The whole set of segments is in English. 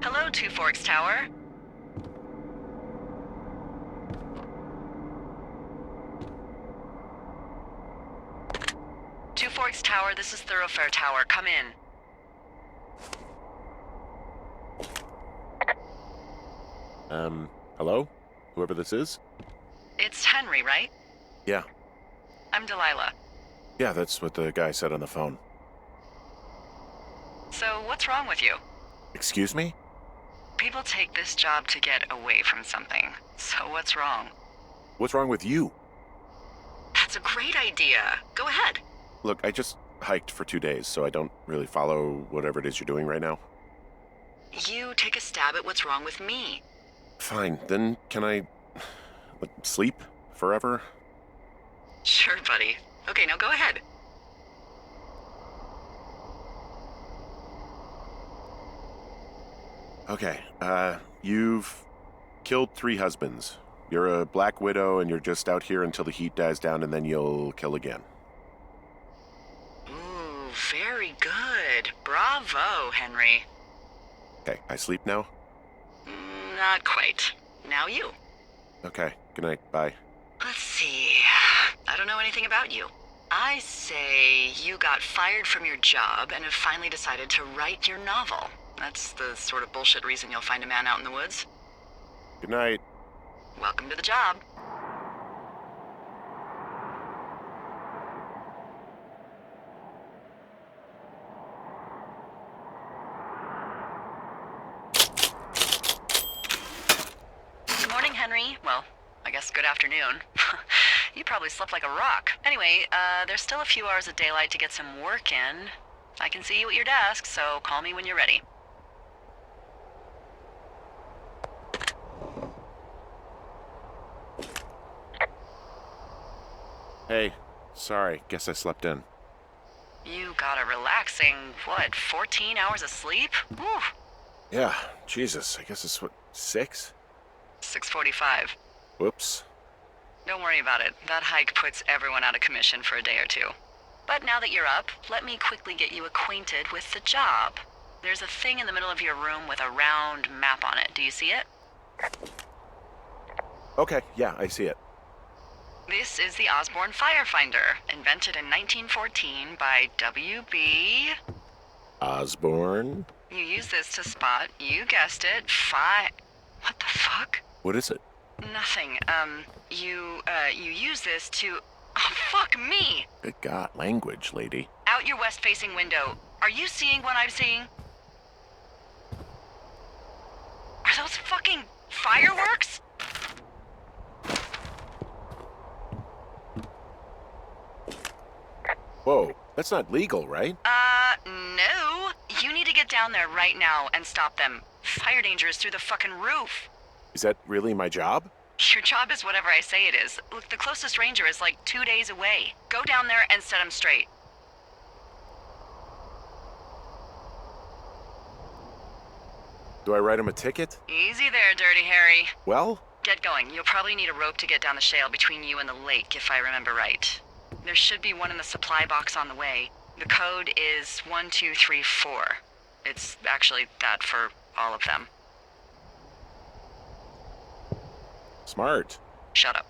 Hello, Two Forks Tower. Two Forks Tower, this is Thoroughfare Tower. Come in. Hello? Whoever this is? It's Henry, right? Yeah. I'm Delilah. Yeah, that's what the guy said on the phone. So, what's wrong with you? Excuse me? People take this job to get away from something. So what's wrong? What's wrong with you? That's a great idea. Go ahead. Look, I just hiked for 2 days, so I don't really follow whatever it is you're doing right now. You take a stab at what's wrong with me. Fine, then can I sleep forever? Sure, buddy. Okay, now go ahead. Okay, you've killed 3 husbands. You're a black widow and you're just out here until the heat dies down and then you'll kill again. Ooh, very good. Bravo, Henry. Okay, I sleep now? Not quite. Now you. Okay, good night, bye. Let's see. I don't know anything about you. I say you got fired from your job and have finally decided to write your novel. That's the sort of bullshit reason you'll find a man out in the woods. Good night. Welcome to the job. Good morning, Henry. Well, I guess good afternoon. You probably slept like a rock. Anyway, there's still a few hours of daylight to get some work in. I can see you at your desk, so call me when you're ready. Hey, sorry, guess I slept in. You got a relaxing, 14 hours of sleep? Whew. Yeah, Jesus, I guess it's 6? 6:45. Whoops. Don't worry about it. That hike puts everyone out of commission for a day or two. But now that you're up, let me quickly get you acquainted with the job. There's a thing in the middle of your room with a round map on it. Do you see it? Okay, yeah, I see it. This is the Osborne Firefinder, invented in 1914 by W.B. Osborne? You use this to spot, you guessed it, What the fuck? What is it? Nothing. You use this to... Oh, fuck me! Good God, language, lady. Out your west-facing window. Are you seeing what I'm seeing? Are those fucking fireworks? Whoa, that's not legal, right? No. You need to get down there right now and stop them. Fire danger is through the fucking roof. Is that really my job? Your job is whatever I say it is. Look, the closest ranger is like 2 days away. Go down there and set him straight. Do I write him a ticket? Easy there, Dirty Harry. Well? Get going. You'll probably need a rope to get down the shale between you and the lake, if I remember right. There should be one in the supply box on the way. The code is 1234. It's actually that for all of them. Smart. Shut up.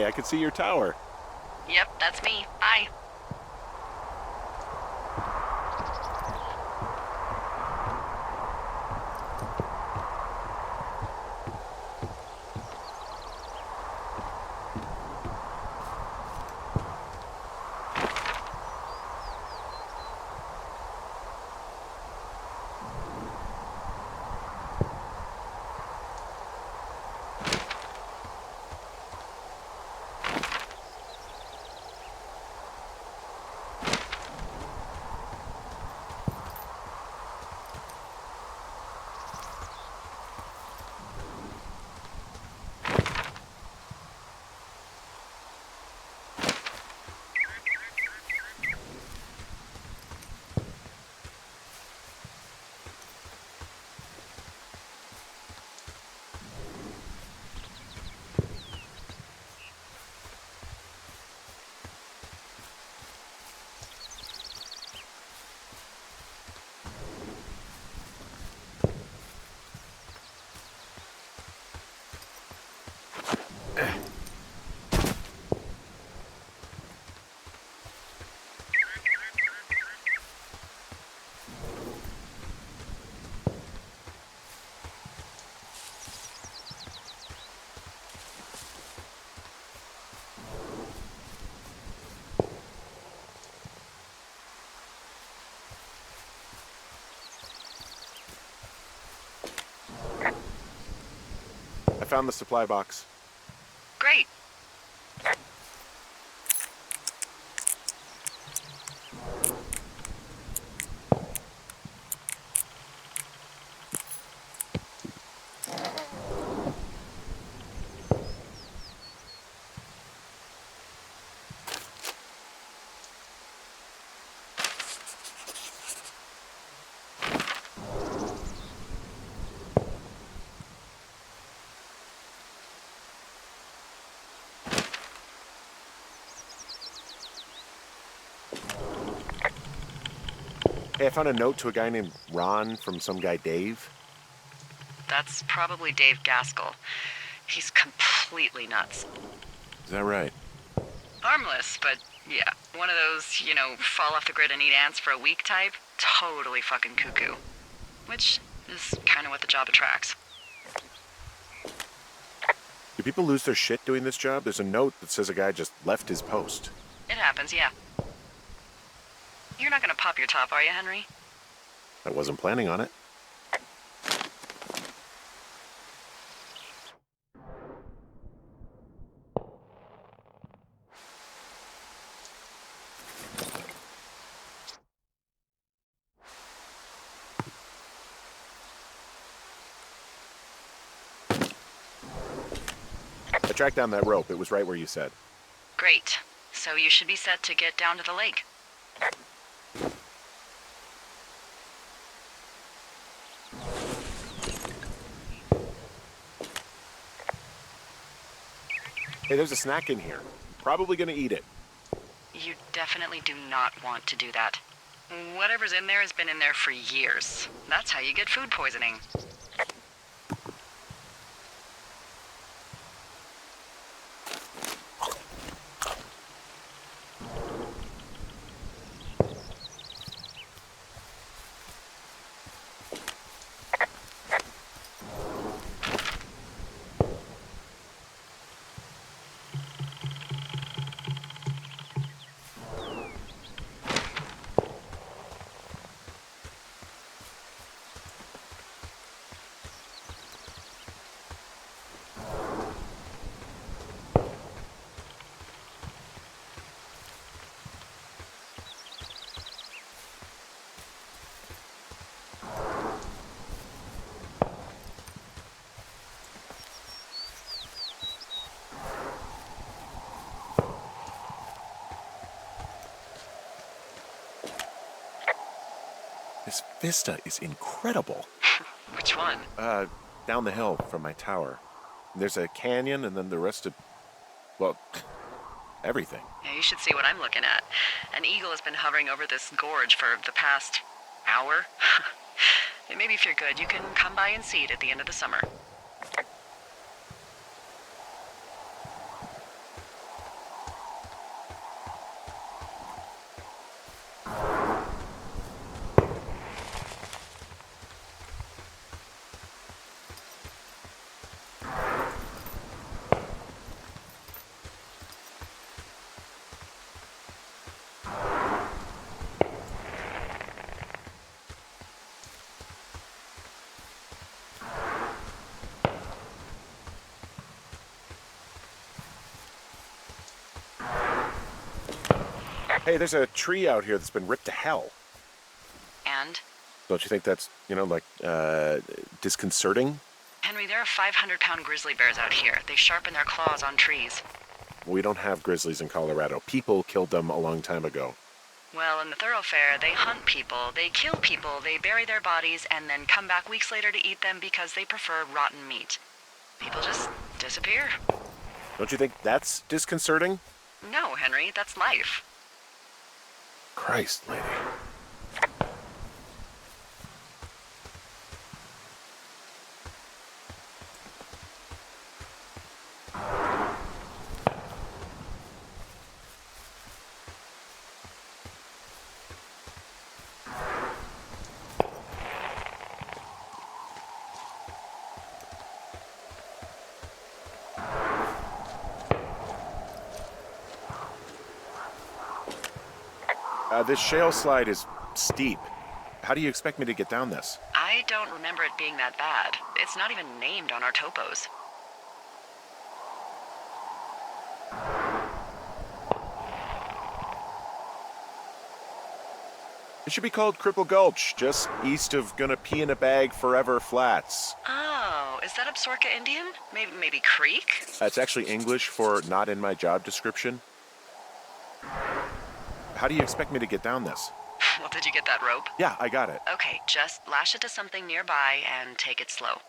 I can see your tower. Yep, that's me. Bye. I found the supply box. Great. Hey, I found a note to a guy named Ron from some guy Dave. That's probably Dave Gaskell. He's completely nuts. Is that right? Harmless, but yeah, one of those, fall off the grid and eat ants for a week type. Totally fucking cuckoo. Which is kind of what the job attracts. Do people lose their shit doing this job? There's a note that says a guy just left his post. It happens, yeah. You're not gonna pop your top, are you, Henry? I wasn't planning on it. I tracked down that rope. It was right where you said. Great. So you should be set to get down to the lake. Hey, there's a snack in here. Probably gonna eat it. You definitely do not want to do that. Whatever's in there has been in there for years. That's how you get food poisoning. This vista is incredible. Which one? Down the hill from my tower. There's a canyon and then the rest of, well, everything. Yeah, you should see what I'm looking at. An eagle has been hovering over this gorge for the past hour. And maybe if you're good, you can come by and see it at the end of the summer. Hey, there's a tree out here that's been ripped to hell. And? Don't you think that's, disconcerting? Henry, there are 500-pound grizzly bears out here. They sharpen their claws on trees. We don't have grizzlies in Colorado. People killed them a long time ago. Well, in the thoroughfare, they hunt people, they kill people, they bury their bodies, and then come back weeks later to eat them because they prefer rotten meat. People just disappear. Don't you think that's disconcerting? No, Henry, that's life. Christ, lady. This shale slide is steep. How do you expect me to get down this? I don't remember it being that bad. It's not even named on our topos. It should be called Cripple Gulch, just east of Gonna Pee in a Bag Forever Flats. Oh, is that Absaroka Indian? Maybe Creek? That's actually English for not in my job description. How do you expect me to get down this? Well, did you get that rope? Yeah, I got it. Okay, just lash it to something nearby and take it slow.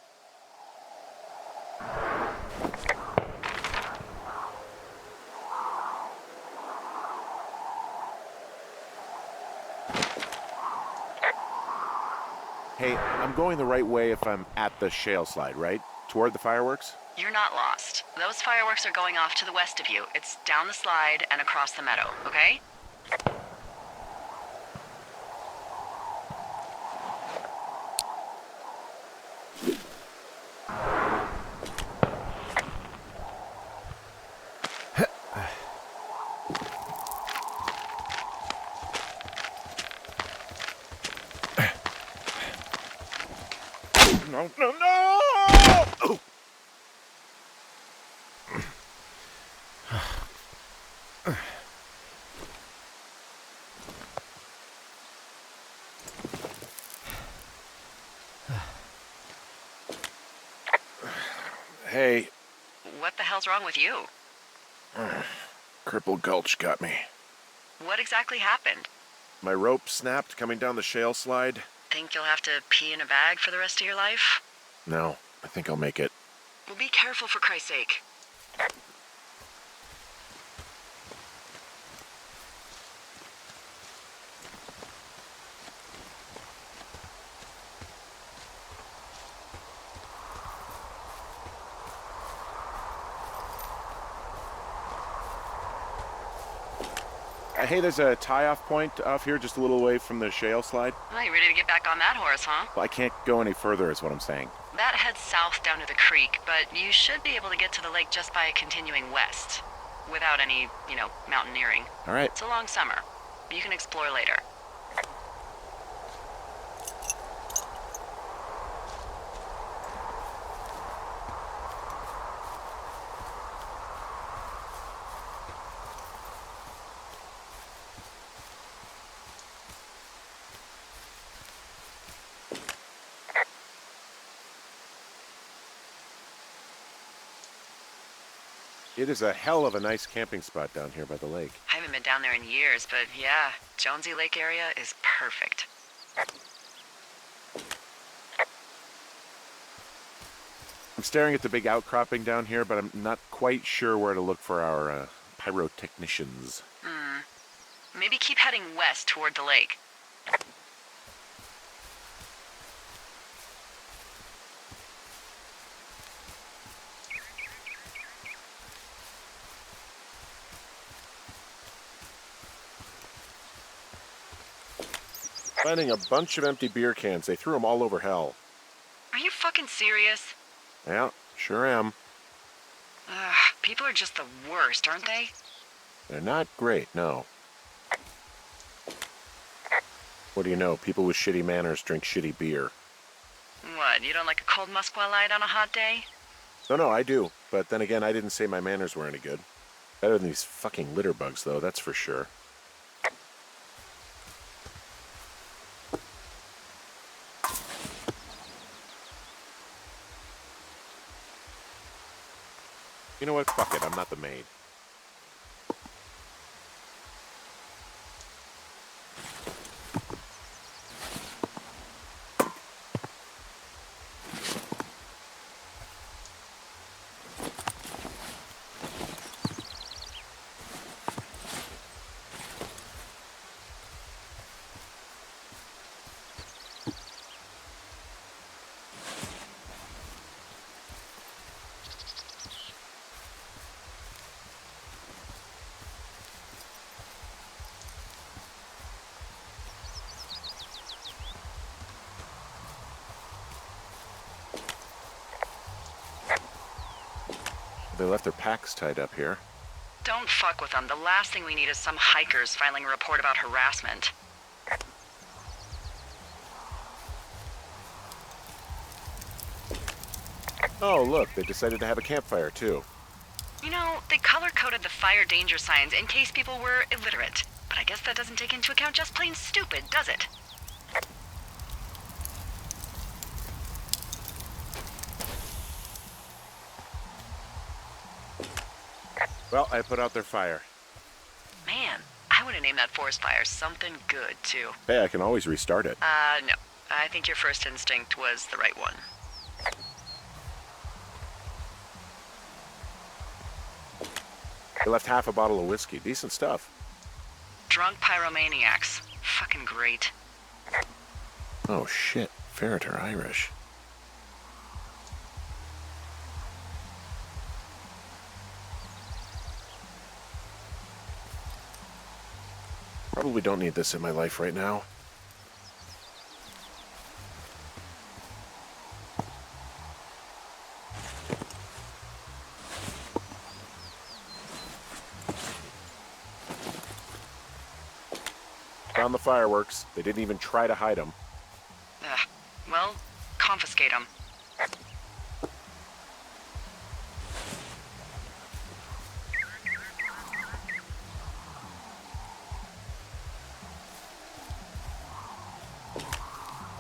Hey, I'm going the right way if I'm at the shale slide, right? Toward the fireworks? You're not lost. Those fireworks are going off to the west of you. It's down the slide and across the meadow, okay? No, no, no! Oh. Hey. What the hell's wrong with you? Cripple Gulch got me. What exactly happened? My rope snapped coming down the shale slide. Think you'll have to pee in a bag for the rest of your life? No, I think I'll make it. Well, be careful for Christ's sake. Hey, there's a tie-off point off here just a little away from the shale slide. Well, you ready to get back on that horse, huh? Well, I can't go any further is what I'm saying. That heads south down to the creek, but you should be able to get to the lake just by continuing west. Without any, mountaineering. All right. It's a long summer. You can explore later. It is a hell of a nice camping spot down here by the lake. I haven't been down there in years, but yeah, Jonesy Lake area is perfect. I'm staring at the big outcropping down here, but I'm not quite sure where to look for our pyrotechnicians. Maybe keep heading west toward the lake. Finding a bunch of empty beer cans. They threw them all over hell. Are you fucking serious? Yeah, sure am. Ugh, people are just the worst, aren't they? They're not great, no. What do you know? People with shitty manners drink shitty beer. What, you don't like a cold Musqua Light on a hot day? No, I do. But then again, I didn't say my manners were any good. Better than these fucking litter bugs, though, that's for sure. You know what? Fuck it, I'm not the maid. They left their packs tied up here. Don't fuck with them. The last thing we need is some hikers filing a report about harassment. Oh, look, they decided to have a campfire, too. You know, they color-coded the fire danger signs in case people were illiterate. But I guess that doesn't take into account just plain stupid, does it? Well, I put out their fire. Man, I would have named that forest fire something good, too. Hey, I can always restart it. No. I think your first instinct was the right one. They left half a bottle of whiskey. Decent stuff. Drunk pyromaniacs. Fucking great. Oh, shit. Ferret are Irish. Probably don't need this in my life right now. Found the fireworks. They didn't even try to hide them. Well, confiscate them.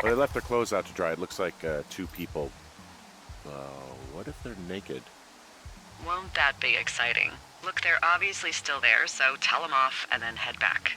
Well, they left their clothes out to dry. It looks like 2 people. What if they're naked? Won't that be exciting? Look, they're obviously still there, so tell them off and then head back.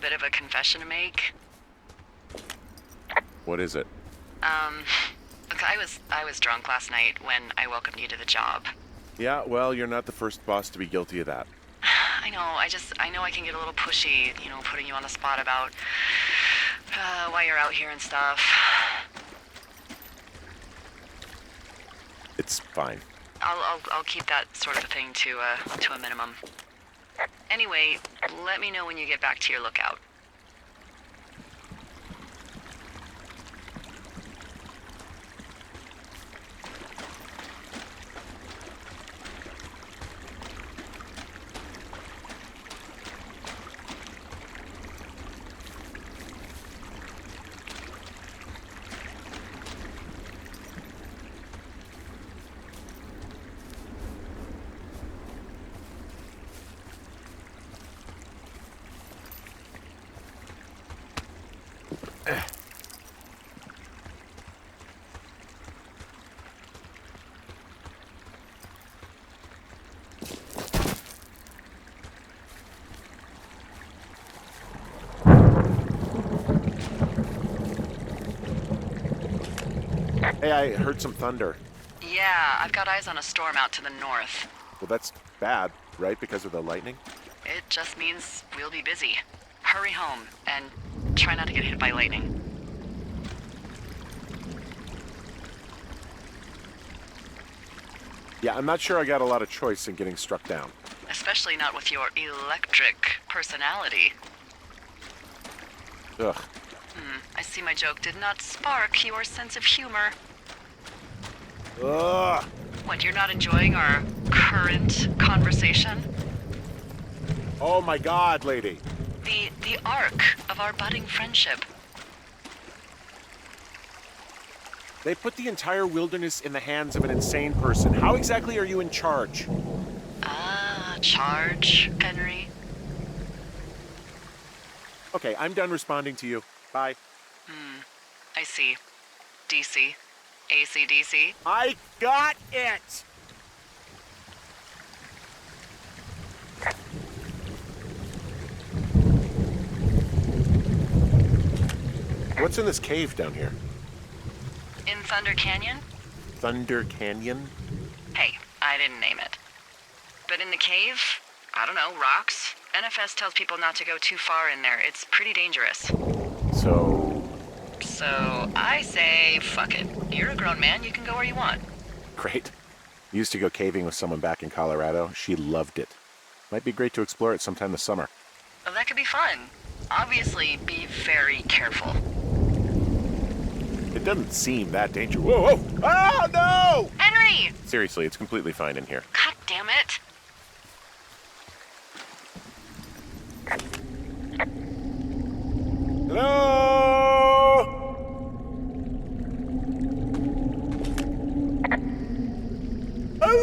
bit of a confession to make. What is it? Look, I was drunk last night when I welcomed you to the job. Yeah, well, you're not the first boss to be guilty of that. I know, I know I can get a little pushy, putting you on the spot about why you're out here and stuff. It's fine. I'll keep that sort of a thing to a minimum. Anyway, let me know when you get back to your lookout. Hey, I heard some thunder. Yeah, I've got eyes on a storm out to the north. Well, that's bad, right? Because of the lightning? It just means we'll be busy. Hurry home, and try not to get hit by lightning. Yeah, I'm not sure I got a lot of choice in getting struck down. Especially not with your electric personality. Ugh. I see my joke did not spark your sense of humor. Ugh! What, you're not enjoying our current conversation? Oh my god, lady! The arc of our budding friendship. They put the entire wilderness in the hands of an insane person. How exactly are you in charge? Charge, Henry? Okay, I'm done responding to you. Bye. I see. DC. AC/DC. I got it! What's in this cave down here? In Thunder Canyon? Thunder Canyon? Hey, I didn't name it. But in the cave, I don't know, rocks. NFS tells people not to go too far in there. It's pretty dangerous. So I say, fuck it. You're a grown man, you can go where you want. Great. Used to go caving with someone back in Colorado. She loved it. Might be great to explore it sometime this summer. Well, that could be fun. Obviously, be very careful. It doesn't seem that dangerous. Whoa, whoa! Oh, no! Henry! Seriously, it's completely fine in here. God damn it. Hello? Oh!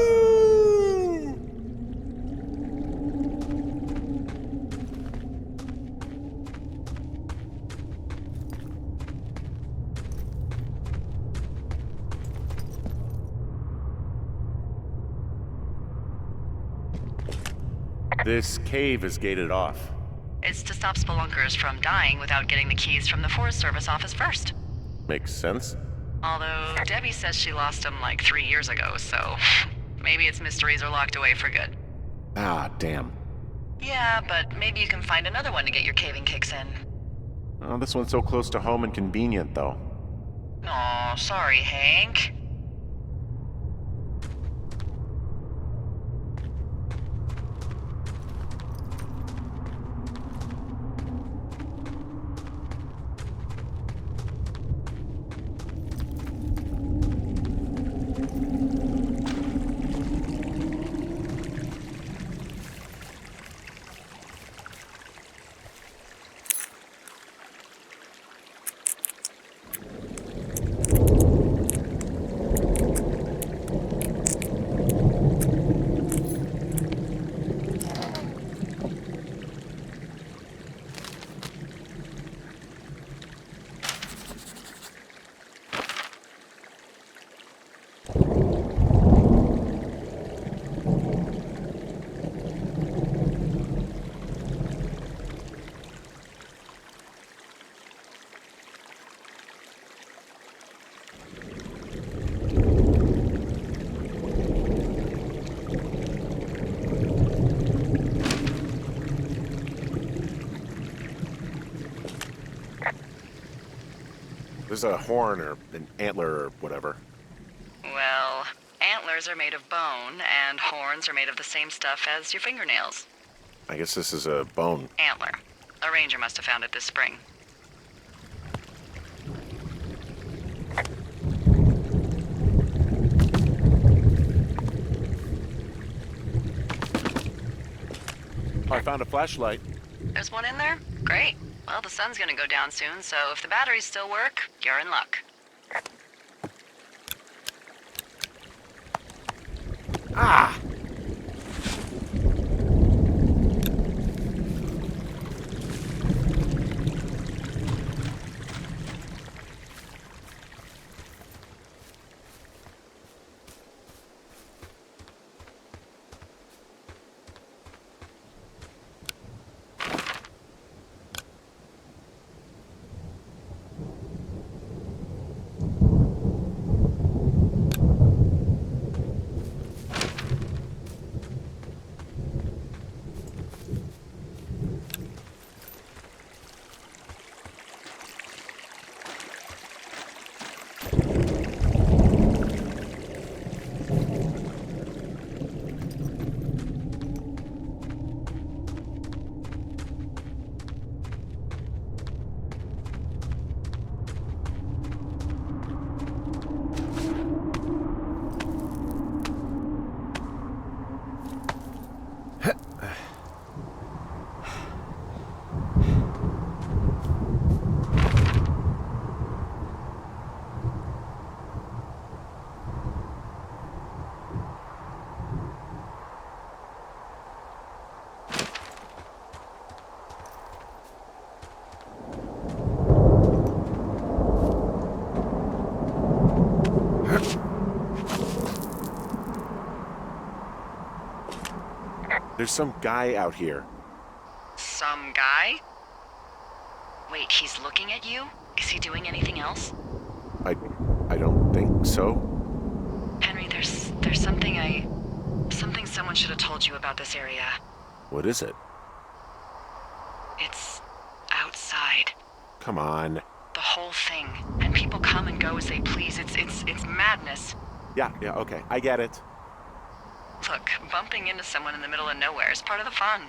This cave is gated off. It's to stop spelunkers from dying without getting the keys from the Forest Service office first. Makes sense. Although Debbie says she lost them like 3 years ago, so maybe its mysteries are locked away for good. Ah, damn. Yeah, but maybe you can find another one to get your caving kicks in. Oh, this one's so close to home and convenient, though. Aw, sorry, Hank. There's a horn or an antler or whatever. Well, antlers are made of bone, and horns are made of the same stuff as your fingernails. I guess this is a bone. Antler. A ranger must have found it this spring. I found a flashlight. There's one in there? Great. Well, the sun's gonna go down soon, so if the batteries still work, you're in luck. Ah! There's some guy out here. Some guy? Wait, he's looking at you? Is he doing anything else? I don't think so. Henry, there's something someone should have told you about this area. What is it? It's outside. Come on. The whole thing. And people come and go as they please. It's madness. Yeah, okay. I get it. Look, bumping into someone in the middle of nowhere is part of the fun.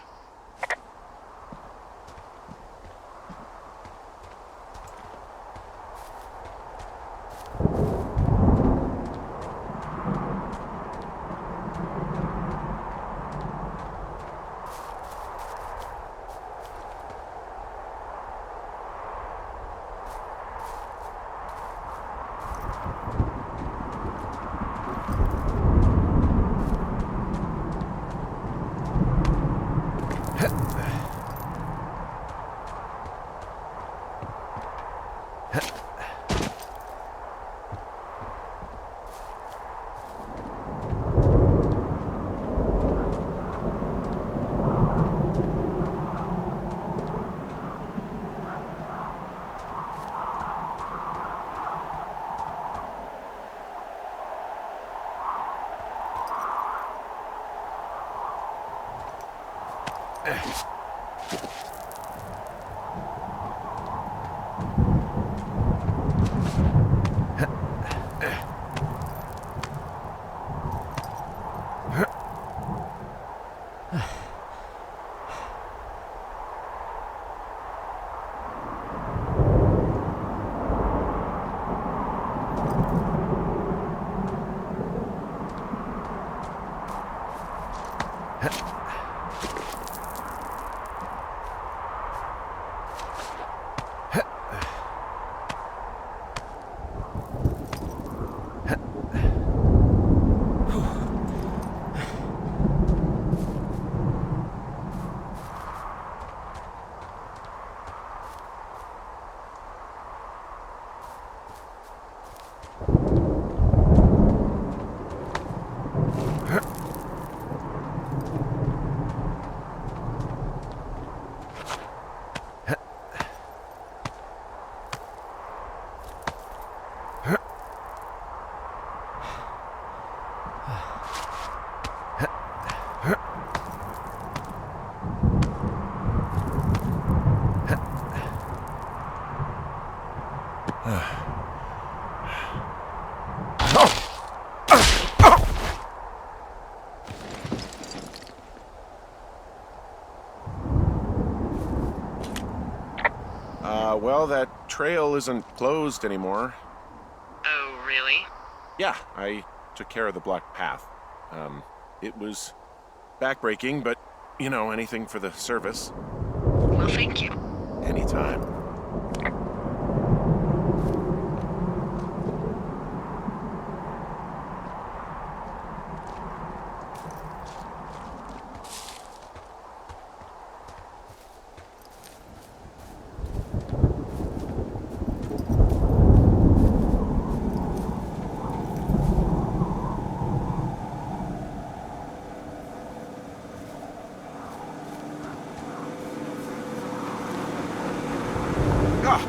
Well, that trail isn't closed anymore. Oh, really? Yeah, I took care of the blocked path. It was backbreaking, but, anything for the service. Well, thank you. Anytime. Ah!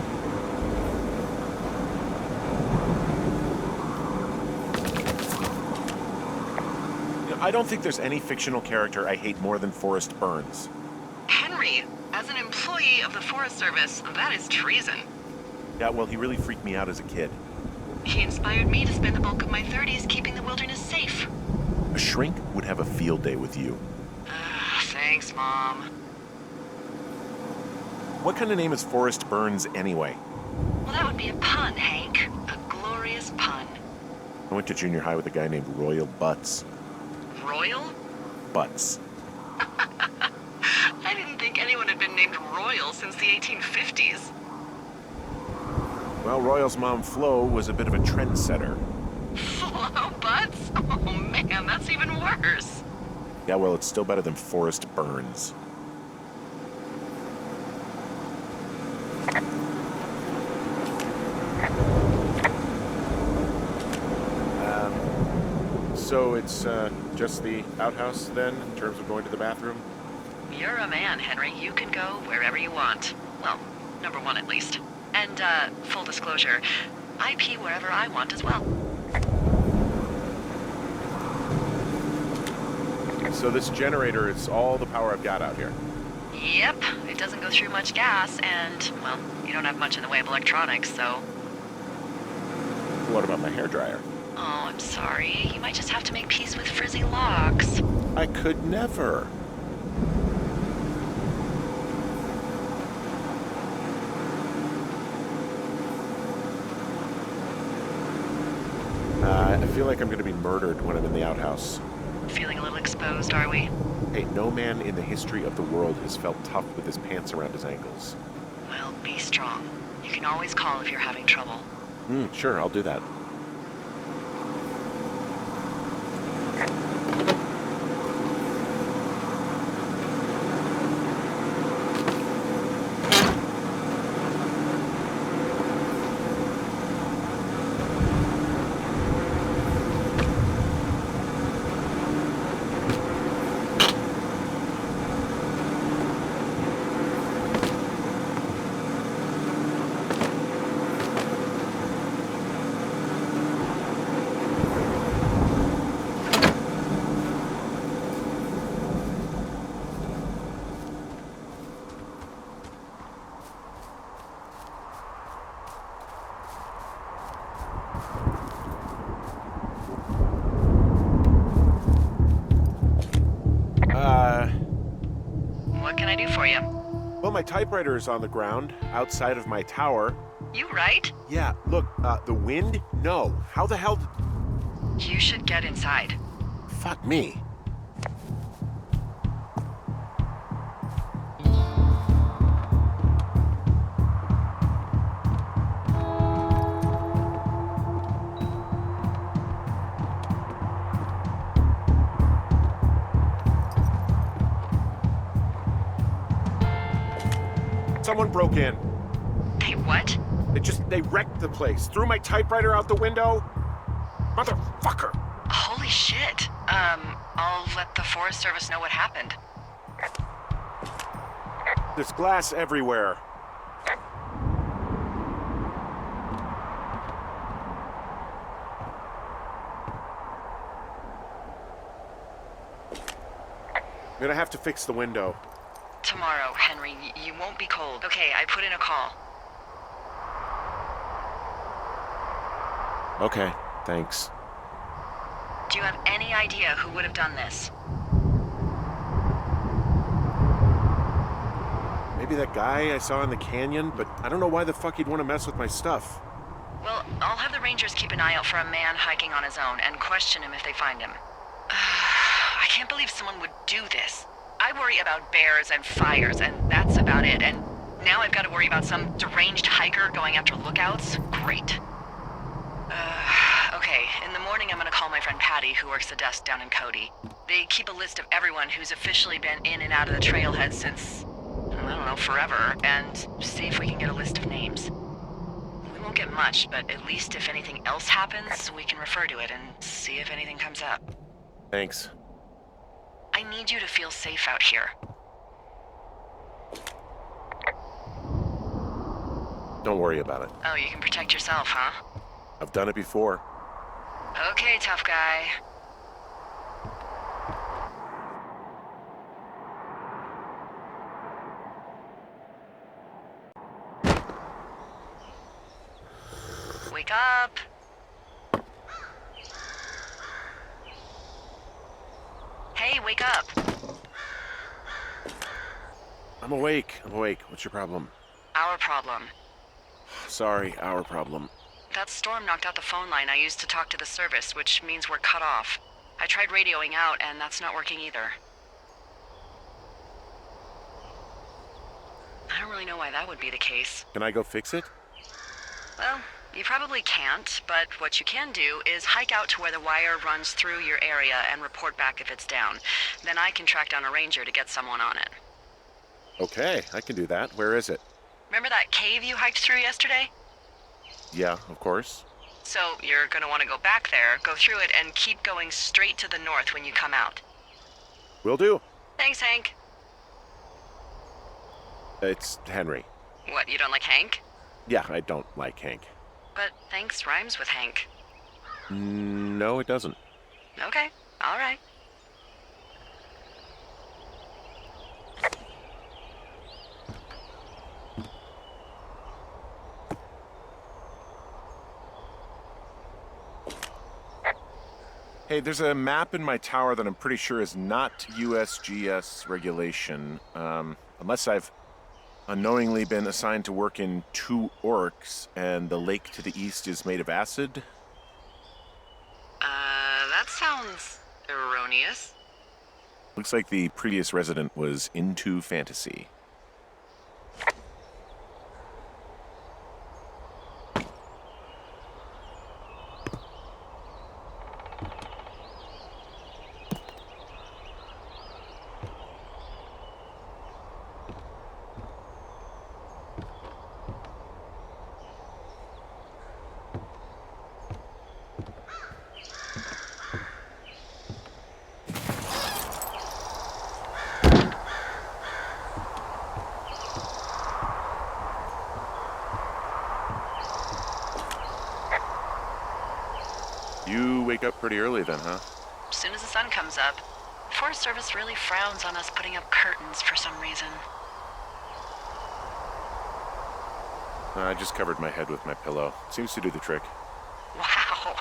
I don't think there's any fictional character I hate more than Forrest Burns. Henry, as an employee of the Forest Service, that is treason. Yeah, well, he really freaked me out as a kid. He inspired me to spend the bulk of my 30s keeping the wilderness safe. A shrink would have a field day with you. Thanks, Mom. What kind of name is Forrest Burns anyway? Well, that would be a pun, Hank. A glorious pun. I went to junior high with a guy named Royal Butts. Royal? Butts. I didn't think anyone had been named Royal since the 1850s. Well, Royal's mom, Flo, was a bit of a trendsetter. Flo Butts? Oh man, that's even worse. Yeah, well, it's still better than Forrest Burns. So it's just the outhouse then, in terms of going to the bathroom? You're a man, Henry. You can go wherever you want. Well, number one at least. And, full disclosure, I pee wherever I want as well. So this generator is all the power I've got out here. Yep, it doesn't go through much gas, and, well, you don't have much in the way of electronics, so... What about my hairdryer? Oh, I'm sorry. You might just have to make peace with frizzy locks. I could never. I feel like I'm going to be murdered when I'm in the outhouse. Feeling a little exposed, are we? Hey, no man in the history of the world has felt tough with his pants around his ankles. Well, be strong. You can always call if you're having trouble. Sure, I'll do that. What can I do for you? Well, my typewriter is on the ground, outside of my tower. You right? Yeah, look, the wind? No. How the hell You should get inside. Fuck me. Someone broke in. Hey, what? They wrecked the place. Threw my typewriter out the window. Motherfucker. Holy shit. I'll let the Forest Service know what happened. There's glass everywhere. I'm gonna have to fix the window. Tomorrow, Henry. You won't be cold. Okay, I put in a call. Okay, thanks. Do you have any idea who would have done this? Maybe that guy I saw in the canyon, but I don't know why the fuck he'd want to mess with my stuff. Well, I'll have the rangers keep an eye out for a man hiking on his own and question him if they find him. I can't believe someone would do this. I worry about bears and fires, and that's about it. And now I've got to worry about some deranged hiker going after lookouts? Great. Okay, in the morning I'm gonna call my friend Patty, who works the desk down in Cody. They keep a list of everyone who's officially been in and out of the trailhead since, I don't know, forever, and see if we can get a list of names. We won't get much, but at least if anything else happens, we can refer to it and see if anything comes up. Thanks. I need you to feel safe out here. Don't worry about it. Oh, you can protect yourself, huh? I've done it before. Okay, tough guy. Wake up. Hey, wake up. I'm awake. What's your problem? Our problem. Sorry, our problem. That storm knocked out the phone line I used to talk to the service, which means we're cut off. I tried radioing out, and that's not working either. I don't really know why that would be the case. Can I go fix it? Well, you probably can't, but what you can do is hike out to where the wire runs through your area and report back if it's down. Then I can track down a ranger to get someone on it. Okay, I can do that. Where is it? Remember that cave you hiked through yesterday? Yeah, of course. So you're gonna want to go back there, go through it, and keep going straight to the north when you come out. Will do. Thanks, Hank. It's Henry. What, you don't like Hank? Yeah, I don't like Hank. But thanks rhymes with Hank. No, it doesn't. Okay, all right. Hey, there's a map in my tower that I'm pretty sure is not USGS regulation. Unless I've unknowingly been assigned to work in 2 orcs, and the lake to the east is made of acid. That sounds erroneous. Looks like the previous resident was into fantasy. You wake up pretty early then, huh? As soon as the sun comes up. The Forest Service really frowns on us putting up curtains for some reason. I just covered my head with my pillow. Seems to do the trick. Wow.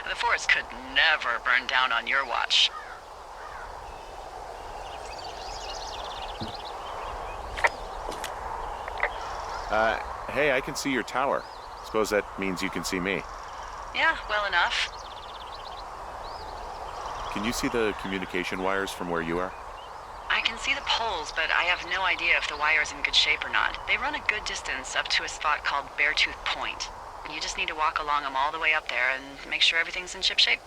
The forest could never burn down on your watch. Hey, I can see your tower. Suppose that means you can see me. Yeah, well enough. Can you see the communication wires from where you are? I can see the poles, but I have no idea if the wire's in good shape or not. They run a good distance up to a spot called Beartooth Point. You just need to walk along them all the way up there and make sure everything's in ship shape.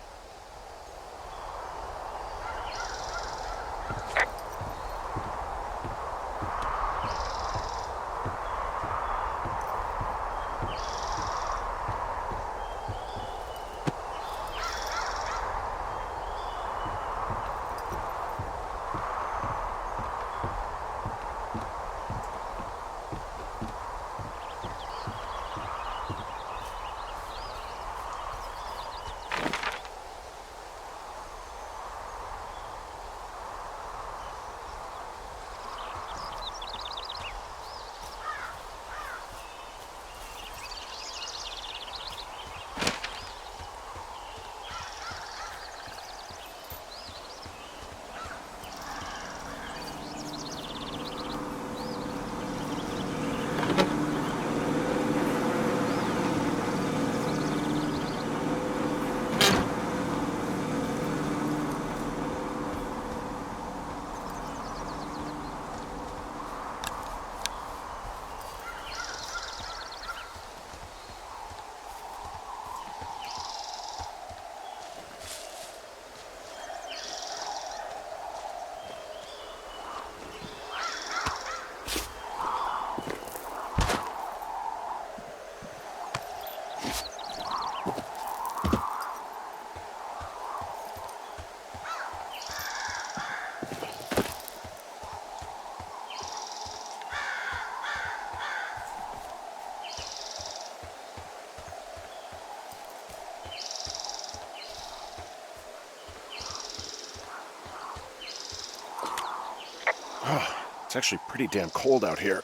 It's actually pretty damn cold out here.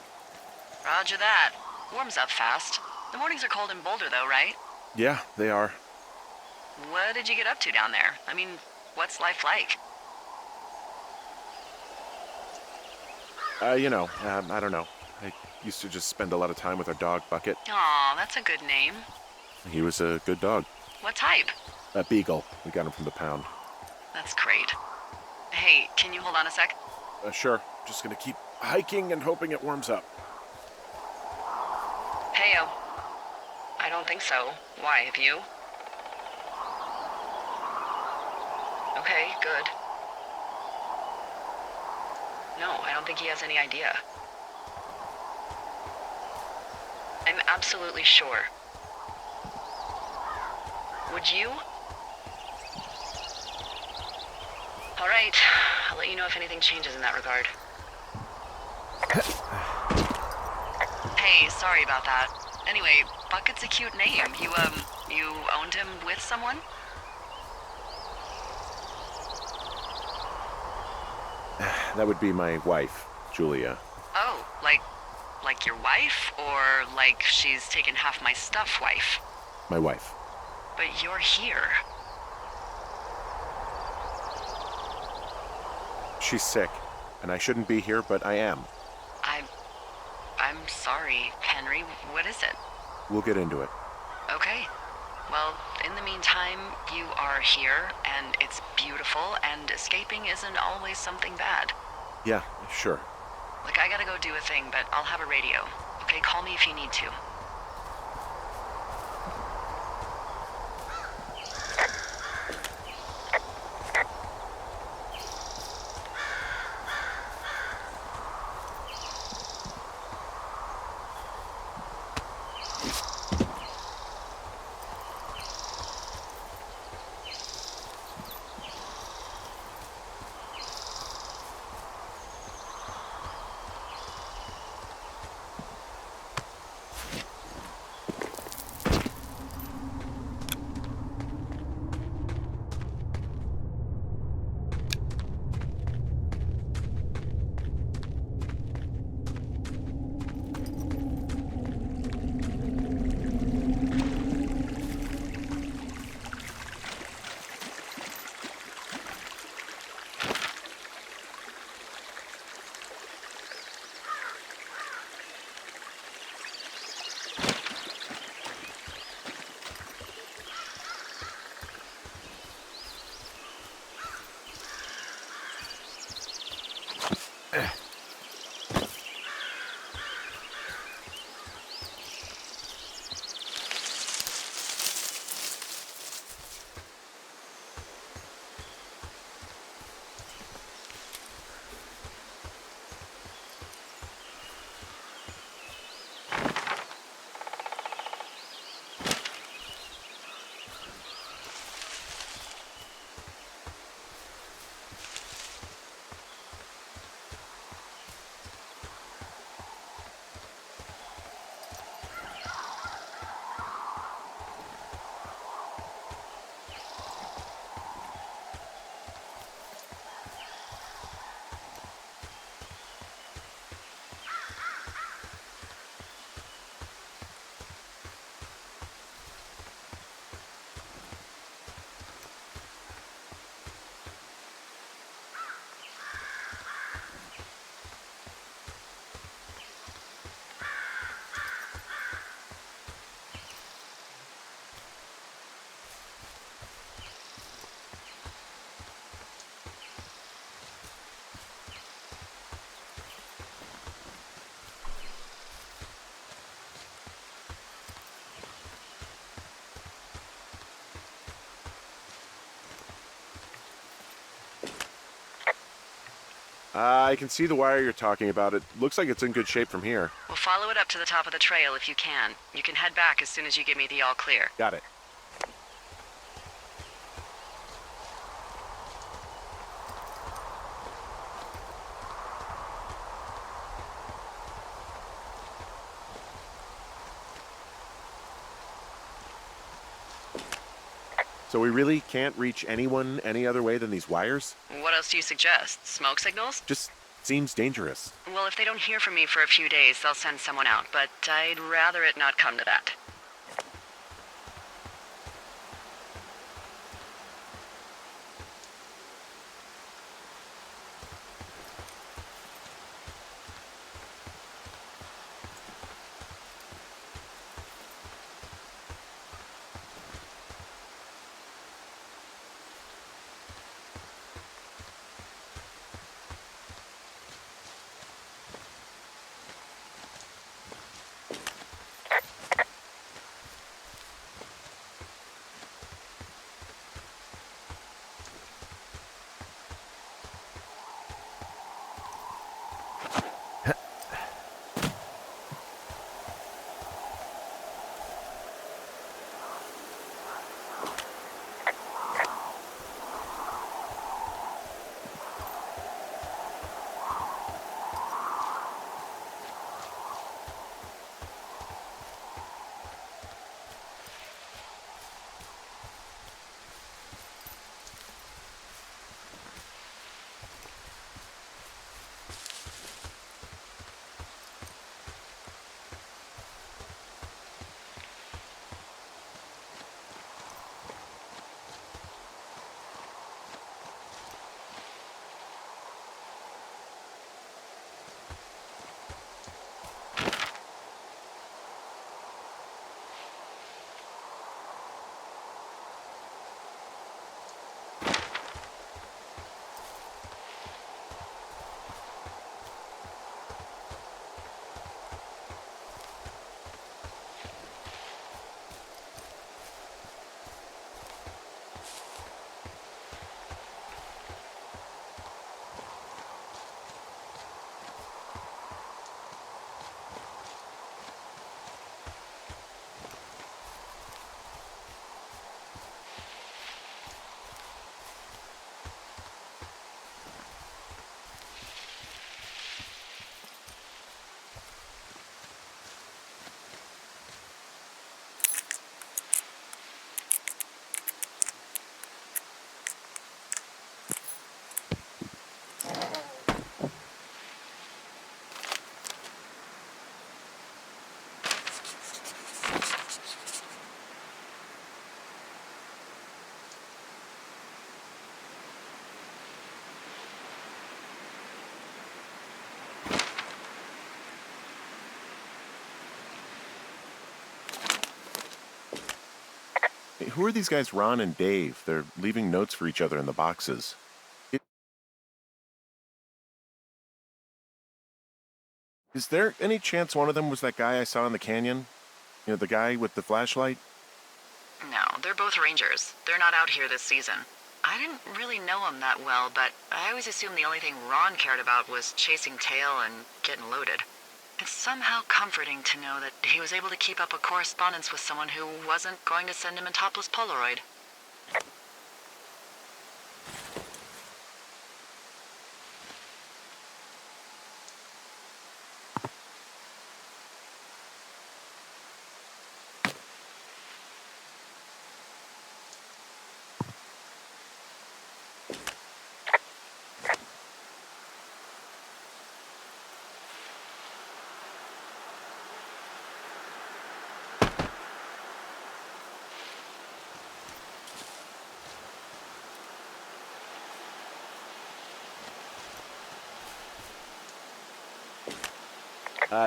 Roger that. Warms up fast. The mornings are cold in Boulder, though, right? Yeah, they are. What did you get up to down there? I mean, what's life like? I don't know. I used to just spend a lot of time with our dog, Bucket. Aw, that's a good name. He was a good dog. What type? A beagle. We got him from the pound. That's great. Hey, can you hold on a sec? Sure. Just gonna keep hiking and hoping it warms up. Heyo. I don't think so. Why, have you? Okay, good. No, I don't think he has any idea. I'm absolutely sure. Would you? All right, I'll let you know if anything changes in that regard. Hey, sorry about that. Anyway, Bucket's a cute name. You owned him with someone? That would be my wife, Julia. Oh, like your wife? Or like she's taken half my stuff wife? My wife. But you're here. She's sick, and I shouldn't be here, but I am. I'm sorry, Henry. What is it? We'll get into it. Okay. Well, in the meantime, you are here, and it's beautiful, and escaping isn't always something bad. Yeah, sure. Like, I gotta go do a thing, but I'll have a radio. Okay, call me if you need to. I can see the wire you're talking about. It looks like it's in good shape from here. We'll follow it up to the top of the trail if you can. You can head back as soon as you give me the all clear. Got it. So we really can't reach anyone any other way than these wires? What else do you suggest? Smoke signals? Just seems dangerous. Well, if they don't hear from me for a few days, they'll send someone out, but I'd rather it not come to that. Hey, who are these guys, Ron and Dave? They're leaving notes for each other in the boxes. Is there any chance one of them was that guy I saw in the canyon? You know, the guy with the flashlight? No, they're both rangers. They're not out here this season. I didn't really know him that well, but I always assumed the only thing Ron cared about was chasing tail and getting loaded. It's somehow comforting to know that he was able to keep up a correspondence with someone who wasn't going to send him a topless Polaroid.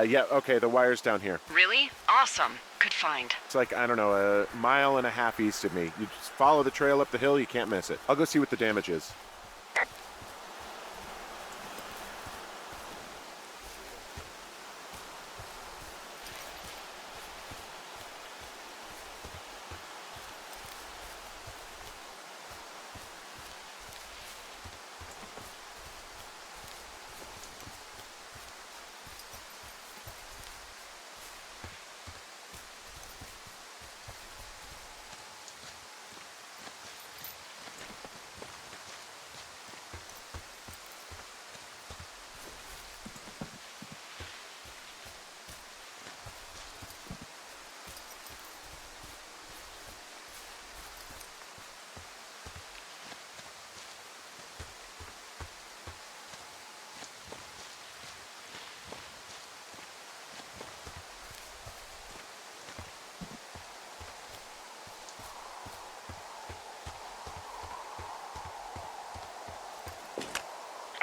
Yeah, okay, the wire's down here. Really? Awesome. Good find. It's like, I don't know, a mile and a half east of me. You just follow the trail up the hill, you can't miss it. I'll go see what the damage is.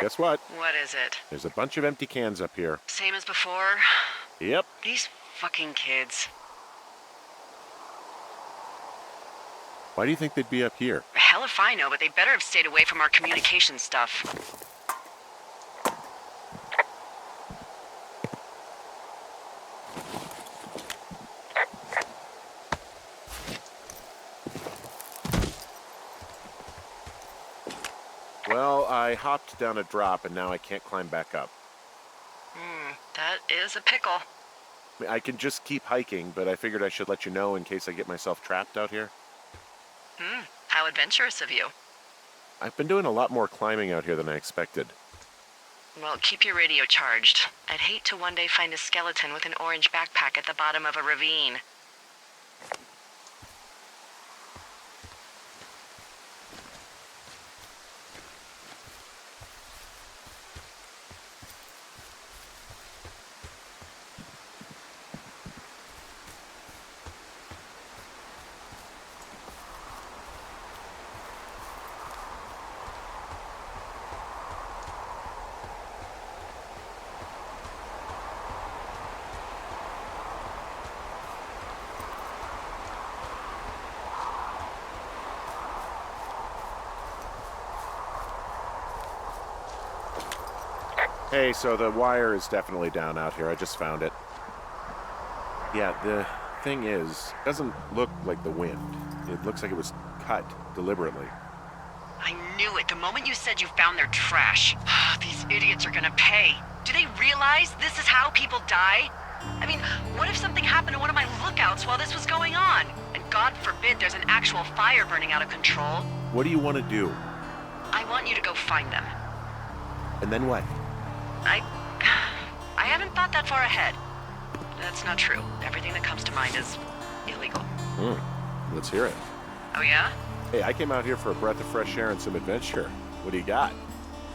Guess what? What is it? There's a bunch of empty cans up here. Same as before? Yep. These fucking kids. Why do you think they'd be up here? Hell if I know, but they better have stayed away from our communication stuff. Well, I hopped down a drop and now I can't climb back up. That is a pickle. I mean, I can just keep hiking, but I figured I should let you know in case I get myself trapped out here. How adventurous of you. I've been doing a lot more climbing out here than I expected. Well, keep your radio charged. I'd hate to one day find a skeleton with an orange backpack at the bottom of a ravine. Hey, so the wire is definitely down out here. I just found it. Yeah, the thing is, it doesn't look like the wind. It looks like it was cut deliberately. I knew it the moment you said you found their trash. These idiots are gonna pay. Do they realize this is how people die? I mean, what if something happened to one of my lookouts while this was going on? And God forbid there's an actual fire burning out of control. What do you want to do? I want you to go find them. And then what? I haven't thought that far ahead. That's not true. Everything that comes to mind is illegal. Let's hear it. Oh yeah? Hey, I came out here for a breath of fresh air and some adventure. What do you got?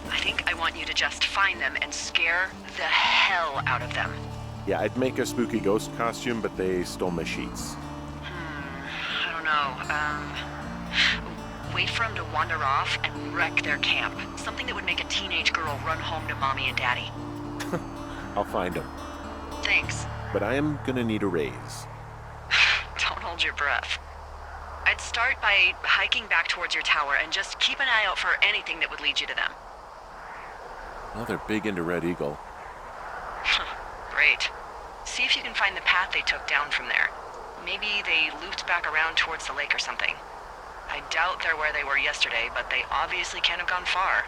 I think I want you to just find them and scare the hell out of them. Yeah, I'd make a spooky ghost costume, but they stole my sheets. I don't know. Wait for them to wander off and wreck their camp. Something that would make a teenage girl run home to mommy and daddy. I'll find them. Thanks. But I am gonna need a raise. Don't hold your breath. I'd start by hiking back towards your tower and just keep an eye out for anything that would lead you to them. Well, they're big into Red Eagle. Great. See if you can find the path they took down from there. Maybe they looped back around towards the lake or something. I doubt they're where they were yesterday, but they obviously can't have gone far.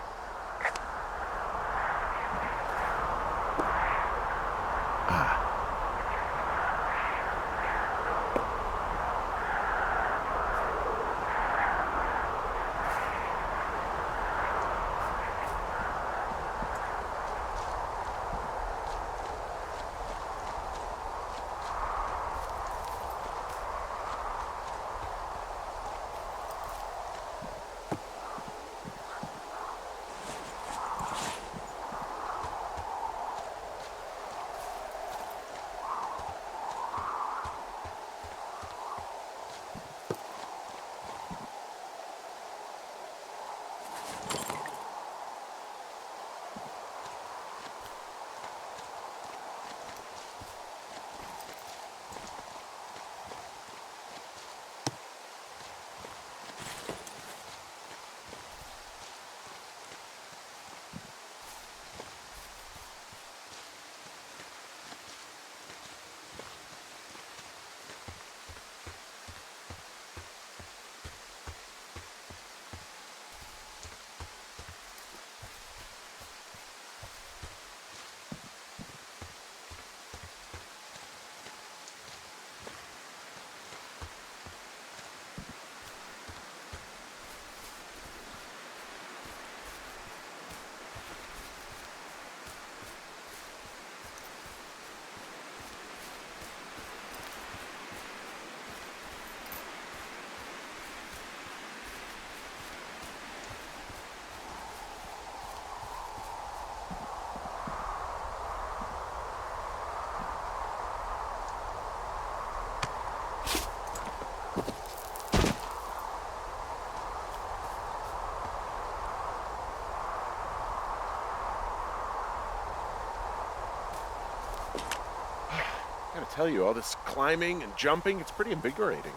tell you, all this climbing and jumping, it's pretty invigorating.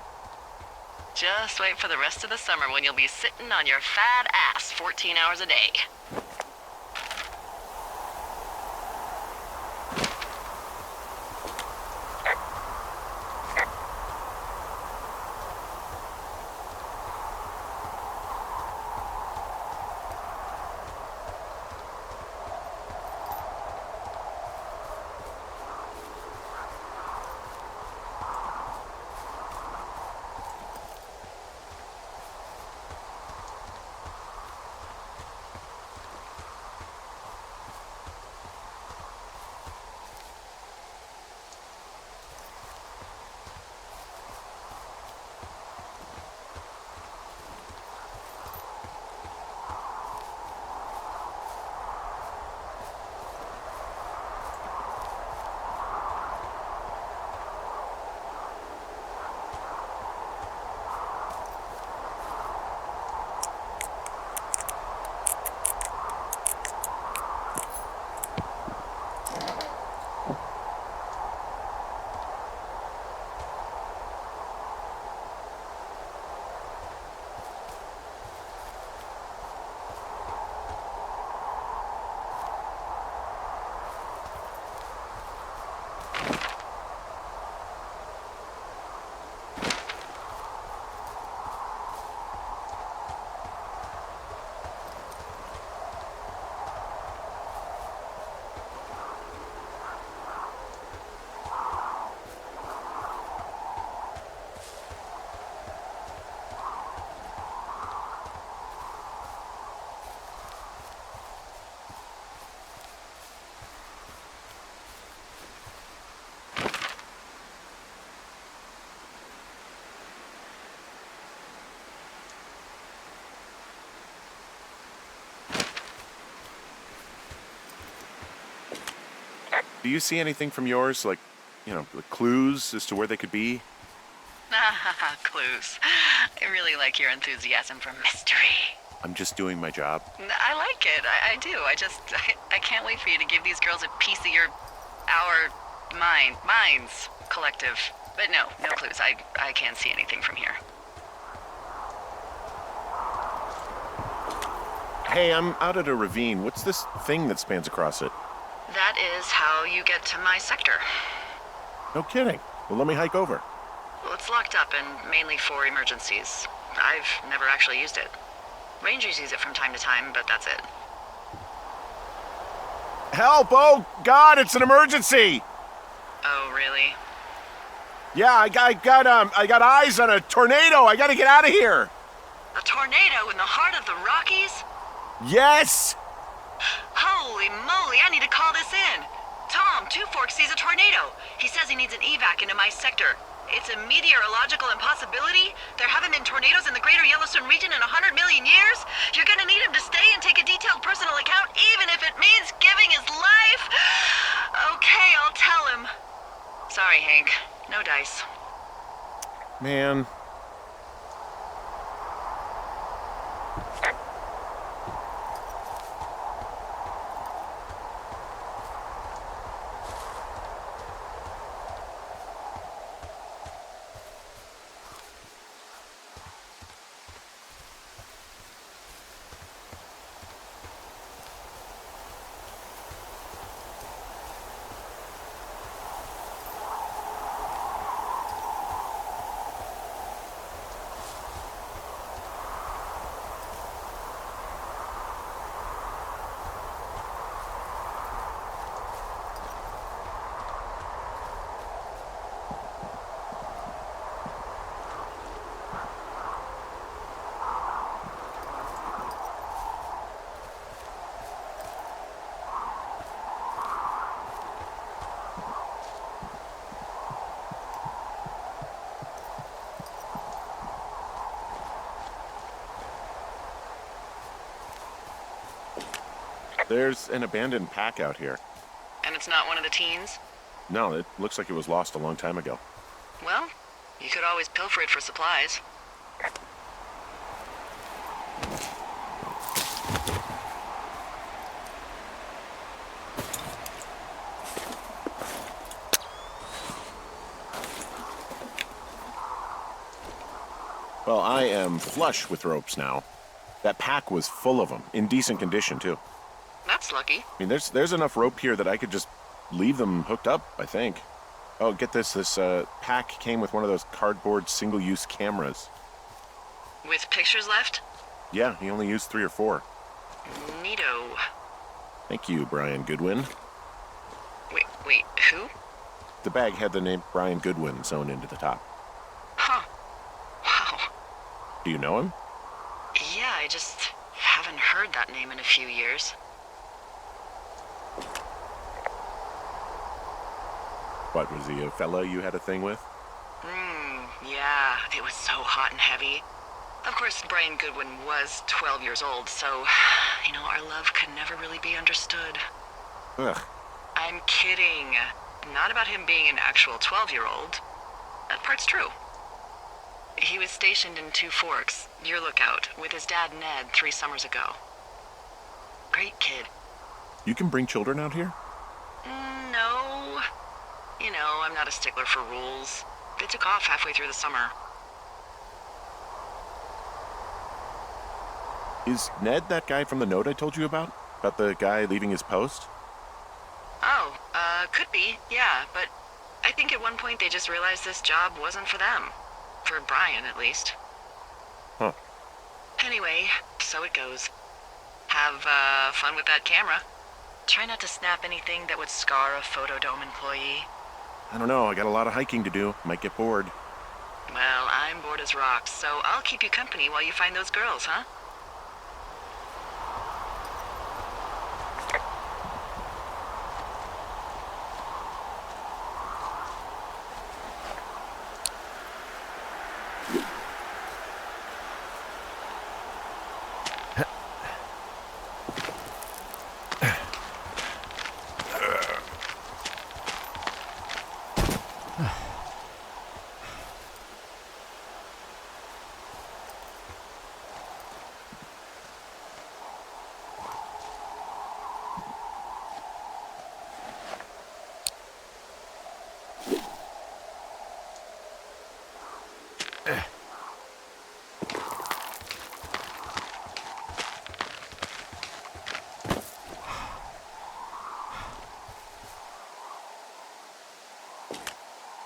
Just wait for the rest of the summer when you'll be sitting on your fat ass 14 hours a day. Do you see anything from yours, like, clues as to where they could be? Clues. I really like your enthusiasm for mystery. I'm just doing my job. I like it. I do. I can't wait for you to give these girls a piece of our minds collective. But no clues. I can't see anything from here. Hey, I'm out at a ravine. What's this thing that spans across it? That is how you get to my sector. No kidding. Well, let me hike over. Well, it's locked up and mainly for emergencies. I've never actually used it. Rangers use it from time to time, but that's it. Help! Oh, God, it's an emergency! Oh, really? Yeah, I got eyes on a tornado. I gotta get out of here. A tornado in the heart of the Rockies? Yes! Holy moly, I need to call this in. Tom, Two Forks sees a tornado. He says he needs an evac into my sector. It's a meteorological impossibility. There haven't been tornadoes in the greater Yellowstone region in 100 million years. You're gonna need him to stay and take a detailed personal account, even if it means giving his life. Okay, I'll tell him. Sorry, Hank. No dice. Man. There's an abandoned pack out here. And it's not one of the teens? No, it looks like it was lost a long time ago. Well, you could always pilfer it for supplies. Well, I am flush with ropes now. That pack was full of them, in decent condition, too. That's lucky. I mean, there's enough rope here that I could just leave them hooked up, I think. Oh, get this. This pack came with one of those cardboard single-use cameras. With pictures left? Yeah, he only used 3 or 4. Neato. Thank you, Brian Goodwin. Wait, who? The bag had the name Brian Goodwin sewn into the top. Huh. Wow. Do you know him? Yeah, I just haven't heard that name in a few years. What, was he a fella you had a thing with? Yeah, it was so hot and heavy. Of course, Brian Goodwin was 12 years old, so, our love could never really be understood. Ugh. I'm kidding. Not about him being an actual 12-year-old. That part's true. He was stationed in Two Forks, your lookout, with his dad Ned 3 summers ago. Great kid. You can bring children out here? No. I'm not a stickler for rules. They took off halfway through the summer. Is Ned that guy from the note I told you about? About the guy leaving his post? Oh, could be, yeah, but I think at one point they just realized this job wasn't for them. For Brian, at least. Huh. Anyway, so it goes. Have, fun with that camera. Try not to snap anything that would scar a Photodome employee. I don't know, I got a lot of hiking to do. Might get bored. Well, I'm bored as rocks, so I'll keep you company while you find those girls, huh?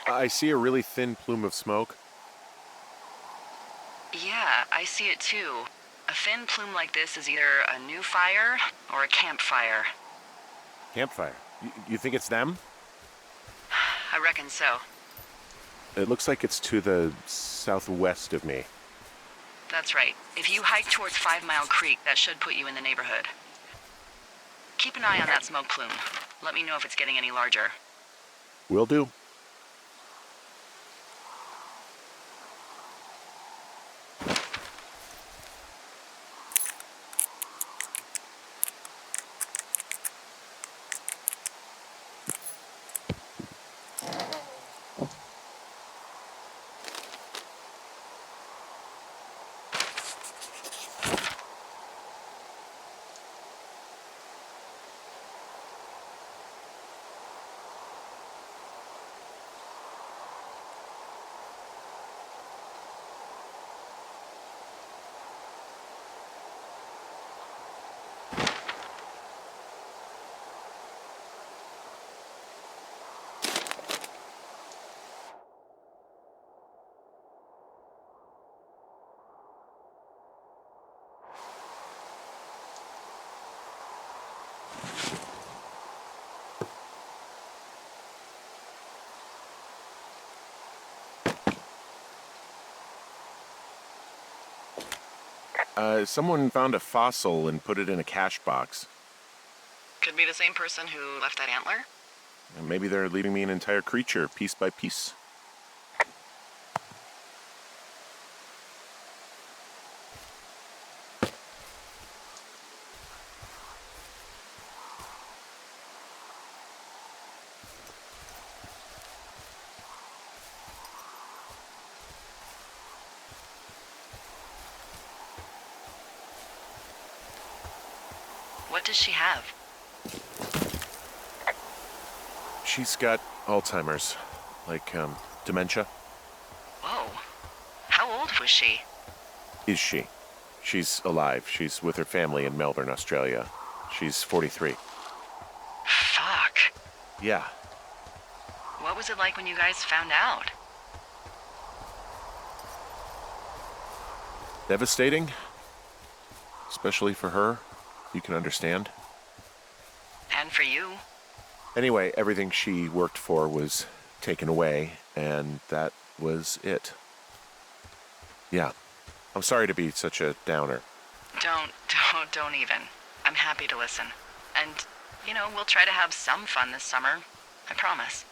I see a really thin plume of smoke. Yeah, I see it too. A thin plume like this is either a new fire or a campfire. Campfire. You think it's them? I reckon so. It looks like it's to the southwest of me. That's right. If you hike towards 5 Mile Creek, that should put you in the neighborhood. Keep an eye on that smoke plume. Let me know if it's getting any larger. Will do. Someone found a fossil and put it in a cache box. Could be the same person who left that antler. And maybe they're leaving me an entire creature, piece by piece. What does she have? She's got Alzheimer's, like, dementia. Whoa. How old old was she? Is she? She's alive. She's with her family in Melbourne, Australia. She's 43. Fuck. Yeah. What was it like when you guys found out? Devastating. Especially for her. You can understand. And for you? Anyway, everything she worked for was taken away, and that was it. Yeah. I'm sorry to be such a downer. Don't even. I'm happy to listen. And, we'll try to have some fun this summer. I promise.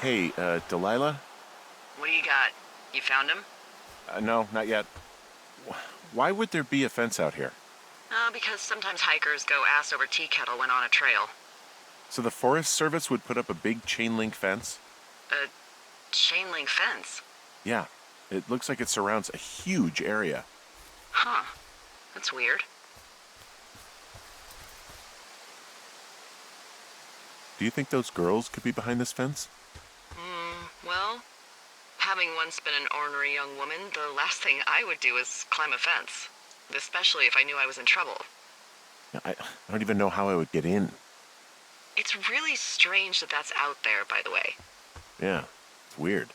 Hey, Delilah? What do you got? You found him? No, not yet. Why would there be a fence out here? Because sometimes hikers go ass over tea kettle when on a trail. So the Forest Service would put up a big chain link fence? A chain link fence? Yeah. It looks like it surrounds a huge area. Huh. That's weird. Do you think those girls could be behind this fence? Well, having once been an ornery young woman, the last thing I would do is climb a fence. Especially if I knew I was in trouble. I don't even know how I would get in. It's really strange that that's out there, by the way. Yeah, it's weird.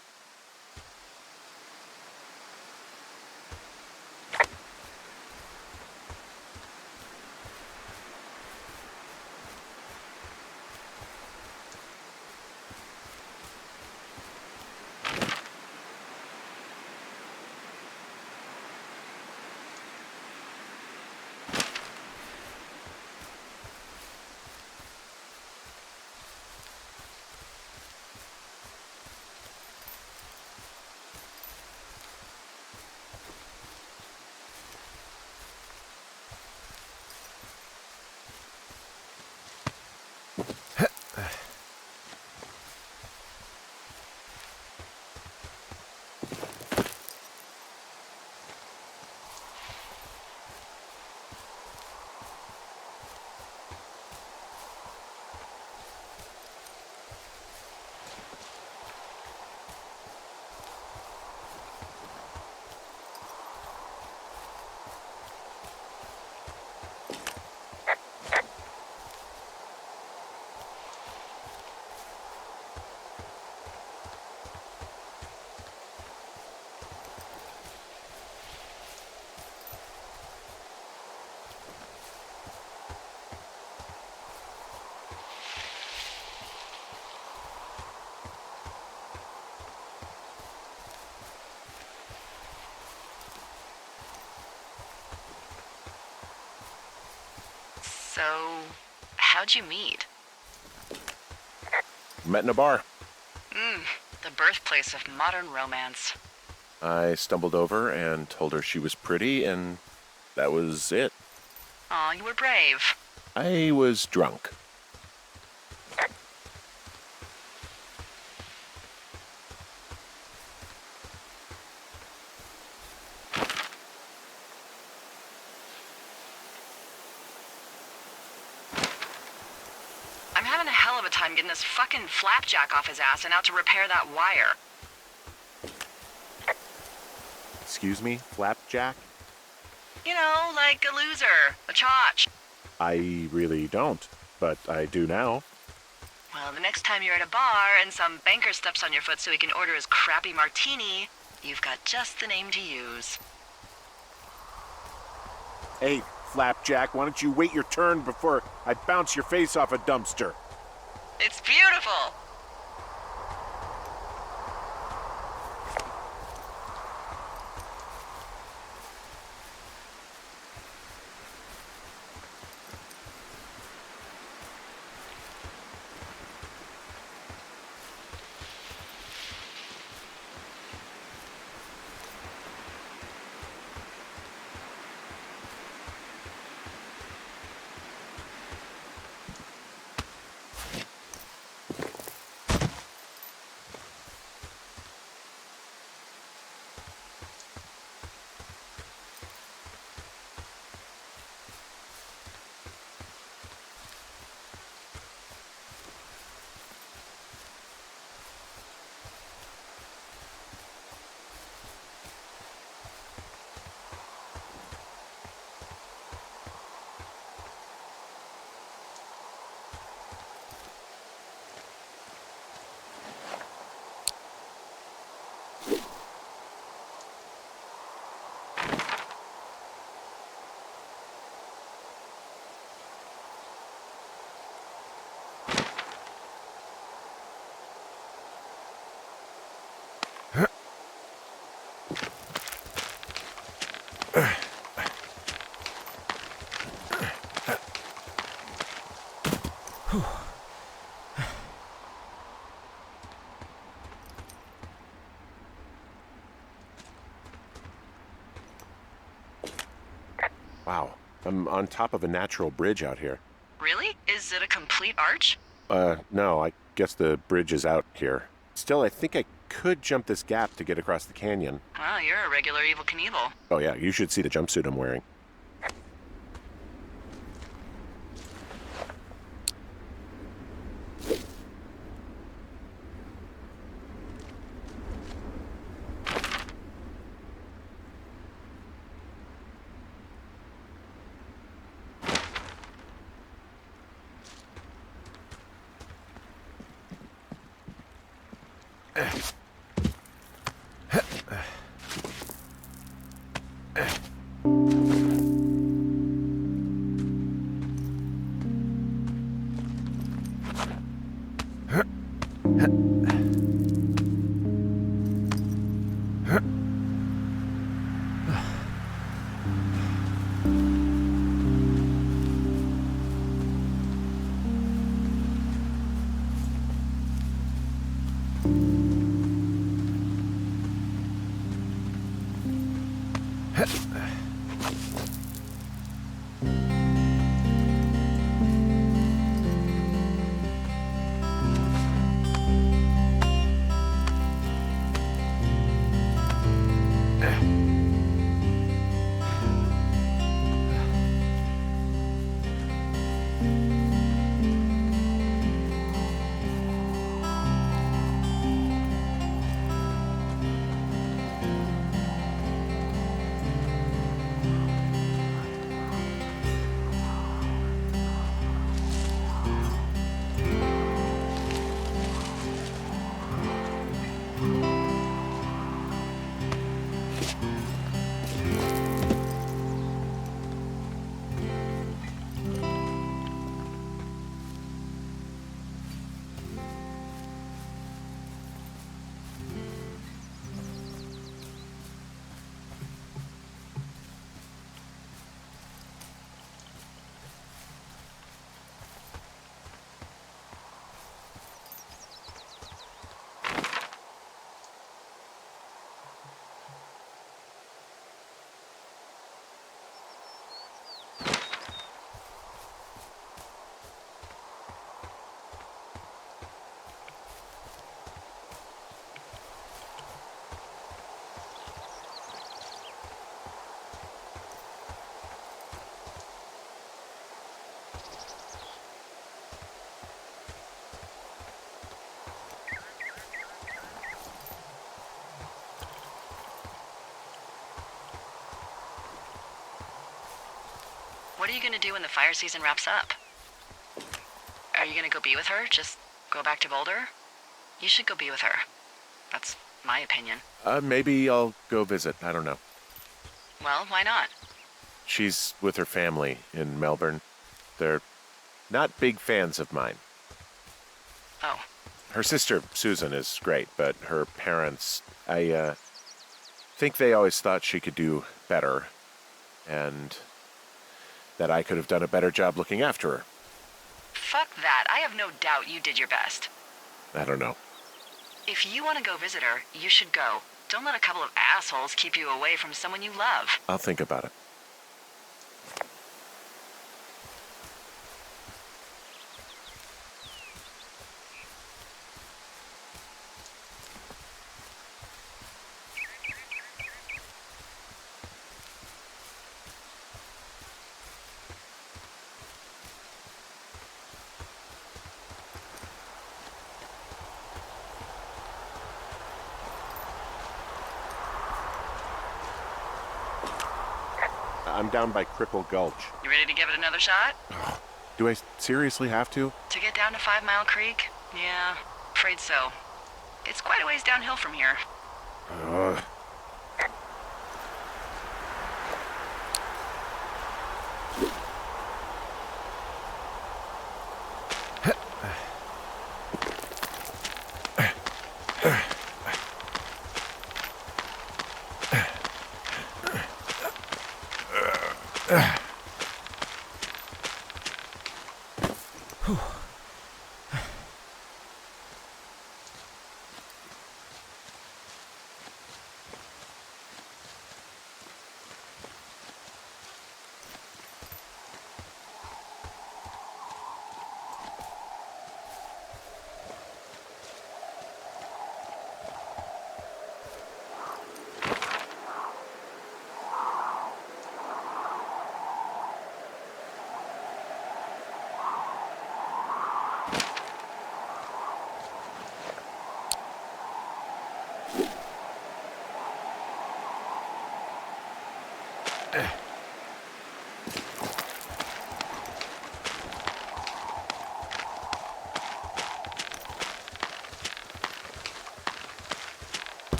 So, how'd you meet? Met in a bar. The birthplace of modern romance. I stumbled over and told her she was pretty, and that was it. Aw, you were brave. I was drunk. I'm having a hell of a time getting this fucking flapjack off his ass and out to repair that wire. Excuse me, Flapjack? Like a loser, a chotch. I really don't, but I do now. Well, the next time you're at a bar and some banker steps on your foot so he can order his crappy martini, you've got just the name to use. Hey, Flapjack, why don't you wait your turn before I bounce your face off a dumpster? It's beautiful! Wow, I'm on top of a natural bridge out here. Really? Is it a complete arch? No, I guess the bridge is out here. Still, I think I could jump this gap to get across the canyon. Well, you're a regular Evel Knievel. Oh yeah, you should see the jumpsuit I'm wearing. What are you gonna do when the fire season wraps up? Are you gonna go be with her? Just go back to Boulder? You should go be with her. That's my opinion. Maybe I'll go visit. I don't know. Well, why not? She's with her family in Melbourne. They're not big fans of mine. Oh, Her sister, Susan, is great, but her parents, I think they always thought she could do better, and that I could have done a better job looking after her. fuck that. I have no doubt you did your best. I don't know. If you want to go visit her, you should go. Don't let a couple of assholes keep you away from someone you love. I'll think about it. I'm down by Cripple Gulch. You ready to give it another shot? Do I seriously have to? To get down to 5 Mile Creek? Yeah, afraid so. It's quite a ways downhill from here. Ugh.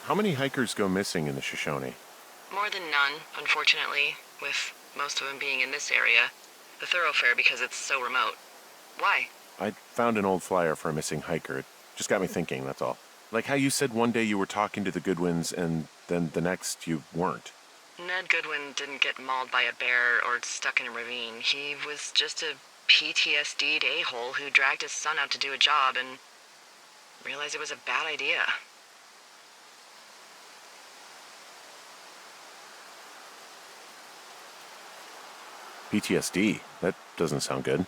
How many hikers go missing in the Shoshone? More than none, unfortunately, with most of them being in this area. The thoroughfare because it's so remote. Why? I found an old flyer for a missing hiker. It just got me thinking, that's all. Like how you said one day you were talking to the Goodwins and then the next you weren't. Ned Goodwin didn't get mauled by a bear or stuck in a ravine. He was just a PTSD'd a-hole who dragged his son out to do a job and realized it was a bad idea. PTSD? That doesn't sound good.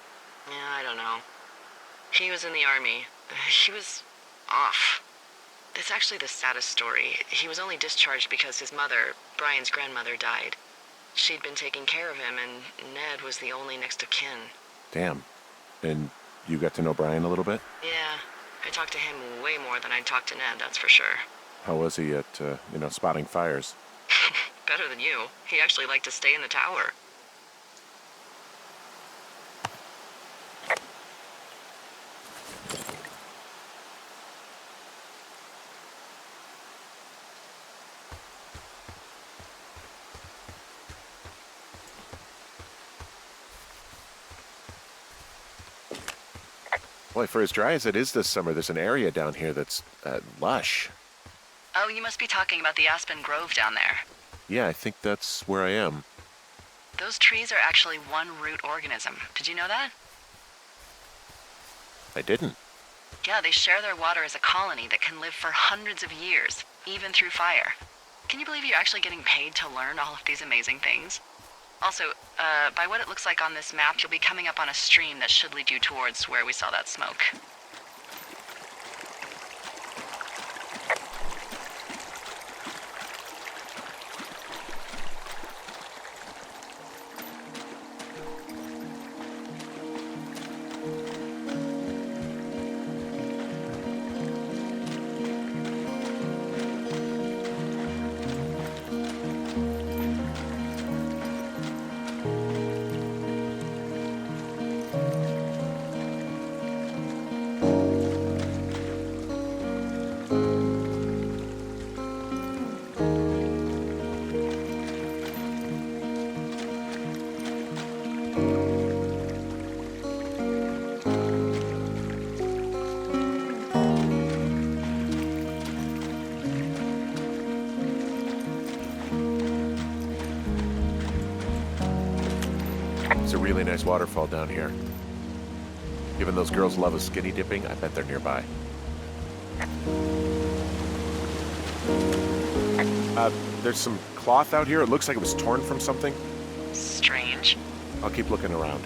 Yeah, I don't know. He was in the army. He was off. It's actually the saddest story. He was only discharged because his mother, Brian's grandmother, died. She'd been taking care of him, and Ned was the only next of kin. Damn. And you got to know Brian a little bit? Yeah, I talked to him way more than I talked to Ned, that's for sure. How was he at, spotting fires? Better than you. He actually liked to stay in the tower. Boy, for as dry as it is this summer, there's an area down here that's lush. Oh, you must be talking about the Aspen Grove down there. Yeah, I think that's where I am. Those trees are actually one root organism. Did you know that? I didn't. Yeah, they share their water as a colony that can live for hundreds of years, even through fire. Can you believe you're actually getting paid to learn all of these amazing things? Also, by what it looks like on this map, you'll be coming up on a stream that should lead you towards where we saw that smoke. It's a really nice waterfall down here. Given those girls love a skinny dipping, I bet they're nearby. There's some cloth out here. It looks like it was torn from something. Strange. I'll keep looking around.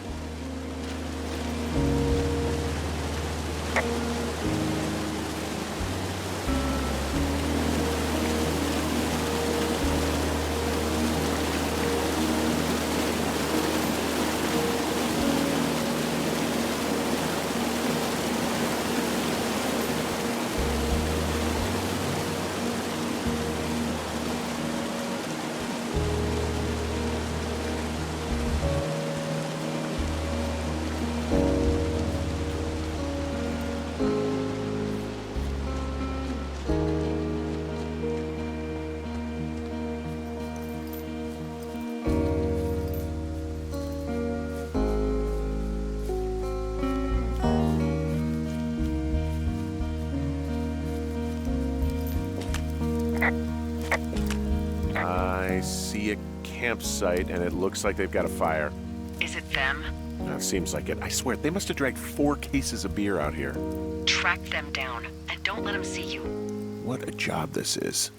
I see a campsite, and it looks like they've got a fire. Is it them? Seems like it. I swear, they must have dragged 4 cases of beer out here. Track them down, and don't let them see you. What a job this is.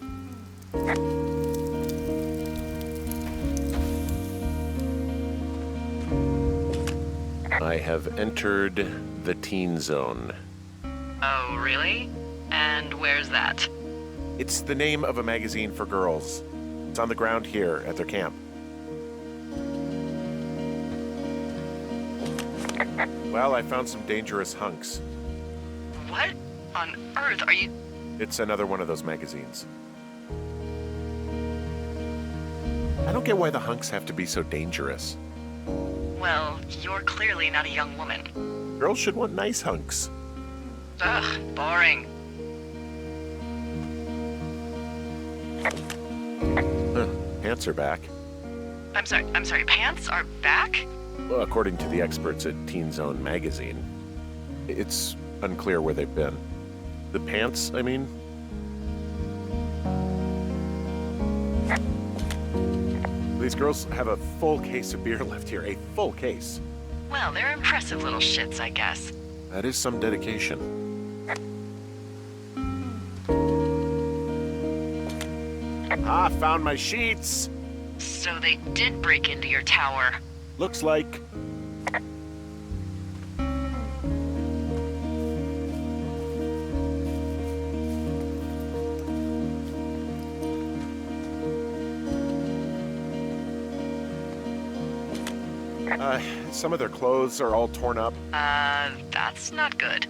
I have entered the teen zone. Oh, really? And where's that? It's the name of a magazine for girls. It's on the ground here at their camp. Well, I found some dangerous hunks. What on earth are you... It's another one of those magazines. I don't get why the hunks have to be so dangerous. Well, you're clearly not a young woman. Girls should want nice hunks. Ugh, boring. Pants are back. I'm sorry, pants are back? Well, according to the experts at Teen Zone magazine. It's unclear where they've been. The pants, I mean? These girls have a full case of beer left here. A full case. Well, they're impressive little shits, I guess. That is some dedication. Ah, found my sheets! So they did break into your tower. Looks like... some of their clothes are all torn up. That's not good.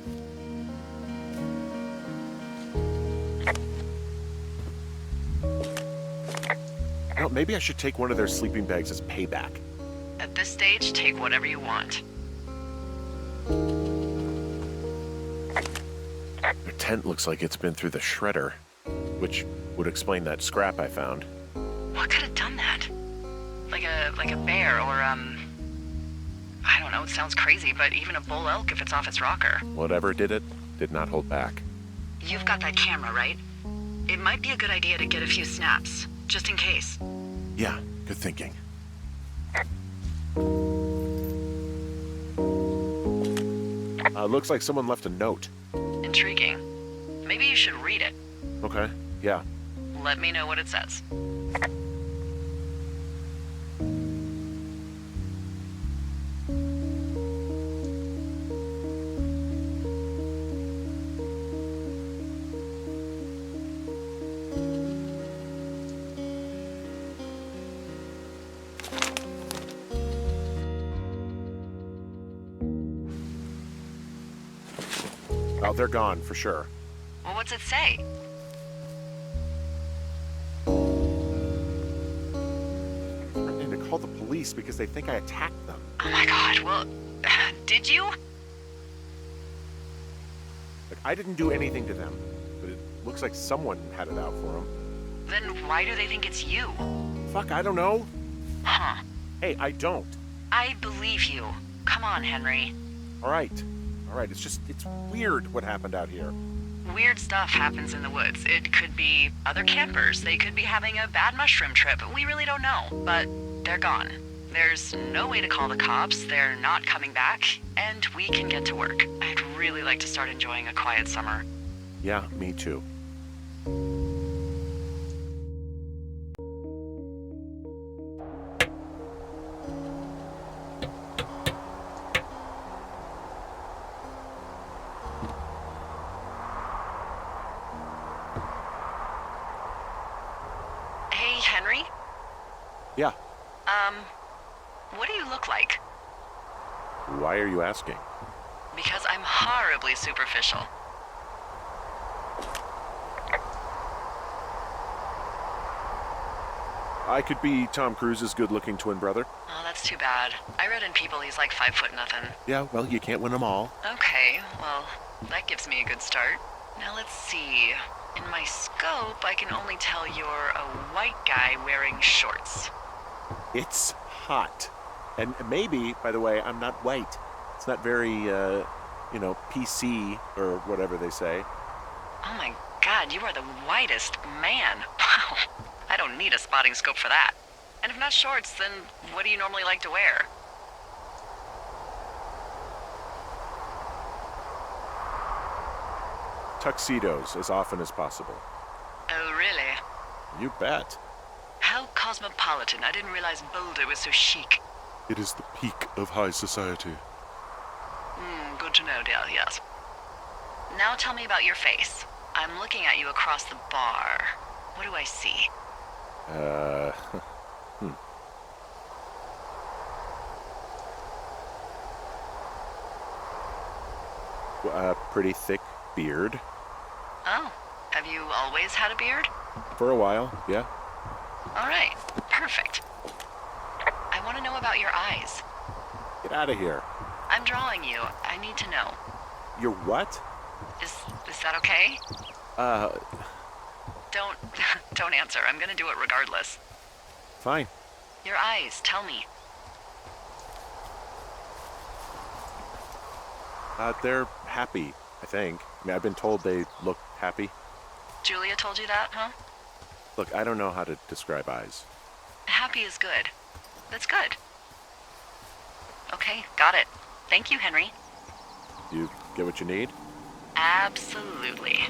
Well, maybe I should take one of their sleeping bags as payback. At this stage, take whatever you want. Their tent looks like it's been through the shredder, which would explain that scrap I found. What could have done that? Like a bear or, I don't know, it sounds crazy, but even a bull elk if it's off its rocker. Whatever did it, did not hold back. You've got that camera, right? It might be a good idea to get a few snaps, just in case. Yeah, good thinking. Looks like someone left a note. Intriguing. Maybe you should read it. Okay, yeah. Let me know what it says. Oh, they're gone, for sure. Well, what's it say? Threatening to call the police because they think I attacked them. Oh my god, well, did you? Like, I didn't do anything to them, but it looks like someone had it out for them. Then why do they think it's you? Fuck, I don't know. Huh. Hey, I don't. I believe you. Come on, Henry. All right, it's weird what happened out here. Weird stuff happens in the woods. It could be other campers. They could be having a bad mushroom trip. We really don't know. But they're gone. There's no way to call the cops. They're not coming back. And we can get to work. I'd really like to start enjoying a quiet summer. Yeah, me too. Hey, Henry? Yeah, What do you look like? why are you asking? Because I'm horribly superficial. I could be Tom Cruise's good-looking twin brother. Oh, that's too bad. I read in People he's like 5'0" nothing. Yeah, well, you can't win them all. Okay, well, that gives me a good start. Now let's see. In my scope, I can only tell you're a white guy wearing shorts. It's hot. And maybe, by the way, I'm not white. It's not very, PC or whatever they say. Oh my god, you are the whitest man. Wow. I don't need a spotting scope for that. And if not shorts, then what do you normally like to wear? Tuxedos as often as possible. Oh, really? You bet. How cosmopolitan. I didn't realize Boulder was so chic. It is the peak of high society. Good to know, dear, yes. Now tell me about your face. I'm looking at you across the bar. What do I see? Pretty thick beard. Oh, have you always had a beard? For a while, yeah. All right, perfect. I want to know about your eyes. Get out of here. I'm drawing you. I need to know. You're what? Is that okay? Don't don't answer. I'm gonna do it regardless. Fine. Your eyes, tell me. They're happy, I think. I mean, I've been told they look happy. Julia told you that, huh? Look, I don't know how to describe eyes. Happy is good. That's good. Okay, got it. Thank you, Henry. You get what you need? Absolutely.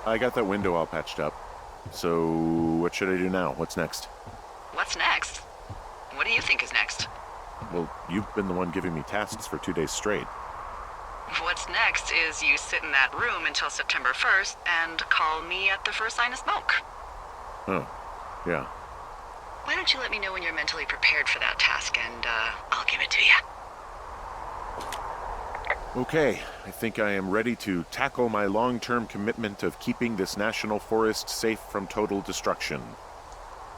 I got that window all patched up. So, what should I do now? What's next? What's next? What do you think is next? Well, you've been the one giving me tasks for 2 days straight. What's next is you sit in that room until September 1st and call me at the first sign of smoke. Oh, yeah. Why don't you let me know when you're mentally prepared for that task and, I'll give it to you. Okay, I think I am ready to tackle my long-term commitment of keeping this national forest safe from total destruction.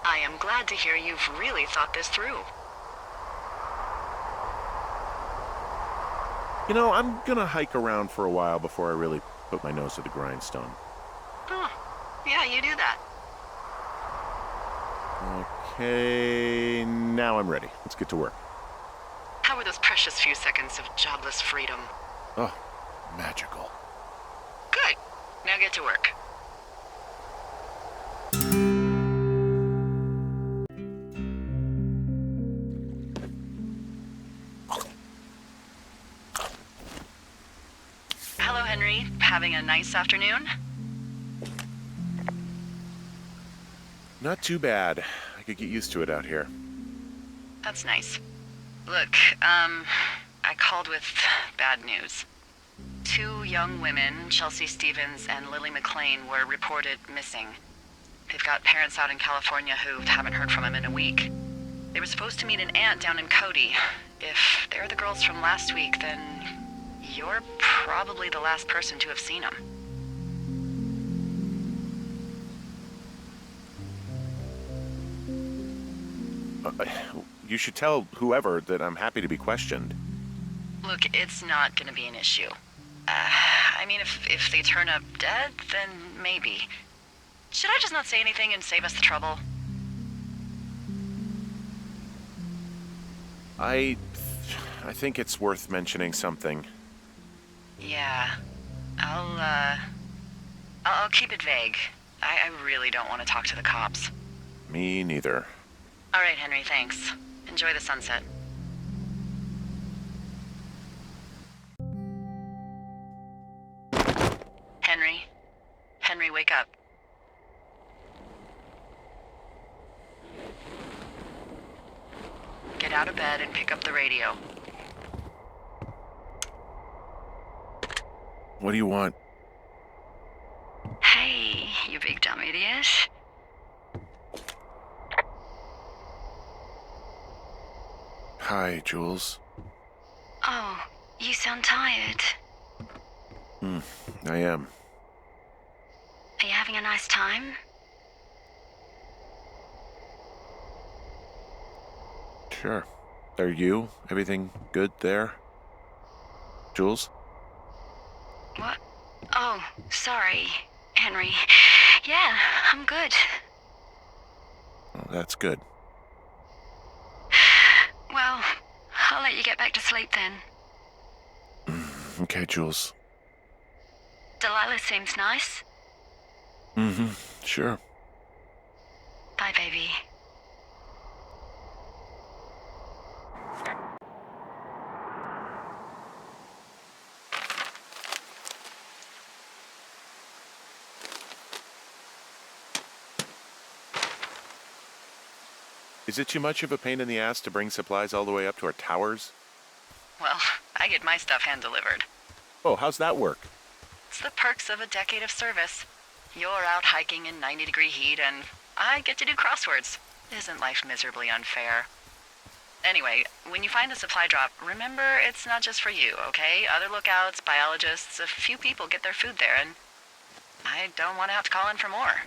I am glad to hear you've really thought this through. You know, I'm gonna hike around for a while before I really put my nose to the grindstone. Oh, yeah, you do that. Okay, now I'm ready. Let's get to work. How were those precious few seconds of jobless freedom? Oh, magical. Good. Now get to work. Hello, Henry. Having a nice afternoon? Not too bad. I could get used to it out here. That's nice. Look, I called with bad news. 2 young women, Chelsea Stevens and Lily McLean, were reported missing. They've got parents out in California who haven't heard from them in a week. They were supposed to meet an aunt down in Cody. If they're the girls from last week, then you're probably the last person to have seen them. You should tell whoever that I'm happy to be questioned. Look, it's not gonna be an issue. I mean, if they turn up dead, then maybe. Should I just not say anything and save us the trouble? I think it's worth mentioning something. Yeah. I'll keep it vague. I really don't want to talk to the cops. Me neither. All right, Henry, thanks. Enjoy the sunset. Henry? Henry, wake up. Get out of bed and pick up the radio. What do you want? Hey, you big dumb idiot. Hi, Jules. Oh, you sound tired. I am. Are you having a nice time? Sure. Are you? Everything good there? Jules? What? Oh, sorry, Henry. Yeah, I'm good. Oh, that's good. Well, I'll let you get back to sleep then. Okay, Jules. Delilah seems nice. Sure. Bye, baby. Is it too much of a pain in the ass to bring supplies all the way up to our towers? Well, I get my stuff hand-delivered. Oh, how's that work? It's the perks of a decade of service. You're out hiking in 90-degree heat, and I get to do crosswords. Isn't life miserably unfair? Anyway, when you find the supply drop, remember it's not just for you, okay? Other lookouts, biologists, a few people get their food there, and I don't want to have to call in for more.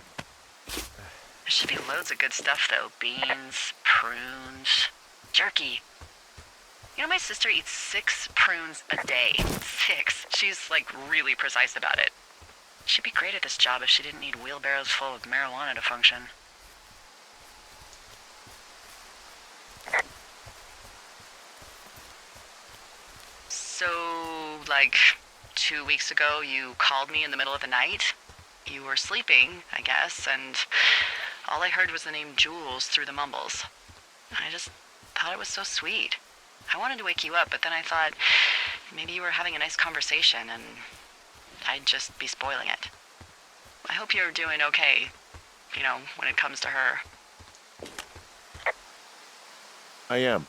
There should be loads of good stuff, though. Beans, prunes, jerky. You know, my sister eats 6 prunes a day. 6. She's, like, really precise about it. She'd be great at this job if she didn't need wheelbarrows full of marijuana to function. So, like, 2 weeks ago, you called me in the middle of the night? You were sleeping, I guess, and all I heard was the name Jules through the mumbles. I just thought it was so sweet. I wanted to wake you up, but then I thought maybe you were having a nice conversation and I'd just be spoiling it. I hope you're doing okay, you know, when it comes to her. I am.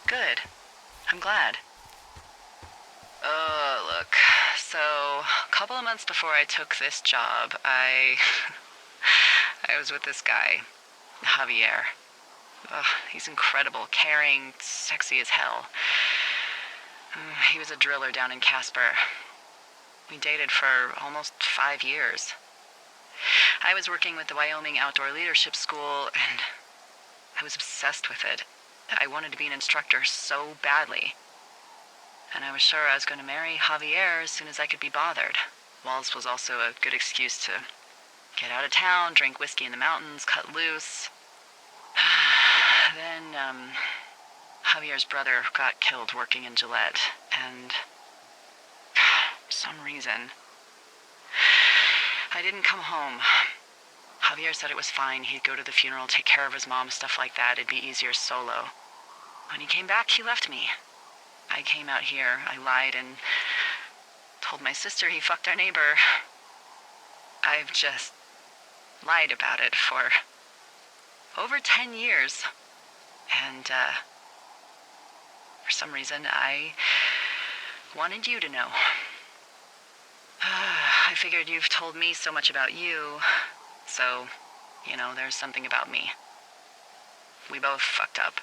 Good. I'm glad. Look, so a couple of months before I took this job, I was with this guy, Javier. Ugh, he's incredible, caring, sexy as hell. He was a driller down in Casper. We dated for almost 5 years. I was working with the Wyoming Outdoor Leadership School, and I was obsessed with it. I wanted to be an instructor so badly. And I was sure I was going to marry Javier as soon as I could be bothered. Walls was also a good excuse to get out of town, drink whiskey in the mountains, cut loose. Then, Javier's brother got killed working in Gillette, and for some reason, I didn't come home. Javier said it was fine. He'd go to the funeral, take care of his mom, stuff like that. It'd be easier solo. When he came back, he left me. I came out here, I lied, and told my sister he fucked our neighbor. I've just lied about it for over 10 years. And, for some reason, I wanted you to know. I figured you've told me so much about you, so, you know, there's something about me. We both fucked up.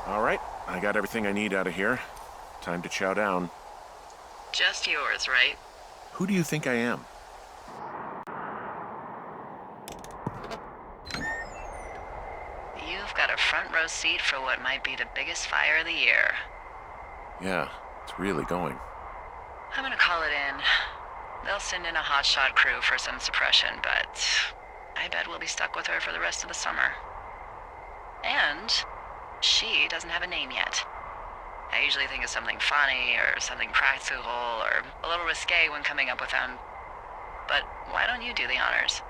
All right, I got everything I need out of here. Time to chow down. Just yours, right? Who do you think I am? You've got a front row seat for what might be the biggest fire of the year. Yeah, it's really going. I'm gonna call it in. They'll send in a hotshot crew for some suppression, but I bet we'll be stuck with her for the rest of the summer. And she doesn't have a name yet. I usually think of something funny or something practical or a little risque when coming up with them. But why don't you do the honors?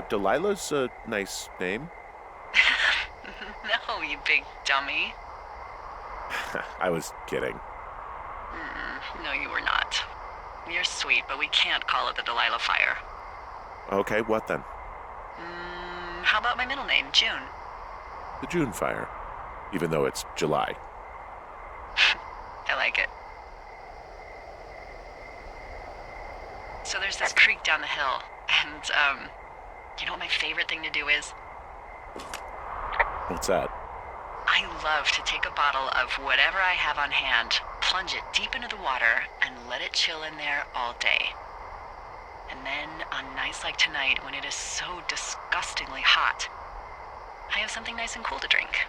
Delilah's a nice name. No, you big dummy. I was kidding. No, you were not. You're sweet, but we can't call it the Delilah fire. Okay, what then? How about my middle name, June? The June fire. Even though it's July. I like it. So there's this creek down the hill, and, you know what my favorite thing to do is? What's that? I love to take a bottle of whatever I have on hand, plunge it deep into the water, and let it chill in there all day. And then, on nights like tonight, when it is so disgustingly hot, I have something nice and cool to drink.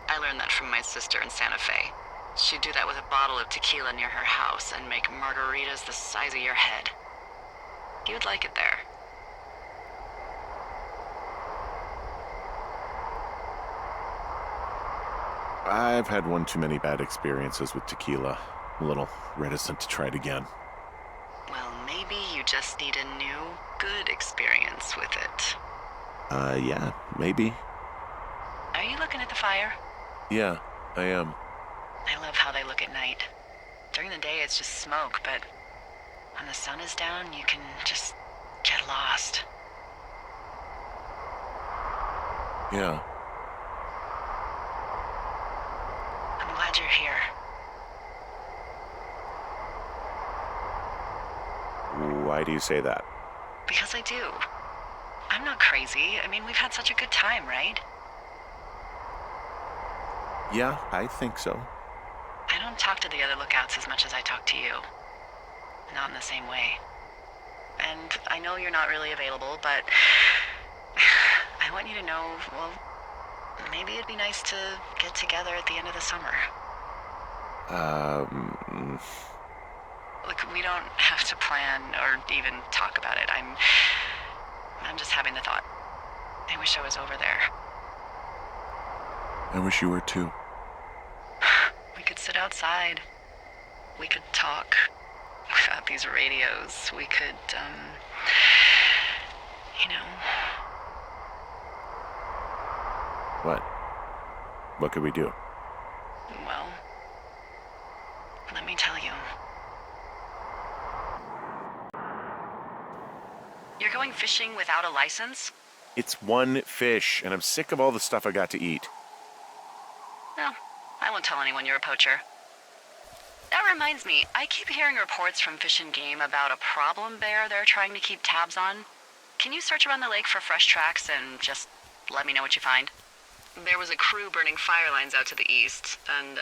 I learned that from my sister in Santa Fe. She'd do that with a bottle of tequila near her house and make margaritas the size of your head. You'd like it there. I've had one too many bad experiences with tequila. I'm a little reticent to try it again. Well, maybe you just need a new, good experience with it. Yeah, maybe. Are you looking at the fire? Yeah, I am. I love how they look at night. During the day, it's just smoke, but when the sun is down, you can just get lost. Yeah. I'm glad you're here. Why do you say that? Because I do. I'm not crazy. I mean, we've had such a good time, right? Yeah, I think so. I don't talk to the other lookouts as much as I talk to you. Not in the same way. And I know you're not really available, but I want you to know, well, maybe it'd be nice to get together at the end of the summer. Look, we don't have to plan or even talk about it. I'm just having the thought. I wish I was over there. I wish you were too. We could sit outside. We could talk without these radios. We could, you know. What? What could we do? Well, let me tell you. You're going fishing without a license? It's one fish, and I'm sick of all the stuff I got to eat. Well, I won't tell anyone you're a poacher. That reminds me, I keep hearing reports from Fish and Game about a problem bear they're trying to keep tabs on. Can you search around the lake for fresh tracks and just let me know what you find? There was a crew burning fire lines out to the east, and,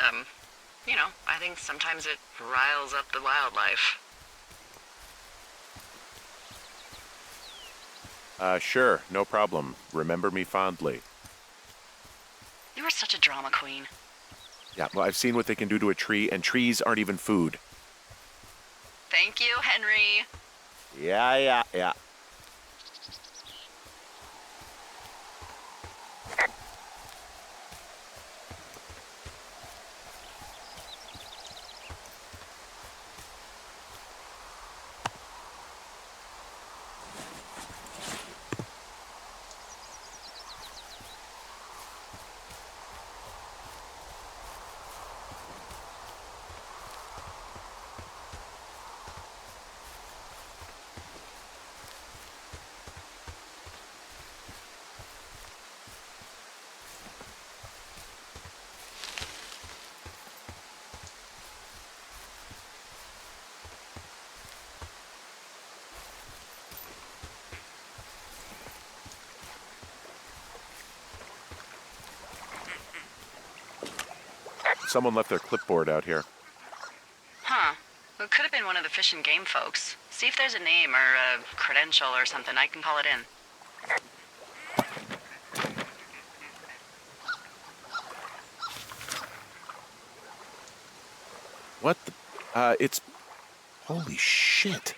I think sometimes it riles up the wildlife. Sure, no problem. Remember me fondly. You are such a drama queen. Yeah, well, I've seen what they can do to a tree, and trees aren't even food. Thank you, Henry. Yeah. Someone left their clipboard out here. Huh. It could have been one of the Fish and Game folks. See if there's a name or a credential or something. I can call it in. What the... it's... Holy shit.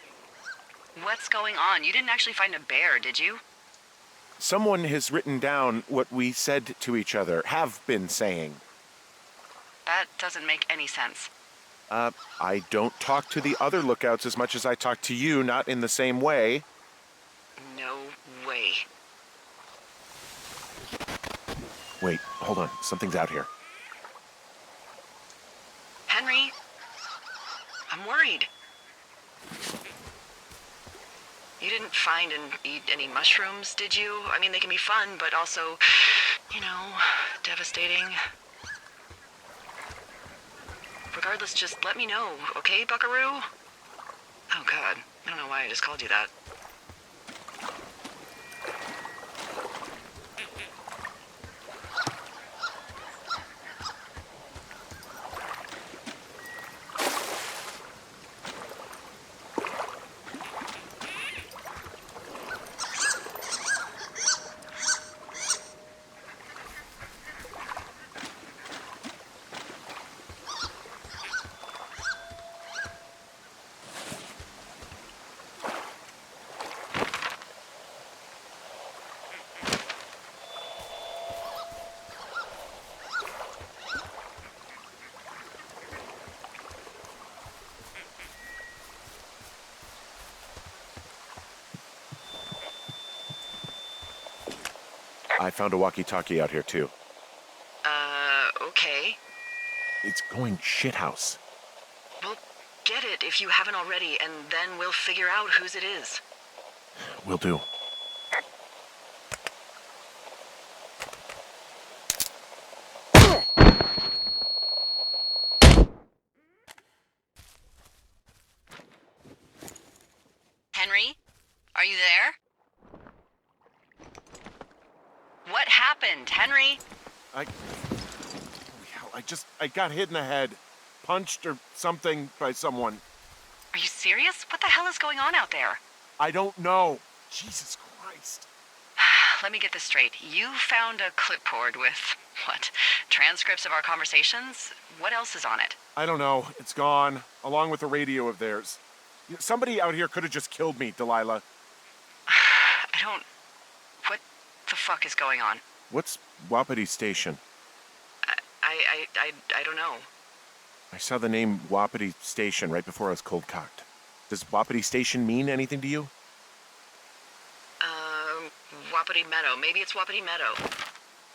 What's going on? You didn't actually find a bear, did you? Someone has written down what we said to each other, have been saying. That doesn't make any sense. I don't talk to the other lookouts as much as I talk to you, not in the same way. No way. Wait, hold on. Something's out here. Henry, I'm worried. You didn't find and eat any mushrooms, did you? I mean, they can be fun, but also, devastating. Regardless, just let me know, okay, buckaroo? Oh, God. I don't know why I just called you that. I found a walkie-talkie out here, too. Okay. It's going shithouse. Well, get it if you haven't already, and then we'll figure out whose it is. Will do. Henry? Are you there? What happened, Henry? Holy hell, I got hit in the head. Punched or something by someone. Are you serious? What the hell is going on out there? I don't know. Jesus Christ. Let me get this straight. You found a clipboard with, what, transcripts of our conversations? What else is on it? I don't know. It's gone, along with the radio of theirs. Somebody out here could have just killed me, Delilah. What the fuck is going on? What's Wapiti Station? I don't know. I saw the name Wapiti Station right before I was cold cocked. Does Wapiti Station mean anything to you? Wapiti Meadow. Maybe it's Wapiti Meadow.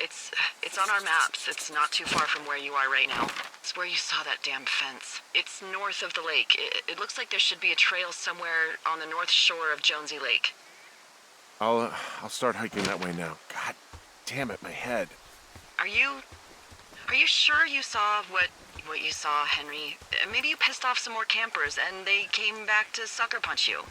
It's on our maps. It's not too far from where you are right now. It's where you saw that damn fence. It's north of the lake. It looks like there should be a trail somewhere on the north shore of Jonesy Lake. I'll start hiking that way now. God damn it, my head. Are you sure you saw what you saw, Henry? Maybe you pissed off some more campers and they came back to sucker punch you.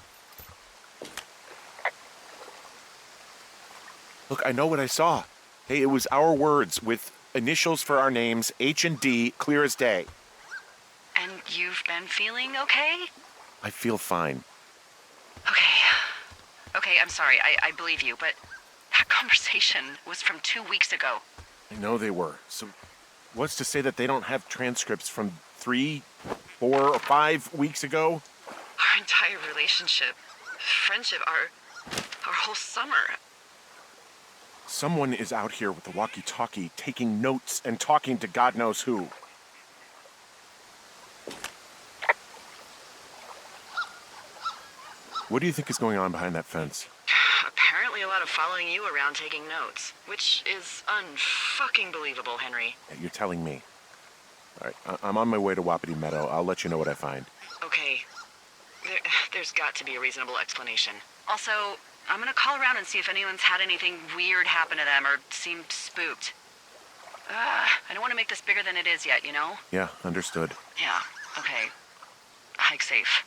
Look, I know what I saw. Hey, it was our words with initials for our names, H and D, clear as day. And you've been feeling okay? I feel fine. Okay, I'm sorry, I believe you, but that conversation was from 2 weeks ago. I know they were. So what's to say that they don't have transcripts from 3, 4, or 5 weeks ago? Our entire relationship, friendship, our whole summer. Someone is out here with the walkie-talkie taking notes and talking to God knows who. What do you think is going on behind that fence? Apparently a lot of following you around taking notes, which is unfucking believable, Henry. Yeah, you're telling me. All right, I'm on my way to Wapiti Meadow. I'll let you know what I find. Okay. There's got to be a reasonable explanation. Also, I'm gonna call around and see if anyone's had anything weird happen to them or seemed spooked. I don't want to make this bigger than it is yet, you know? Yeah, understood. Yeah, okay. Hike safe.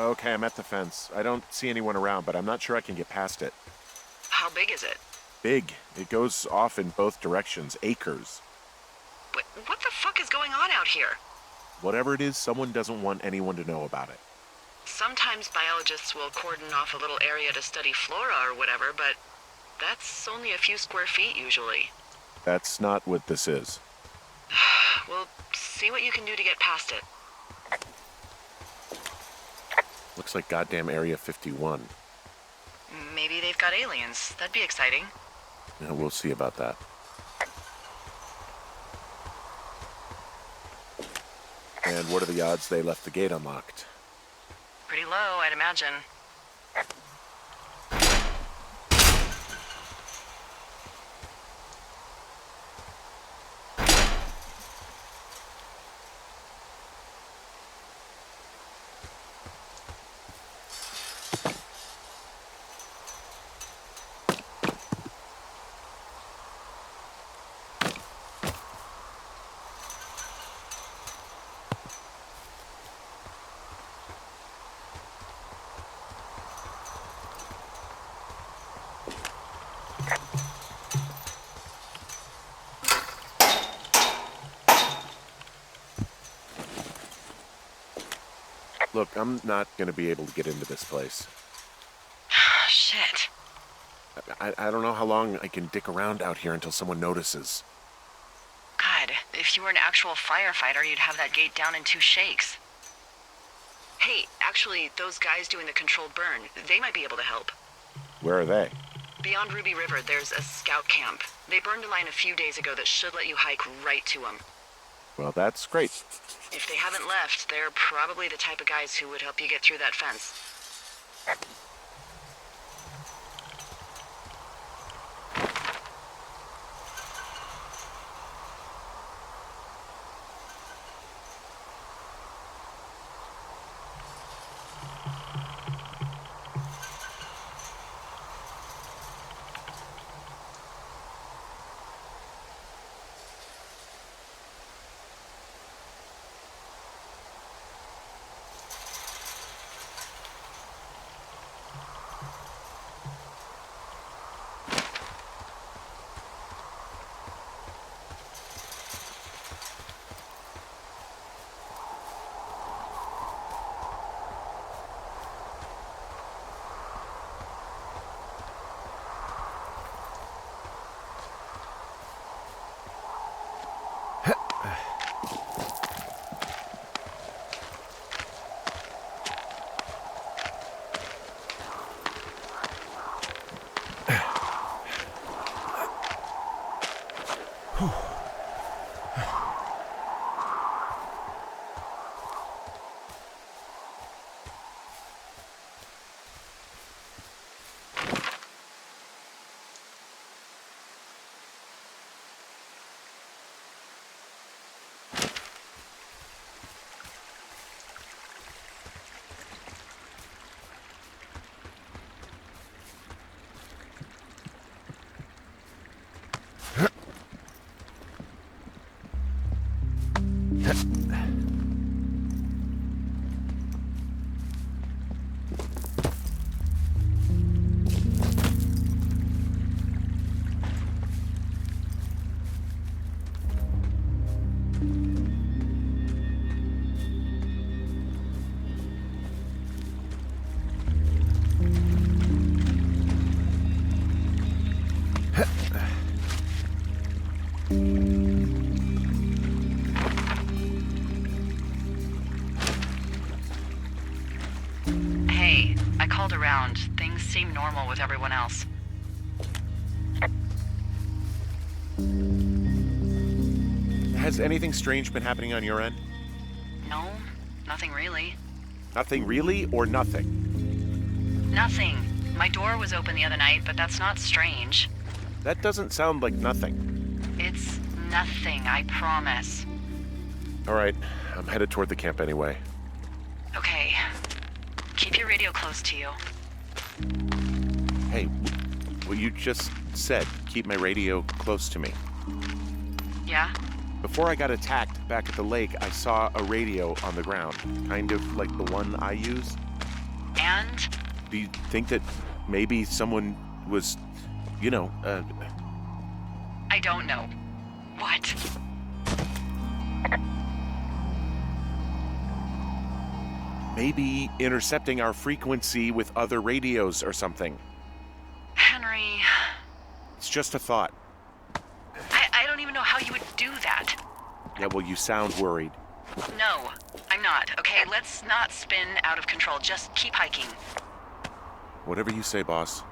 Okay, I'm at the fence. I don't see anyone around, but I'm not sure I can get past it. How big is it? Big. It goes off in both directions. Acres. What the fuck is going on out here? Whatever it is, someone doesn't want anyone to know about it. Sometimes biologists will cordon off a little area to study flora or whatever, but that's only a few square feet usually. That's not what this is. Well, see what you can do to get past it. Looks like goddamn Area 51. Maybe they've got aliens. That'd be exciting. Yeah, we'll see about that. And what are the odds they left the gate unlocked? Pretty low, I'd imagine. Look, I'm not going to be able to get into this place. Shit. I don't know how long I can dick around out here until someone notices. God, if you were an actual firefighter, you'd have that gate down in 2 shakes. Hey, actually, those guys doing the controlled burn, they might be able to help. Where are they? Beyond Ruby River, there's a scout camp. They burned a line a few days ago that should let you hike right to them. Well, that's great. If they haven't left, they're probably the type of guys who would help you get through that fence. Hey, I called around. Things seem normal with everyone else. Has anything strange been happening on your end? No, nothing really. Nothing really, or nothing? Nothing. My door was open the other night, but that's not strange. That doesn't sound like nothing. It's nothing, I promise. All right, I'm headed toward the camp anyway. Okay. Keep your radio close to you. Hey, what you just said, keep my radio close to me. Yeah? Before I got attacked back at the lake, I saw a radio on the ground, kind of like the one I use. And? Do you think that maybe someone was, I don't know. What? maybe intercepting our frequency with other radios or something? Henry, It's just a thought. I don't even know how you would do that. Yeah, well, you sound worried. No, I'm not, okay? Let's not spin out of control. Just keep hiking. Whatever you say, boss.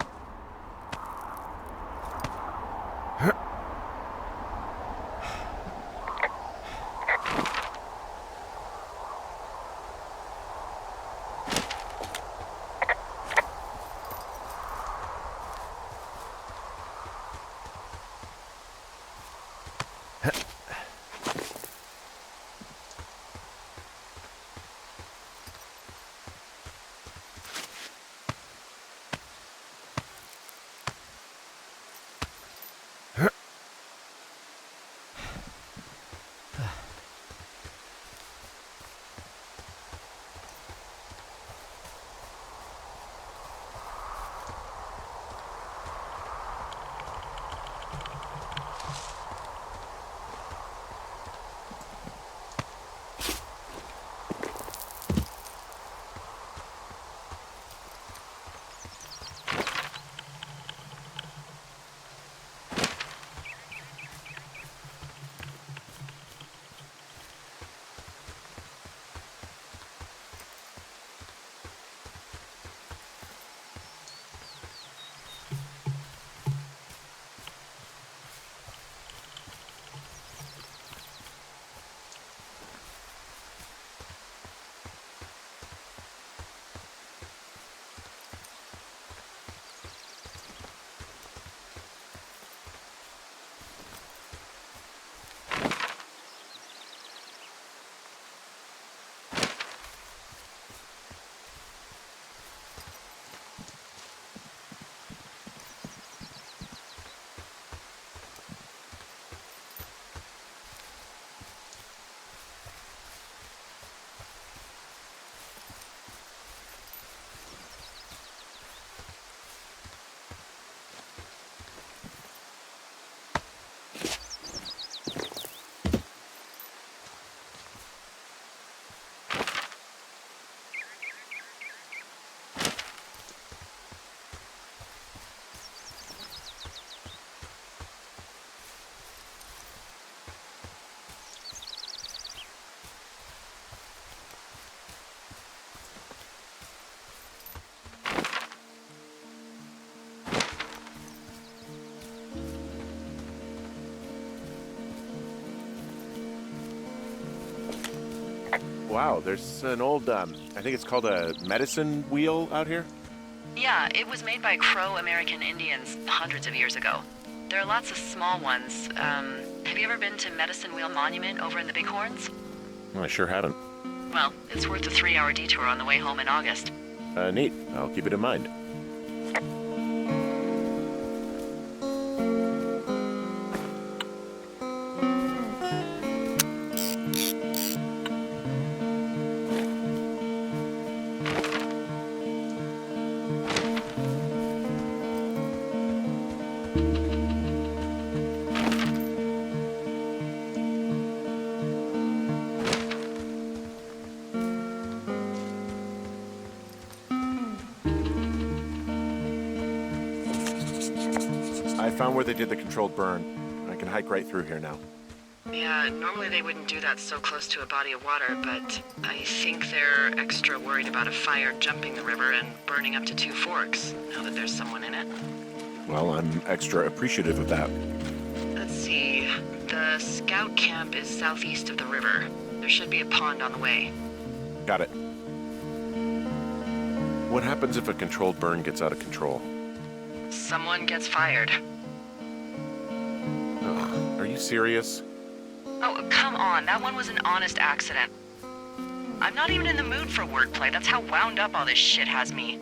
Wow, there's an old, I think it's called a medicine wheel out here. Yeah, it was made by Crow American Indians hundreds of years ago. There are lots of small ones. Have you ever been to Medicine Wheel Monument over in the Bighorns? Well, I sure haven't. Well, it's worth a 3-hour detour on the way home in August. Neat. I'll keep it in mind. I found where they did the controlled burn. I can hike right through here now. Yeah, normally they wouldn't do that so close to a body of water, but I think they're extra worried about a fire jumping the river and burning up to 2 forks, now that there's someone in it. Well, I'm extra appreciative of that. Let's see. The scout camp is southeast of the river. There should be a pond on the way. Got it. What happens if a controlled burn gets out of control? Someone gets fired. Ugh, are you serious? Oh, come on. That one was an honest accident. I'm not even in the mood for wordplay. That's how wound up all this shit has me.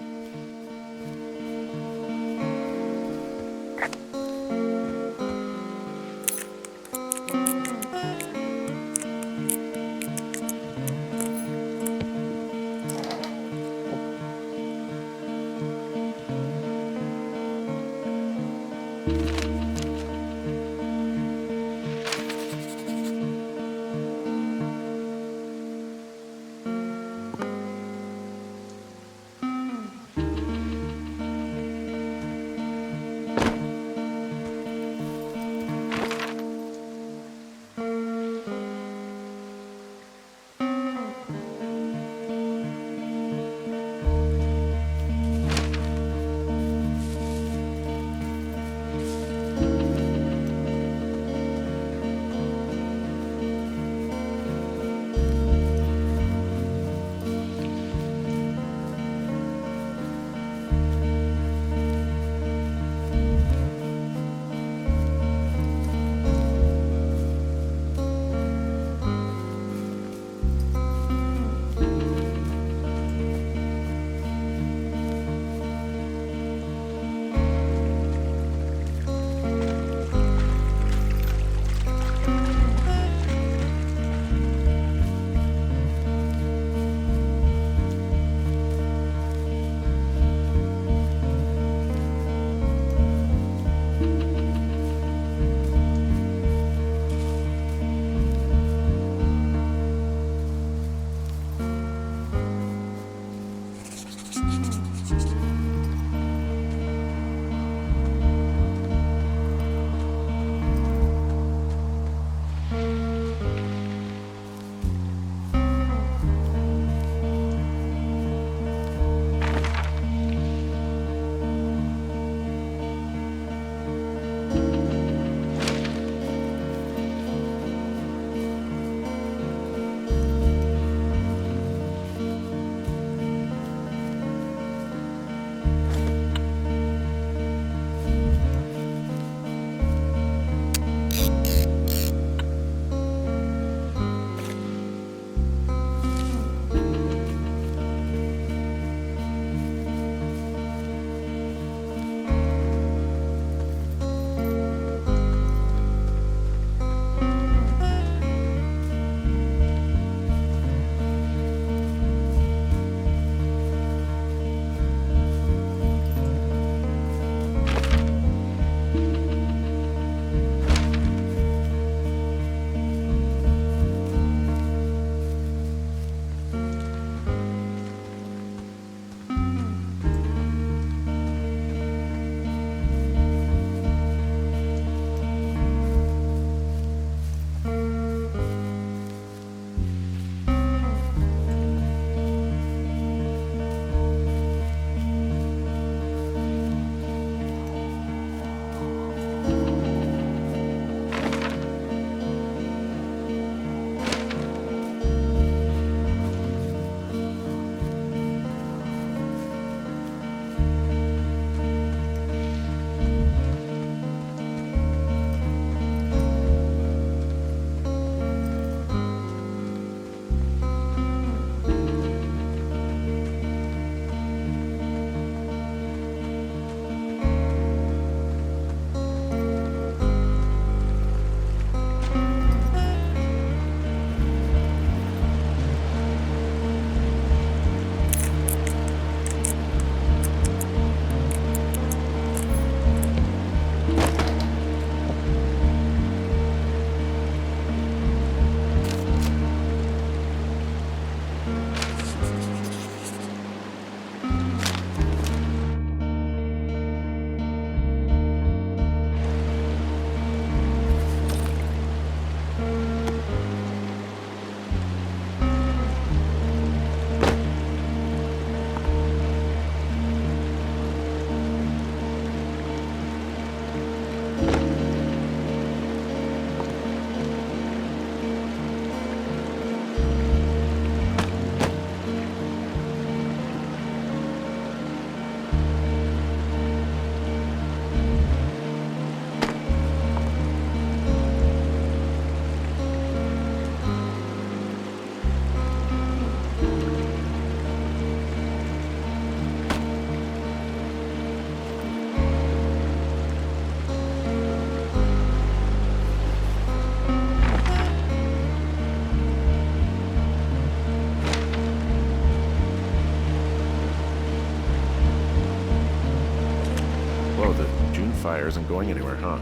fire isn't going anywhere, huh?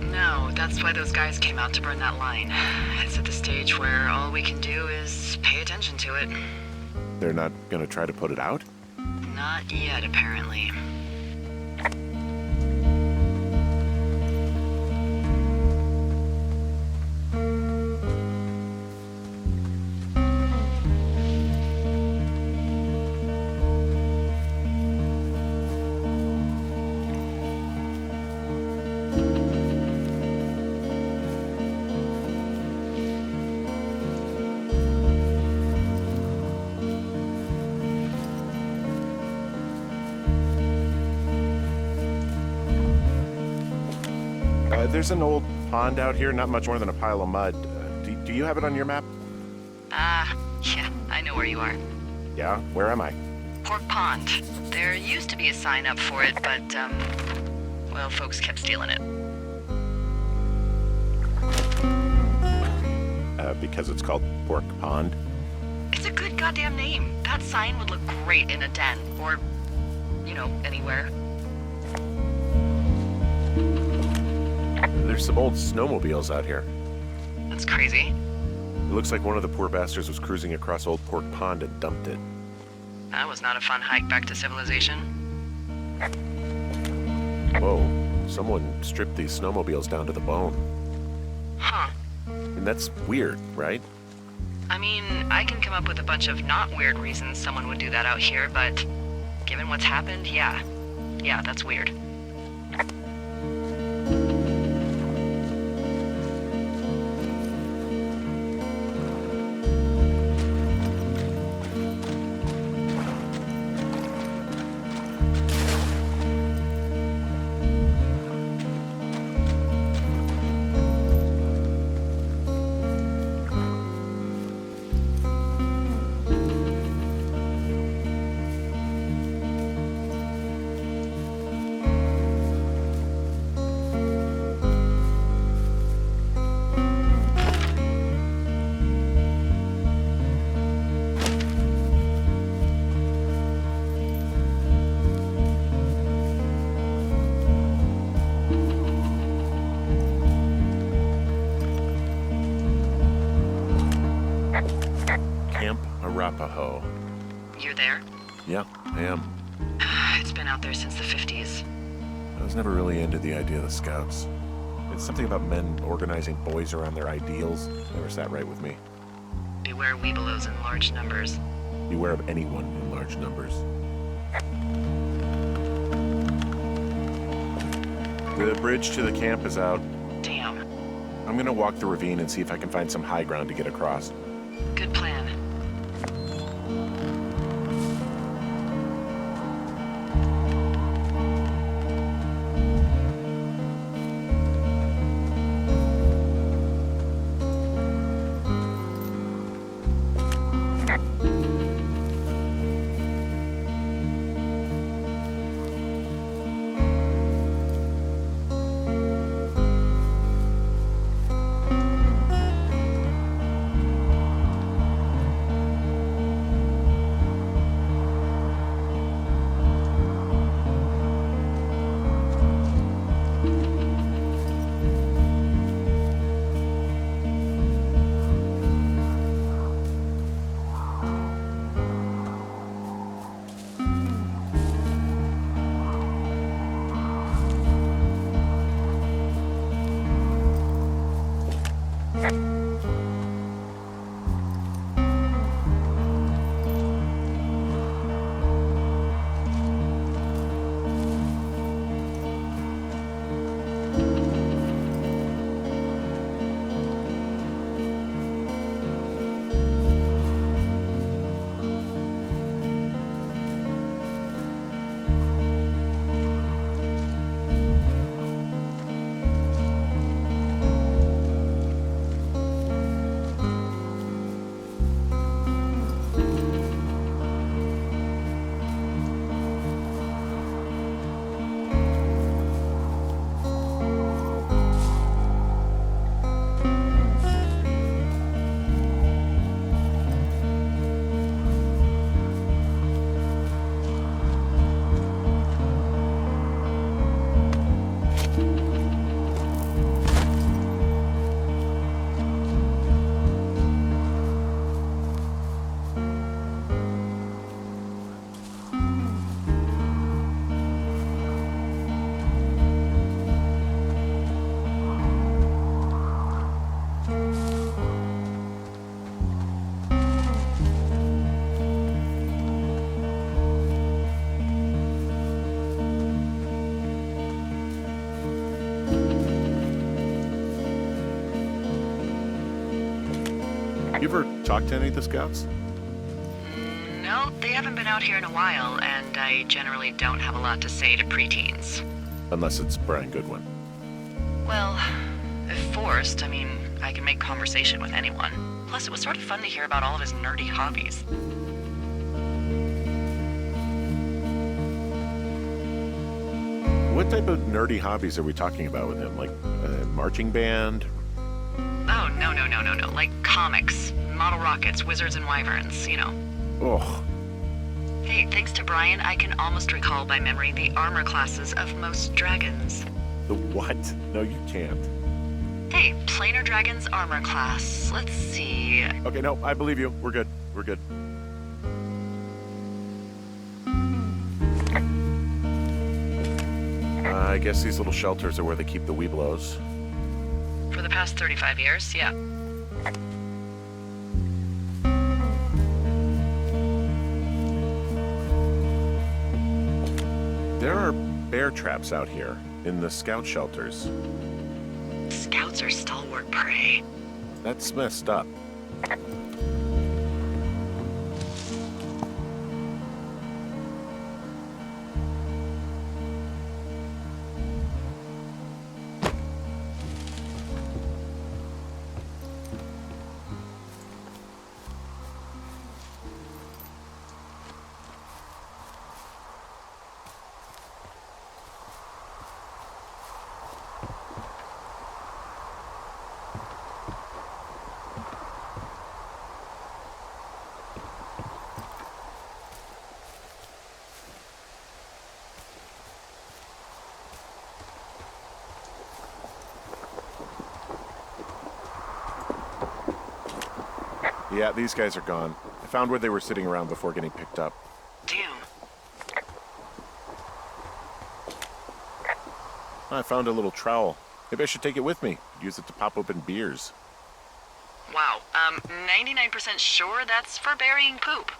No, that's why those guys came out to burn that line. It's at the stage where all we can do is pay attention to it. They're not gonna try to put it out? Not yet, apparently. There's an old pond out here, not much more than a pile of mud. Do you have it on your map? Yeah, I know where you are. Yeah? Where am I? Pork Pond. There used to be a sign up for it, but, well, folks kept stealing it. Because it's called Pork Pond? It's a good goddamn name. That sign would look great in a den, or, you know, anywhere. There's some old snowmobiles out here. That's crazy. It looks like one of the poor bastards was cruising across Old Pork Pond and dumped it. That was not a fun hike back to civilization. Whoa, someone stripped these snowmobiles down to the bone. Huh. And that's weird, right? I mean, I can come up with a bunch of not weird reasons someone would do that out here, but given what's happened, yeah. Yeah, that's weird. Arapaho. You're there? Yeah, I am. It's been out there since the 50s. I was never really into the idea of the Scouts. It's something about men organizing boys around their ideals. Never sat right with me. Beware weebelows in large numbers. Beware of anyone in large numbers. The bridge to the camp is out. Damn. I'm gonna walk the ravine and see if I can find some high ground to get across. Good plan. You ever talked to any of the scouts? No, they haven't been out here in a while, and I generally don't have a lot to say to preteens. Unless it's Brian Goodwin. Well, if forced, I can make conversation with anyone. Plus, it was sort of fun to hear about all of his nerdy hobbies. What type of nerdy hobbies are we talking about with him? Like a marching band? Oh, no. Like comics, model rockets, wizards and wyverns, Oh, Hey, thanks to Brian, I can almost recall by memory the armor classes of most dragons. the what? No, you can't. Hey, planar dragon's armor class. Let's see. Okay, no, I believe you. We're good. We're good. I guess these little shelters are where they keep the Weeblos. For the past 35 years, yeah. There are bear traps out here in the scout shelters. Scouts are stalwart prey. That's messed up. Yeah, these guys are gone. I found where they were sitting around before getting picked up. Damn. I found a little trowel. Maybe I should take it with me. Use it to pop open beers. Wow. 99% sure that's for burying poop.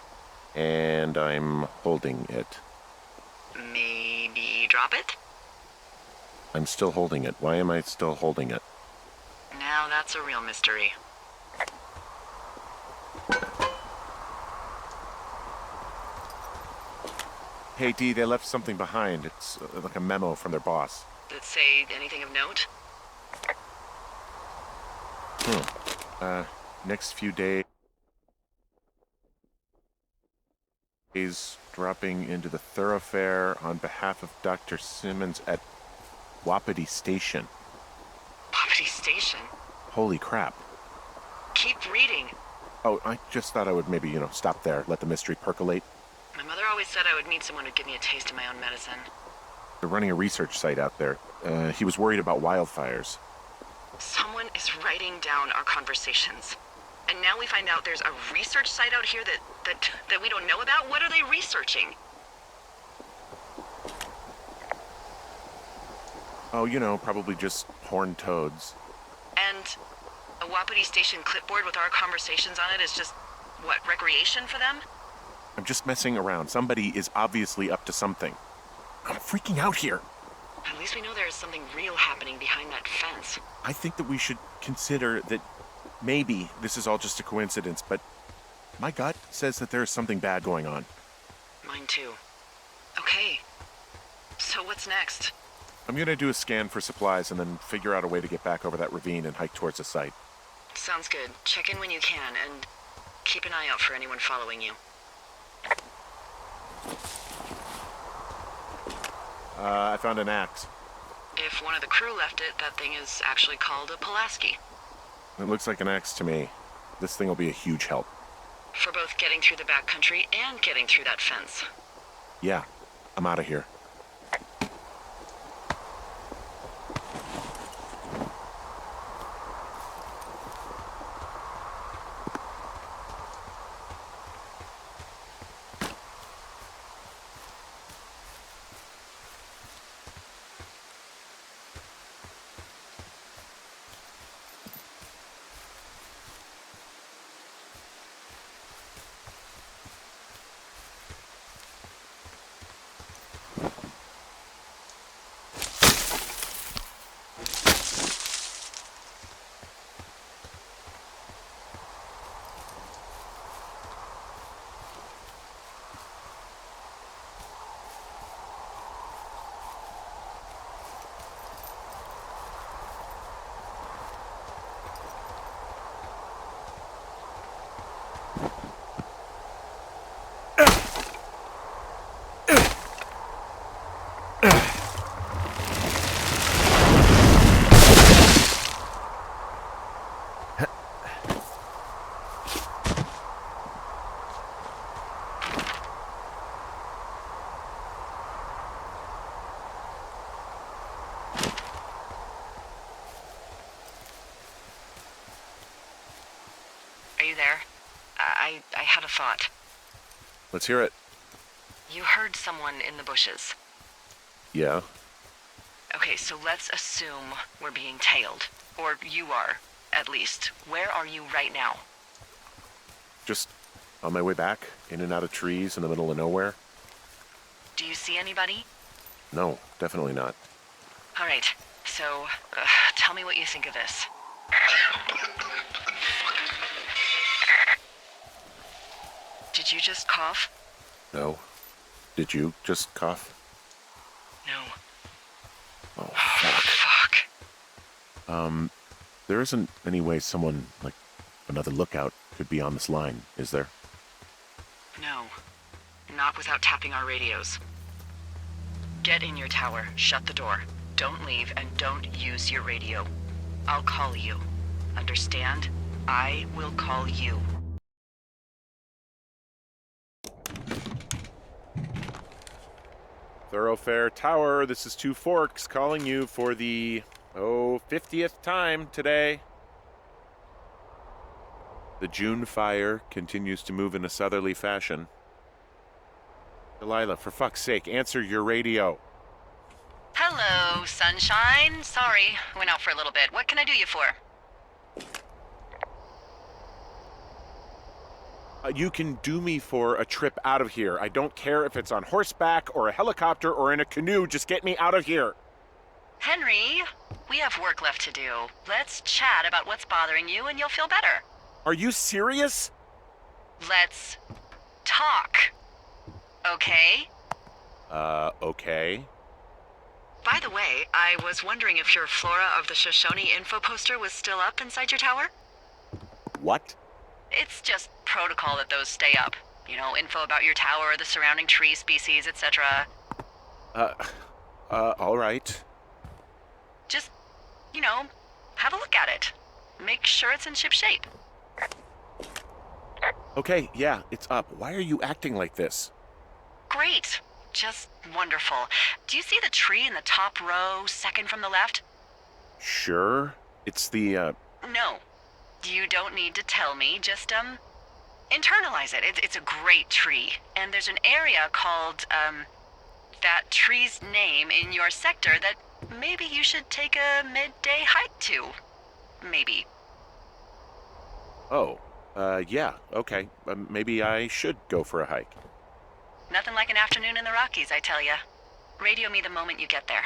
And I'm holding it. Maybe drop it? I'm still holding it. Why am I still holding it? Now that's a real mystery. Hey, Dee, they left something behind. It's like a memo from their boss. Did it say anything of note? Next few days, dropping into the thoroughfare on behalf of Dr. Simmons at Wapiti Station. Wapiti Station? Holy crap. Keep reading. Oh, I just thought I would maybe, stop there, let the mystery percolate. My mother always said I would meet someone who'd give me a taste of my own medicine. They're running a research site out there. He was worried about wildfires. Someone is writing down our conversations. And now we find out there's a research site out here that we don't know about? What are they researching? Oh, probably just horned toads. And a Wapiti Station clipboard with our conversations on it is just, what, recreation for them? I'm just messing around. Somebody is obviously up to something. I'm freaking out here. At least we know there is something real happening behind that fence. I think that we should consider that maybe this is all just a coincidence, but my gut says that there is something bad going on. Mine too. Okay. So what's next? I'm gonna do a scan for supplies and then figure out a way to get back over that ravine and hike towards the site. Sounds good. Check in when you can, and keep an eye out for anyone following you. I found an axe. If one of the crew left it, that thing is actually called a Pulaski. It looks like an axe to me. This thing will be a huge help. For both getting through the backcountry and getting through that fence. Yeah, I'm out of here. I had a thought. Let's hear it. You heard someone in the bushes. Yeah? Okay, so let's assume we're being tailed. Or you are, at least. Where are you right now? Just on my way back, in and out of trees in the middle of nowhere? Do you see anybody? No, definitely not. All right, so tell me what you think of this. Did you just cough? No. Did you just cough? No. Oh, fuck. Fuck. There isn't any way someone, like, another lookout could be on this line, is there? No. Not without tapping our radios. Get in your tower, shut the door. Don't leave, and don't use your radio. I'll call you. Understand? I will call you. Thoroughfare Tower, this is Two Forks calling you for the, 50th time today. The June fire continues to move in a southerly fashion. Delilah, for fuck's sake, answer your radio. Hello, sunshine. Sorry, went out for a little bit. What can I do you for? You can do me for a trip out of here. I don't care if it's on horseback or a helicopter or in a canoe. Just get me out of here. Henry, we have work left to do. Let's chat about what's bothering you and you'll feel better. Are you serious? Let's talk. Okay? Okay. By the way, I was wondering if your Flora of the Shoshone info poster was still up inside your tower? What? It's just protocol that those stay up. You know, info about your tower, the surrounding tree species, etc. All right. Just, you know, have a look at it. Make sure it's in ship shape. Okay, yeah, it's up. Why are you acting like this? Great. Just wonderful. Do you see the tree in the top row, second from the left? Sure. It's the, No. You don't need to tell me, just, internalize it. It's a great tree. And there's an area called, that tree's name in your sector that maybe you should take a midday hike to. Maybe. Oh, yeah, okay. Maybe I should go for a hike. Nothing like an afternoon in the Rockies, I tell ya. Radio me the moment you get there.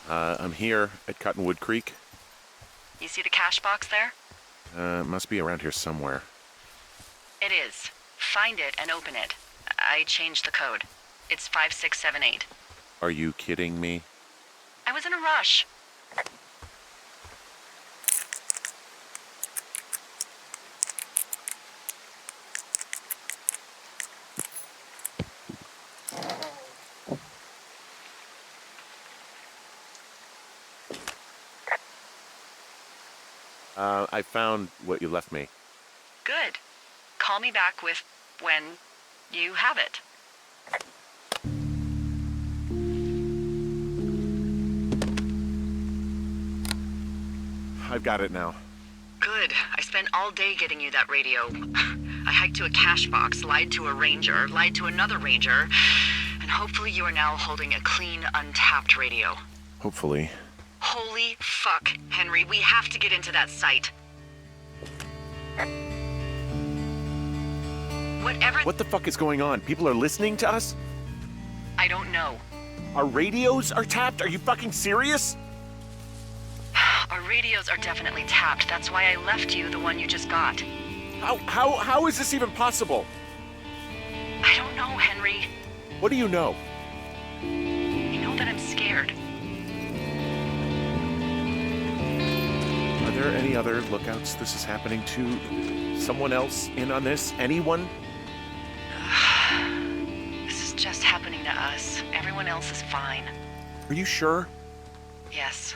I'm here at Cottonwood Creek. You see the cash box there? Must be around here somewhere. It is. Find it and open it. I changed the code. It's 5678. Are you kidding me? I was in a rush. I found what you left me. Good. Call me back with when you have it. I've got it now. Good. I spent all day getting you that radio. I hiked to a cash box, lied to a ranger, lied to another ranger, and hopefully you are now holding a clean, untapped radio. Hopefully. Holy fuck, Henry, we have to get into that site. Whatever... What the fuck is going on? People are listening to us? I don't know. Our radios are tapped? Are you fucking serious? Our radios are definitely tapped. That's why I left you the one you just got. How is this even possible? I don't know, Henry. What do you know? You know that I'm scared. Are there any other lookouts this is happening to? Someone else in on this? Anyone? This is just happening to us. Everyone else is fine. Are you sure? Yes.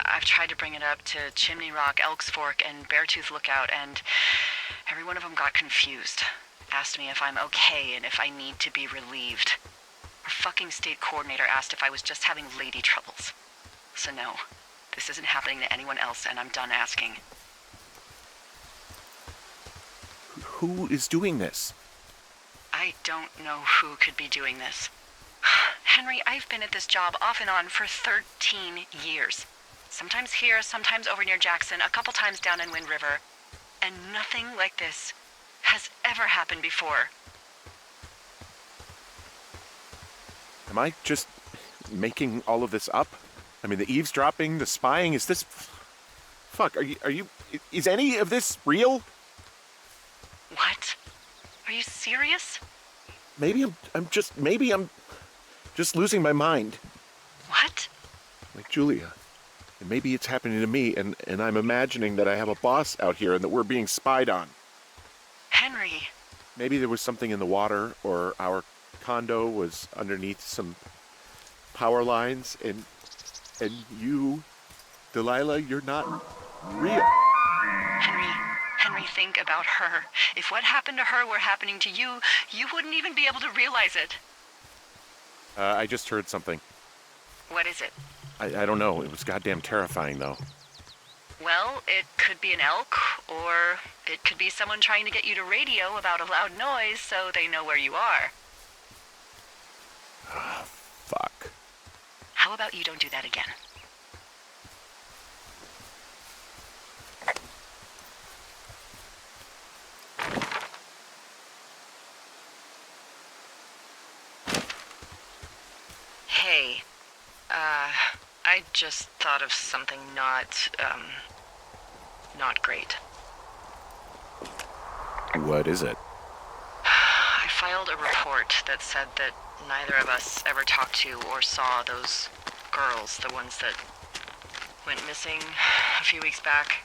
I've tried to bring it up to Chimney Rock, Elks Fork, and Beartooth Lookout, and every one of them got confused. Asked me if I'm okay and if I need to be relieved. Our fucking state coordinator asked if I was just having lady troubles. So no, this isn't happening to anyone else, and I'm done asking. Who is doing this? I don't know who could be doing this. Henry, I've been at this job off and on for 13 years. Sometimes here, sometimes over near Jackson, a couple times down in Wind River. And nothing like this has ever happened before. Am I just making all of this up? I mean, the eavesdropping, the spying, is this... Fuck, are you... Is any of this real? What? Are you serious? Maybe I'm just losing my mind. What? Like Julia. And maybe it's happening to me, and I'm imagining that I have a boss out here and that we're being spied on. Henry. Maybe there was something in the water, or our condo was underneath some power lines, and you, Delilah, you're not real. Henry, think about her. If what happened to her were happening to you, you wouldn't even be able to realize it. I just heard something. What is it? I don't know. It was goddamn terrifying, though. Well, it could be an elk, or it could be someone trying to get you to radio about a loud noise so they know where you are. Fuck. How about you don't do that again? Hey, I just thought of something not great. What is it? I filed a report that said that neither of us ever talked to or saw those girls, the ones that went missing a few weeks back.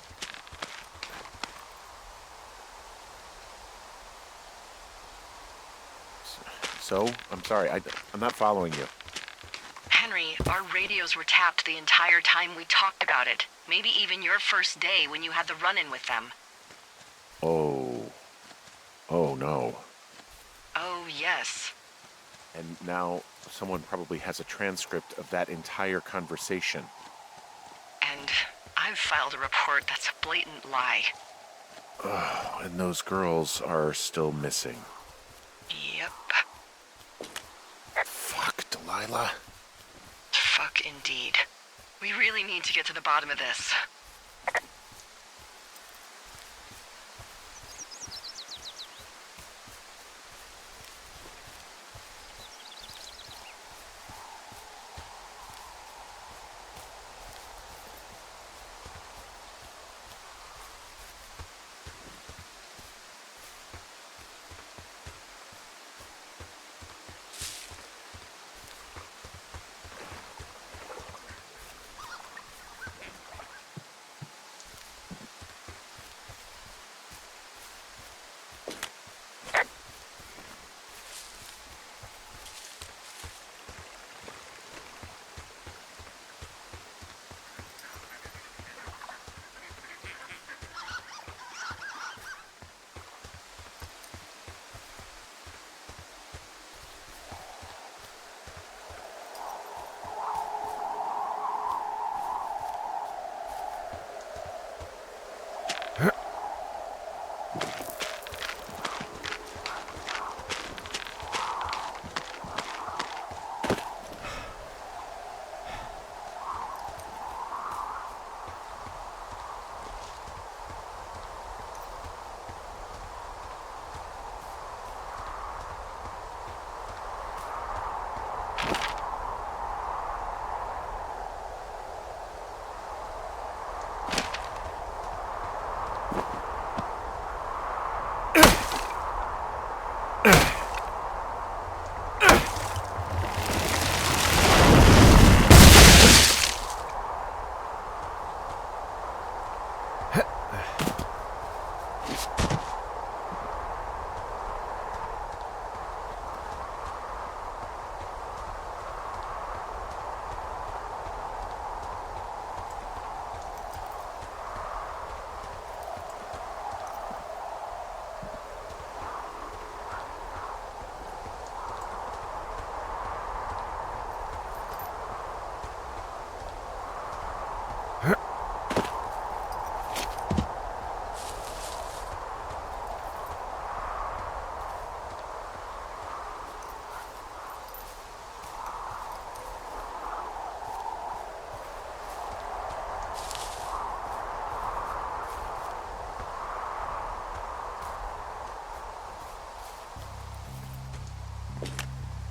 So? I'm sorry. I'm not following you. Henry, our radios were tapped the entire time we talked about it. Maybe even your first day when you had the run-in with them. Oh. Oh, no. Oh, yes. And now someone probably has a transcript of that entire conversation. And I've filed a report that's a blatant lie. Oh, and those girls are still missing. Yep. Fuck, Delilah. Fuck indeed. We really need to get to the bottom of this.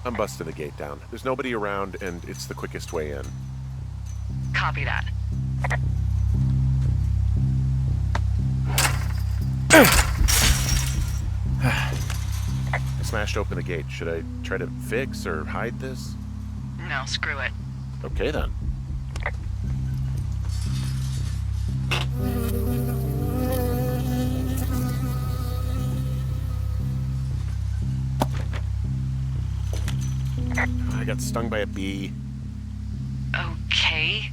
I'm busting the gate down. There's nobody around, and it's the quickest way in. Copy that. I smashed open the gate. Should I try to fix or hide this? No, screw it. Okay, then. I got stung by a bee. Okay.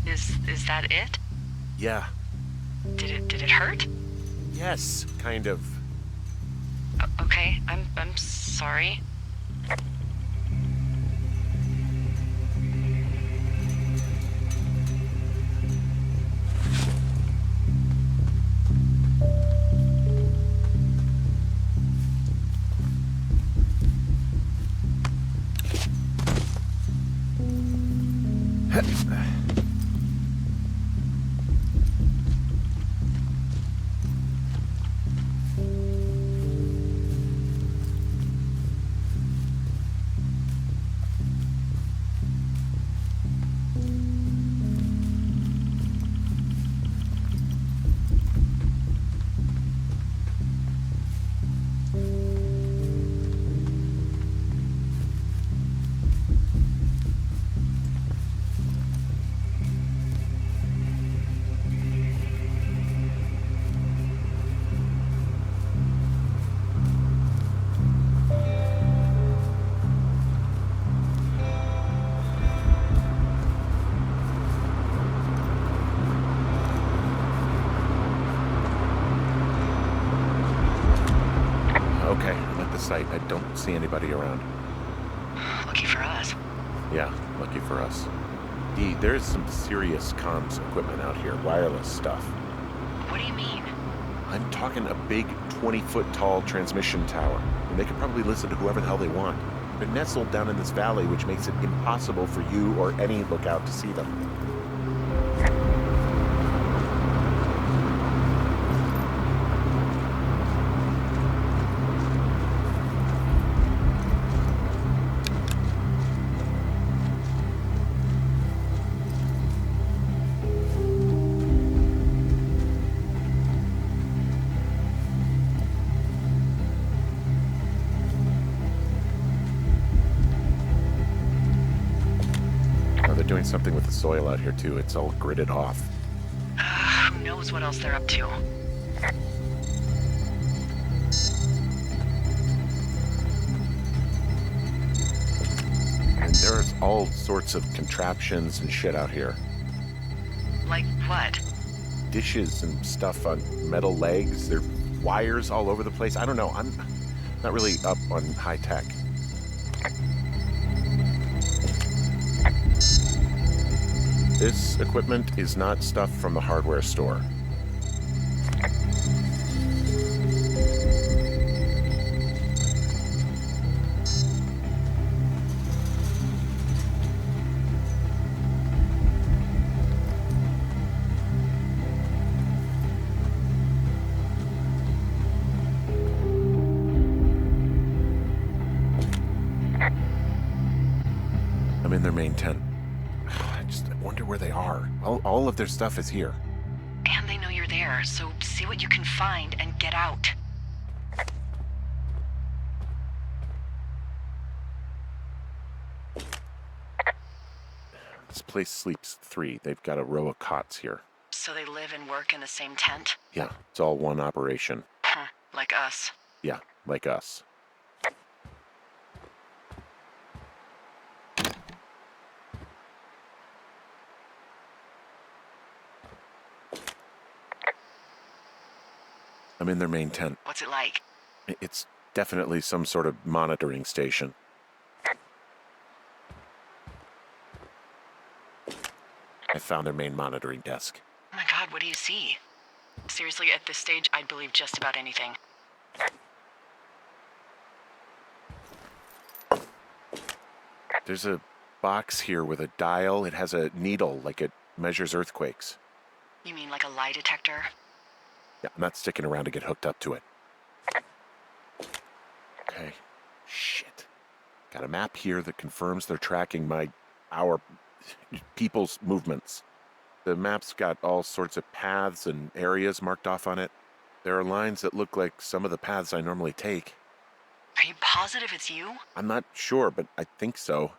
Is that it? Yeah. Did it hurt? Yes, kind of. Okay, I'm sorry. Okay, I'm at the site. I don't see anybody around. Lucky for us. Yeah, lucky for us. Dee, there's some serious comms equipment out here, wireless stuff. What do you mean? I'm talking a big 20-foot tall transmission tower, and they could probably listen to whoever the hell they want. They're nestled down in this valley, which makes it impossible for you or any lookout to see them. Doing something with the soil out here too. It's all gridded off. Who knows what else they're up to? And there's all sorts of contraptions and shit out here. Like what? Dishes and stuff on metal legs. There are wires all over the place. I don't know. I'm not really up on high tech. This equipment is not stuff from the hardware store. I'm in their main tent. I wonder where they are. All of their stuff is here. And they know you're there, so see what you can find and get out. This place sleeps 3. They've got a row of cots here. So they live and work in the same tent? Yeah, it's all one operation. Huh, like us. Yeah, like us. I'm in their main tent. What's it like? It's definitely some sort of monitoring station. I found their main monitoring desk. Oh my god, what do you see? Seriously, at this stage, I'd believe just about anything. There's a box here with a dial. It has a needle, like it measures earthquakes. You mean like a lie detector? Yeah, I'm not sticking around to get hooked up to it. Okay. Shit. Got a map here that confirms they're tracking our people's movements. The map's got all sorts of paths and areas marked off on it. There are lines that look like some of the paths I normally take. Are you positive it's you? I'm not sure, but I think so.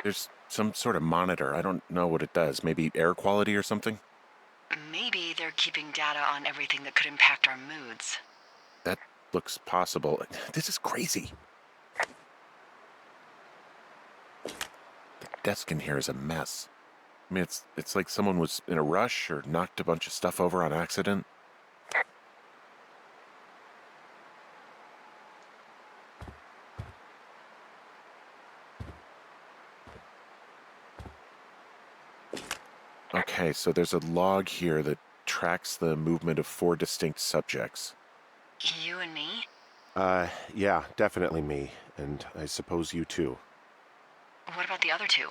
There's some sort of monitor. I don't know what it does. Maybe air quality or something? Maybe they're keeping data on everything that could impact our moods. That looks possible. This is crazy. The desk in here is a mess. I mean, it's like someone was in a rush or knocked a bunch of stuff over on accident. Okay, so there's a log here that tracks the movement of 4 distinct subjects. You and me? Yeah, definitely me. And I suppose you too. What about the other 2?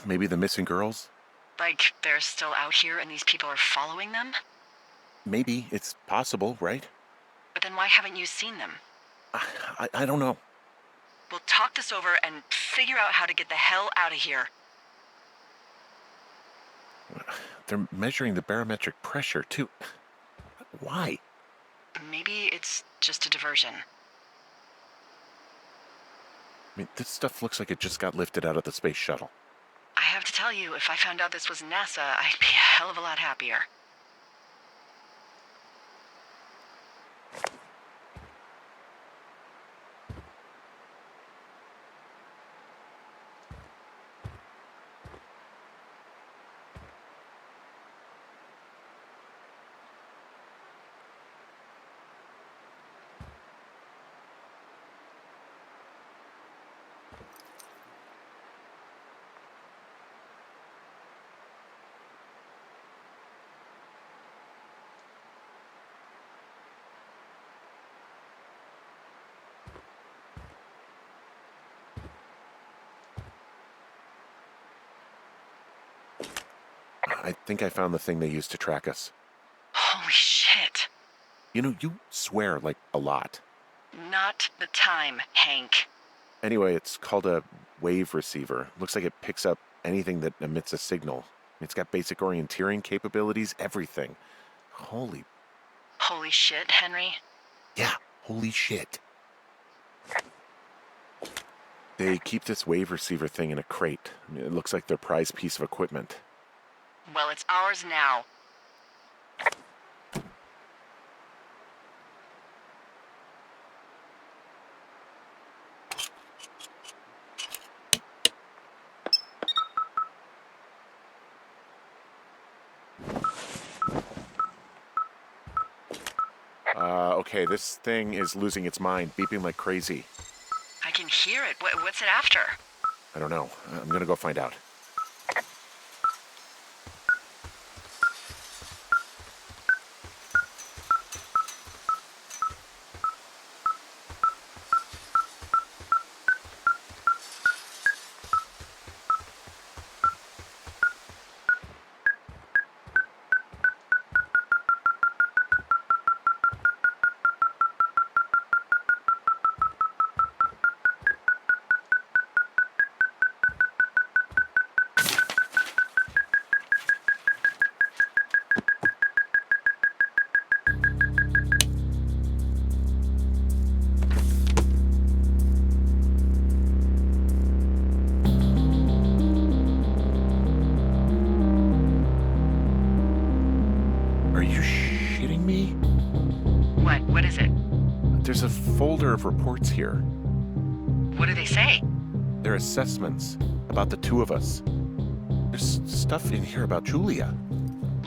Maybe the missing girls? Like, they're still out here and these people are following them? Maybe. It's possible, right? But then why haven't you seen them? I don't know. We'll talk this over and figure out how to get the hell out of here. They're measuring the barometric pressure, too. Why? Maybe it's just a diversion. I mean, this stuff looks like it just got lifted out of the space shuttle. I have to tell you, if I found out this was NASA, I'd be a hell of a lot happier. I think I found the thing they used to track us. Holy shit. You know, you swear, like, a lot. Not the time, Hank. Anyway, it's called a wave receiver. Looks like it picks up anything that emits a signal. It's got basic orienteering capabilities, everything. Holy shit, Henry. Yeah, holy shit. They keep this wave receiver thing in a crate. I mean, it looks like their prized piece of equipment. Well, it's ours now. Okay, this thing is losing its mind, beeping like crazy. I can hear it. What's it after? I don't know. I'm gonna go find out. What is it? There's a folder of reports here. What do they say? They're assessments about the 2 of us. There's stuff in here about Julia.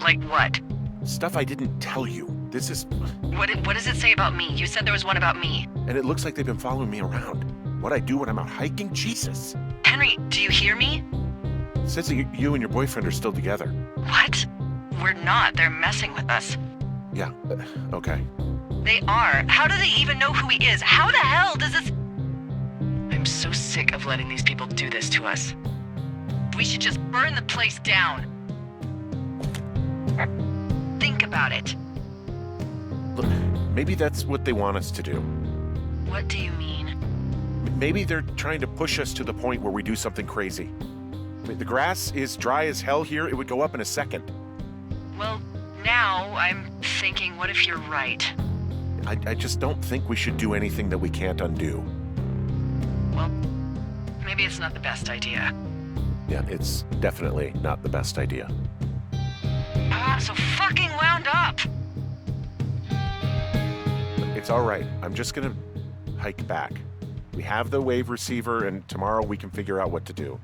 Like what? Stuff I didn't tell you. This is... What does it say about me? You said there was one about me. And it looks like they've been following me around. What I do when I'm out hiking? Jesus. Henry, do you hear me? It says that you and your boyfriend are still together. What? We're not. They're messing with us. Yeah, okay. They are. How do they even know who he is? How the hell does this... I'm so sick of letting these people do this to us. We should just burn the place down. Think about it. Look, maybe that's what they want us to do. What do you mean? Maybe they're trying to push us to the point where we do something crazy. I mean, the grass is dry as hell here. It would go up in a second. Well, now I'm thinking, what if you're right? I just don't think we should do anything that we can't undo. Well, maybe it's not the best idea. Yeah, it's definitely not the best idea. I'm so fucking wound up! It's all right. I'm just gonna hike back. We have the wave receiver, and tomorrow we can figure out what to do.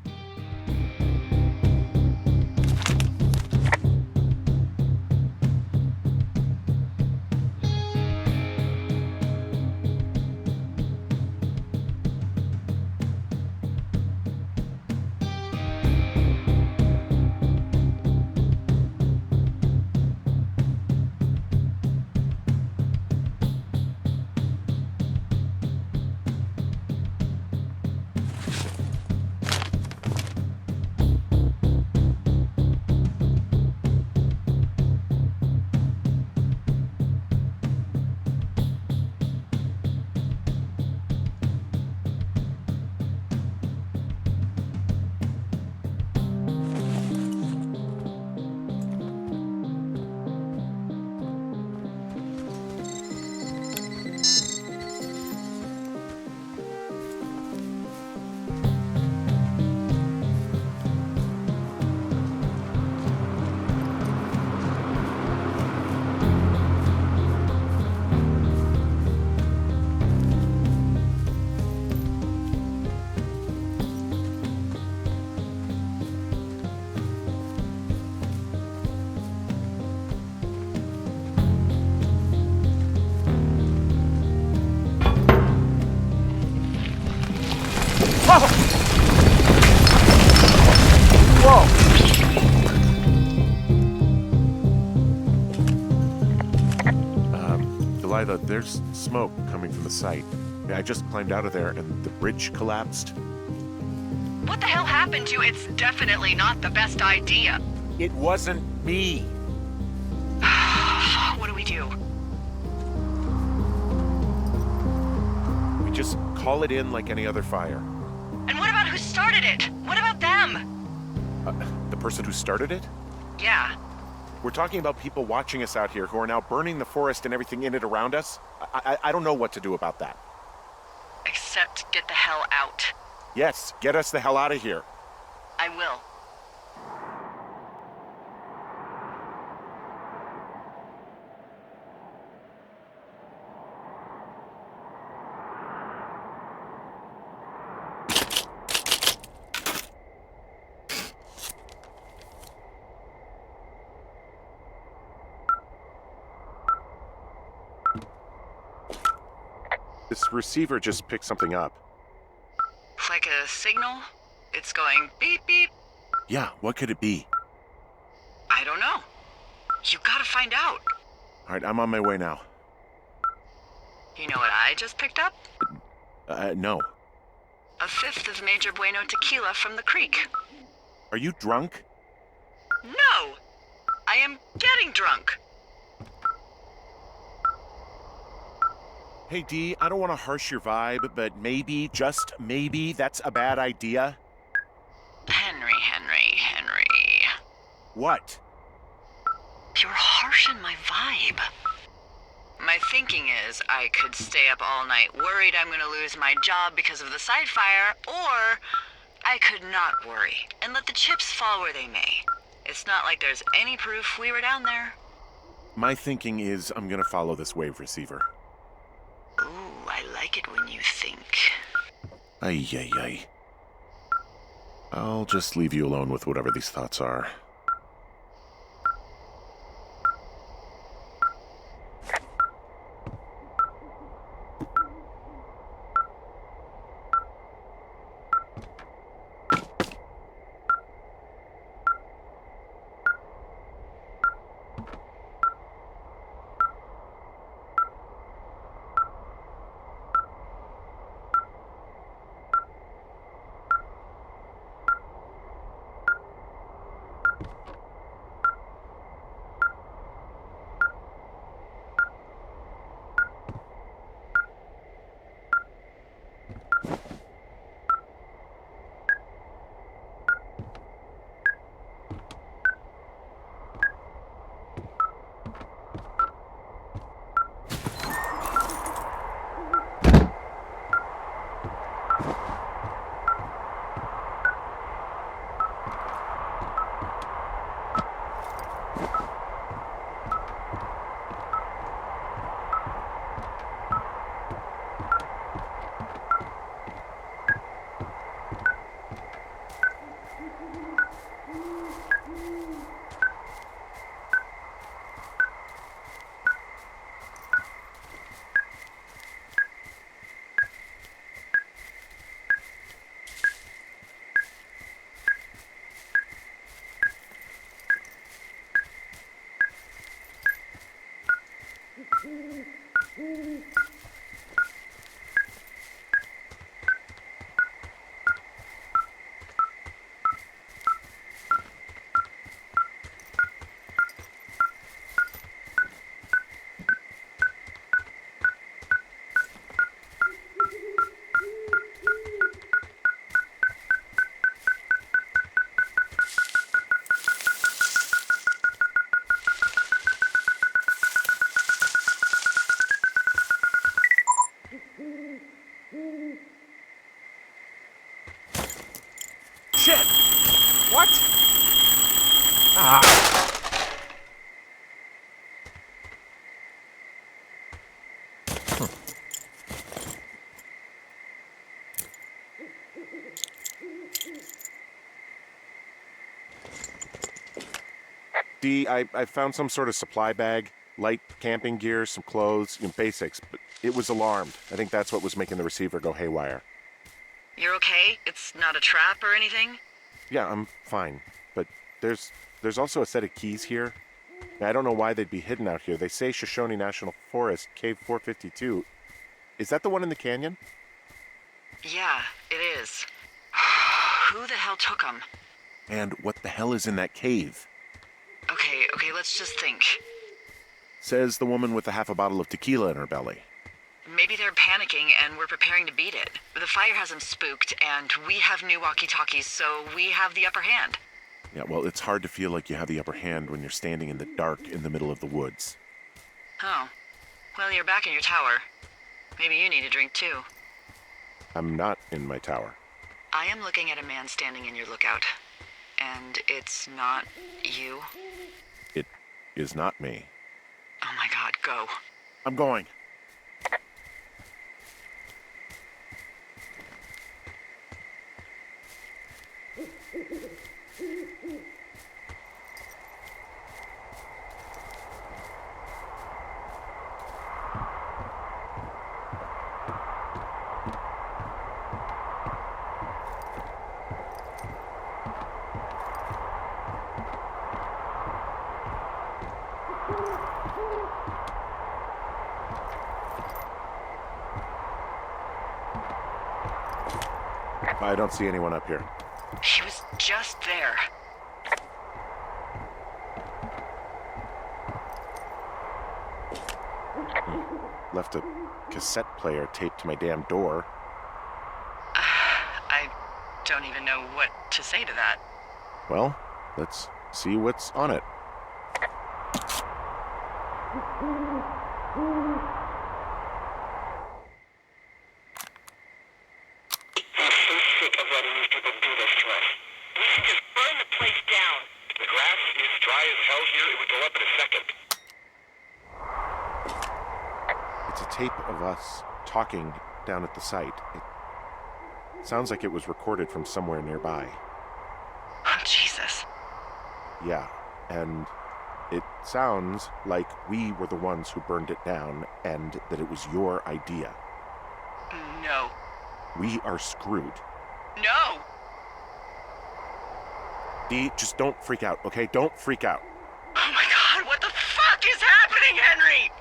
Delilah, there's smoke coming from the site. I just climbed out of there and the bridge collapsed. What the hell happened to you? It's definitely not the best idea. It wasn't me. What do we do? We just call it in like any other fire. And what about who started it? What about them? The person who started it? Yeah. We're talking about people watching us out here who are now burning the forest and everything in it around us. I don't know what to do about that. Except get the hell out. Yes, get us the hell out of here. I will. This receiver just picked something up. Like a signal? It's going beep beep. Yeah, what could it be? I don't know. You gotta find out. All right, I'm on my way now. You know what I just picked up? No. A fifth of Major Bueno tequila from the creek. Are you drunk? No! I am getting drunk. Hey, Dee, I don't want to harsh your vibe, but maybe, just maybe, that's a bad idea. Henry. What? You're harshing my vibe. My thinking is I could stay up all night worried I'm gonna lose my job because of the side fire, or I could not worry and let the chips fall where they may. It's not like there's any proof we were down there. My thinking is I'm gonna follow this wave receiver. Ooh, I like it when you think. Ay. I'll just leave you alone with whatever these thoughts are. Shit! What? Ah! D, I found some sort of supply bag, light camping gear, some clothes, basics, but it was alarmed. I think that's what was making the receiver go haywire. You're okay? It's not a trap or anything? Yeah, I'm fine, but there's also a set of keys here. I don't know why they'd be hidden out here. They say Shoshone National Forest, Cave 452. Is that the one in the canyon? Yeah, it is. Who the hell took them? And what the hell is in that cave? Okay, let's just think. Says the woman with a half a bottle of tequila in her belly. Maybe they're panicking and we're preparing to beat it. The fire has them spooked, and we have new walkie-talkies, so we have the upper hand. Yeah, well, it's hard to feel like you have the upper hand when you're standing in the dark in the middle of the woods. Oh. Well, you're back in your tower. Maybe you need a drink, too. I'm not in my tower. I am looking at a man standing in your lookout. And it's not you? It is not me. Oh my god, go. I'm going. I don't see anyone up here. He was just there. Left a cassette player taped to my damn door. I don't even know what to say to that. Well, let's see what's on it. Tape of us talking down at the site. It sounds like it was recorded from somewhere nearby. Oh, Jesus. Yeah, and it sounds like we were the ones who burned it down and that it was your idea. No. We are screwed. No! Dee, just don't freak out, okay? Don't freak out. Oh my god, what the fuck is happening, Henry?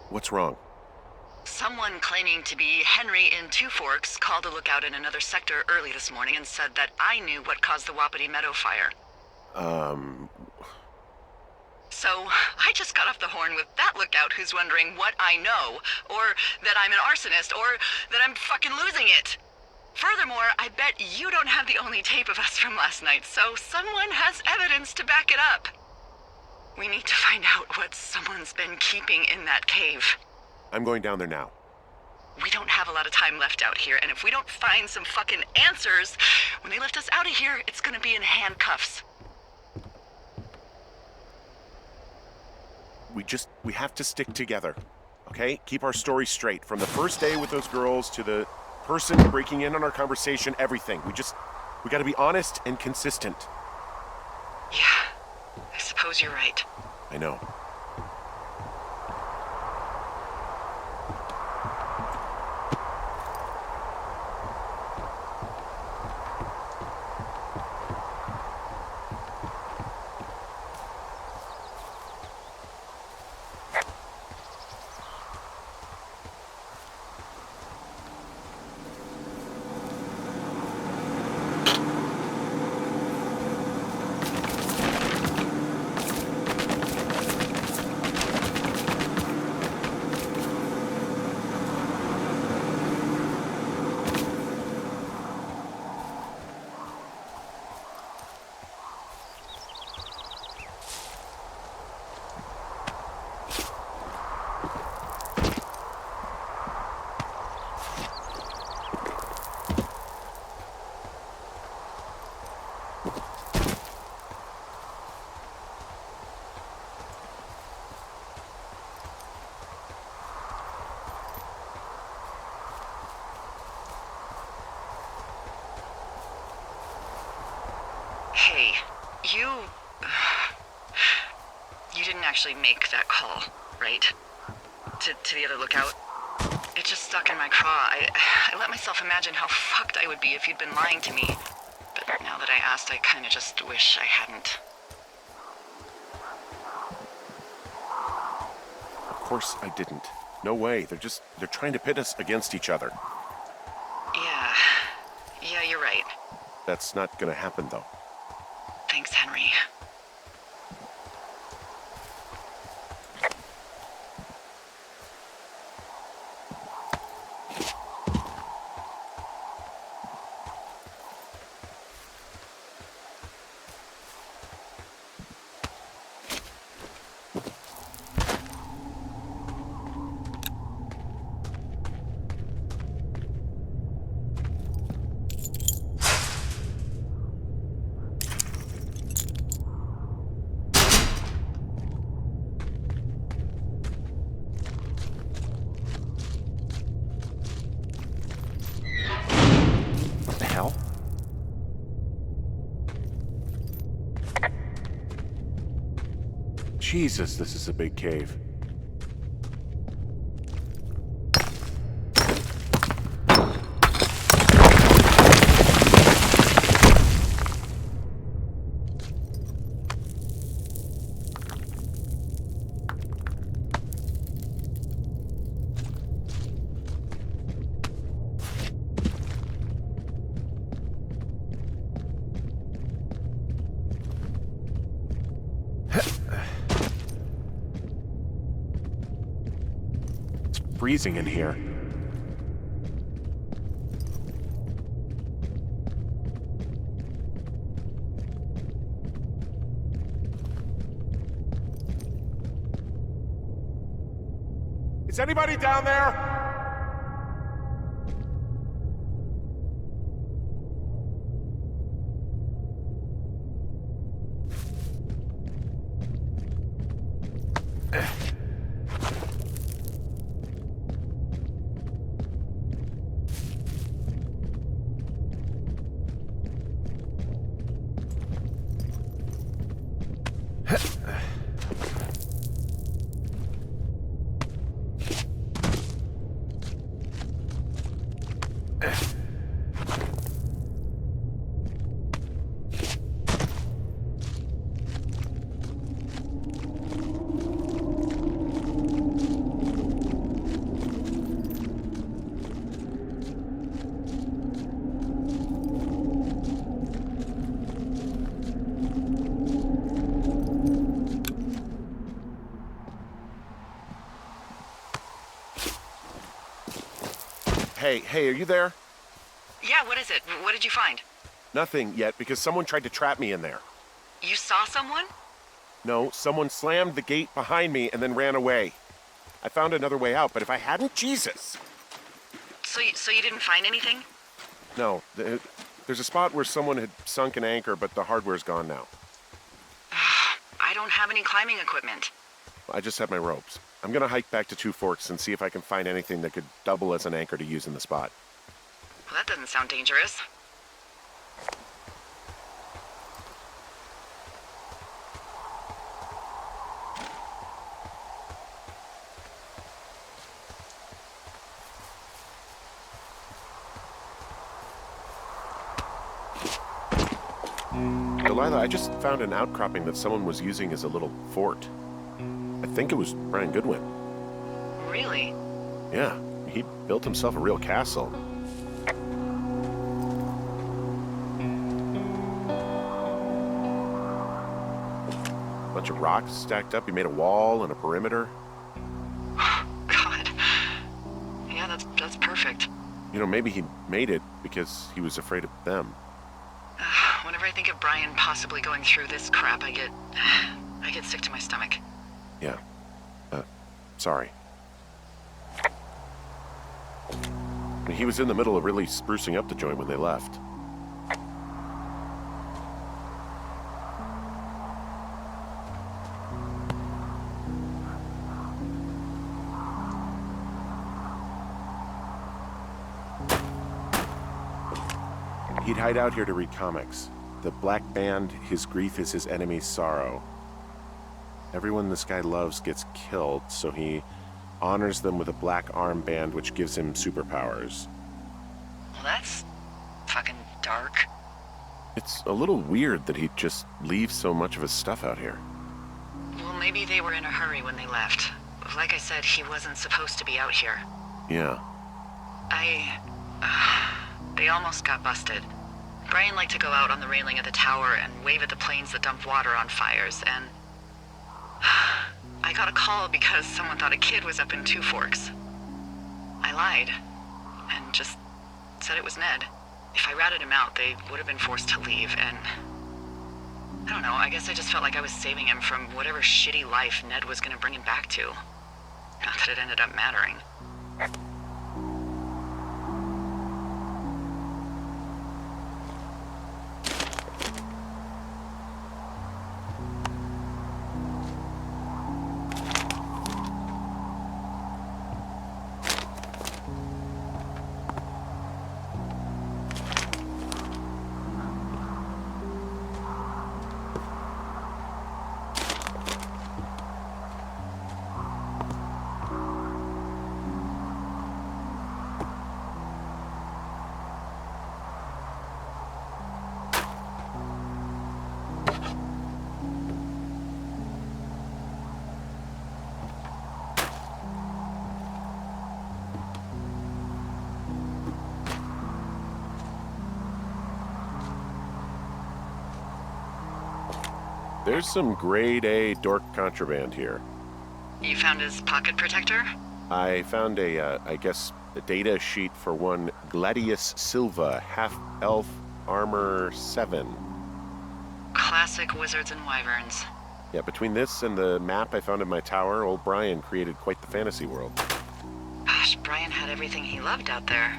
What's wrong? Someone claiming to be Henry in Two Forks called a lookout in another sector early this morning and said that I knew what caused the Wapiti Meadow fire. So, I just got off the horn with that lookout who's wondering what I know, or that I'm an arsonist, or that I'm fucking losing it. Furthermore, I bet you don't have the only tape of us from last night, so someone has evidence to back it up. We need to find out what someone's been keeping in that cave. I'm going down there now. We don't have a lot of time left out here, and if we don't find some fucking answers, when they lift us out of here, it's gonna be in handcuffs. We have to stick together, okay? Keep our story straight. From the first day with those girls to the person breaking in on our conversation, everything. We gotta be honest and consistent. Yeah, I suppose you're right. I know. actually make that call, right? To the other lookout. It just stuck in my craw. I let myself imagine how fucked I would be if you'd been lying to me. But now that I asked, I kind of just wish I hadn't. Of course I didn't. No way. They're trying to pit us against each other. Yeah, you're right. That's not gonna happen, though. Thanks, Henry. What the hell? Jesus, this is a big cave. Freezing in here. Is anybody down there? Hey, are you there? Yeah, what is it? What did you find? Nothing yet, because someone tried to trap me in there. You saw someone? No, someone slammed the gate behind me and then ran away. I found another way out, but if I hadn't, Jesus! So you didn't find anything? No, there's a spot where someone had sunk an anchor, but the hardware's gone now. I don't have any climbing equipment. I just have my ropes. I'm gonna hike back to Two Forks and see if I can find anything that could double as an anchor to use in the spot. Well, that doesn't sound dangerous. Delilah, I just found an outcropping that someone was using as a little fort. I think it was Brian Goodwin. Really? Yeah, he built himself a real castle. Bunch of rocks stacked up. He made a wall and a perimeter. God. Yeah, that's perfect. You know, maybe he made it because he was afraid of them. Whenever I think of Brian possibly going through this crap, I get sick to my stomach. Yeah. Sorry. He was in the middle of really sprucing up the joint when they left. He'd hide out here to read comics. The Black Band, his grief is his enemy's sorrow. Everyone this guy loves gets killed, so he honors them with a black armband which gives him superpowers. Well, that's fucking dark. It's a little weird that he'd just leave so much of his stuff out here. Well, maybe they were in a hurry when they left. Like I said, he wasn't supposed to be out here. Yeah. They almost got busted. Brian liked to go out on the railing of the tower and wave at the planes that dump water on fires, and I got a call because someone thought a kid was up in Two Forks. I lied, and just said it was Ned. If I ratted him out, they would have been forced to leave, and I don't know, I guess I just felt like I was saving him from whatever shitty life Ned was gonna bring him back to. Not that it ended up mattering. There's some grade A dork contraband here. You found his pocket protector? I found a data sheet for one Gladius Silva, half-elf armor 7. Classic wizards and wyverns. Yeah, between this and the map I found in my tower, old Brian created quite the fantasy world. Gosh, Brian had everything he loved out there.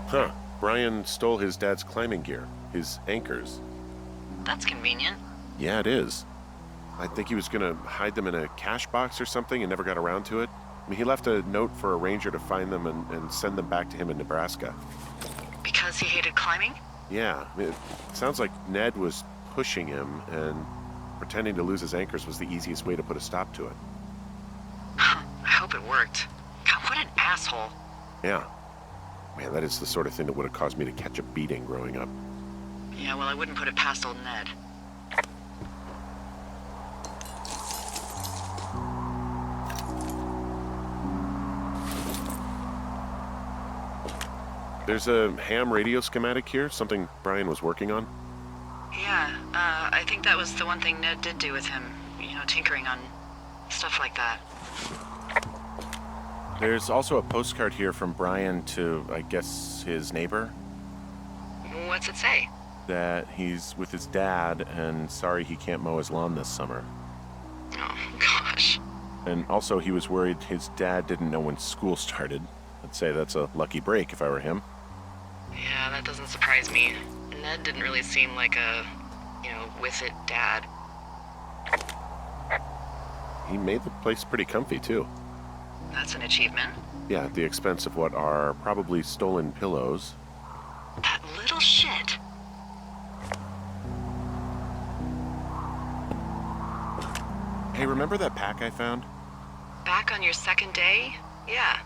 Huh. Brian stole his dad's climbing gear, his anchors. That's convenient. Yeah, it is. I think he was gonna hide them in a cash box or something and never got around to it. I mean, he left a note for a ranger to find them and send them back to him in Nebraska. Because he hated climbing? Yeah, it sounds like Ned was pushing him, and pretending to lose his anchors was the easiest way to put a stop to it. I hope it worked. God, what an asshole. Yeah. Man, that is the sort of thing that would have caused me to catch a beating growing up. Yeah, well, I wouldn't put it past old Ned. There's a ham radio schematic here, something Brian was working on. Yeah, I think that was the one thing Ned did do with him. You know, tinkering on stuff like that. There's also a postcard here from Brian to, I guess, his neighbor. What's it say? That he's with his dad and sorry he can't mow his lawn this summer. Oh, gosh. And also he was worried his dad didn't know when school started. I'd say that's a lucky break if I were him. Yeah, that doesn't surprise me. Ned didn't really seem like a, with it dad. He made the place pretty comfy, too. That's an achievement. Yeah, at the expense of what are probably stolen pillows. That little shit. Hey, remember that pack I found? Back on your second day? Yeah.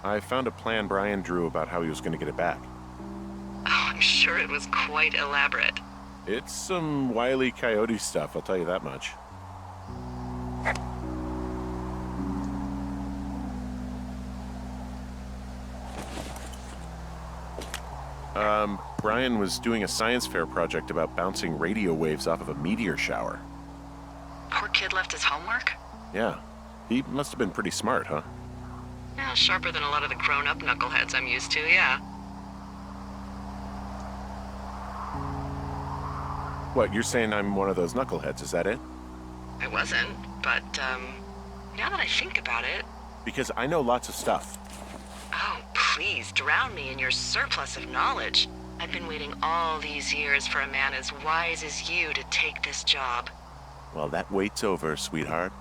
I found a plan Brian drew about how he was going to get it back. Oh, I'm sure it was quite elaborate. It's some Wile E. Coyote stuff, I'll tell you that much. Brian was doing a science fair project about bouncing radio waves off of a meteor shower. Poor kid left his homework? Yeah. He must have been pretty smart, huh? Yeah, sharper than a lot of the grown-up knuckleheads I'm used to, yeah. What, you're saying I'm one of those knuckleheads, is that it? I wasn't, but, now that I think about it... Because I know lots of stuff. Oh, please, drown me in your surplus of knowledge. I've been waiting all these years for a man as wise as you to take this job. Well, that wait's over, sweetheart.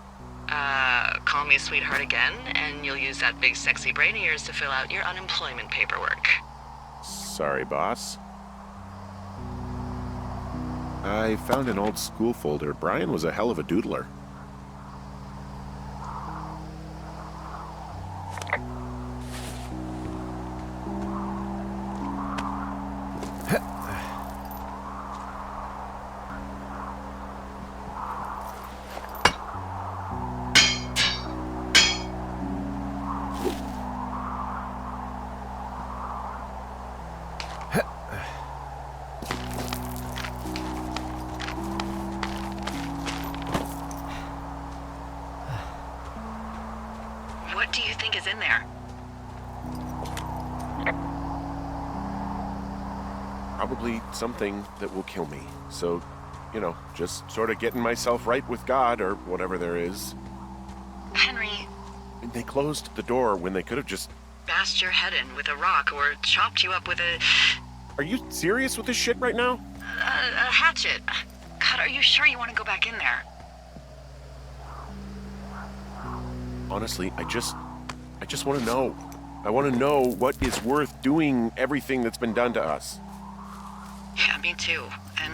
Call me sweetheart again, and you'll use that big sexy brain of yours to fill out your unemployment paperwork. Sorry, boss. I found an old school folder. Brian was a hell of a doodler. What do you think is in there? Probably something that will kill me. So, just sort of getting myself right with God or whatever there is. Henry, And they closed the door when they could have just... bashed your head in with a rock or chopped you up with a Are you serious with this shit right now? hatchet. God, are you sure you want to go back in there? Honestly, I just want to know. I want to know what is worth doing everything that's been done to us. Yeah, me too. And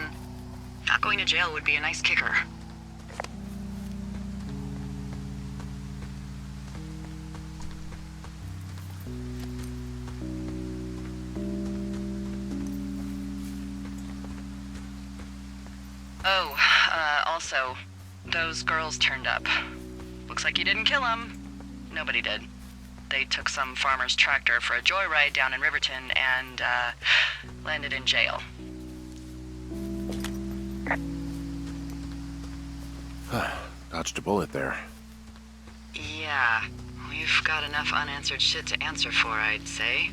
not going to jail would be a nice kicker. Oh, also, those girls turned up. Looks like you didn't kill them. Nobody did. They took some farmer's tractor for a joyride down in Riverton and, landed in jail. Dodged a bullet there. Yeah, we've got enough unanswered shit to answer for, I'd say.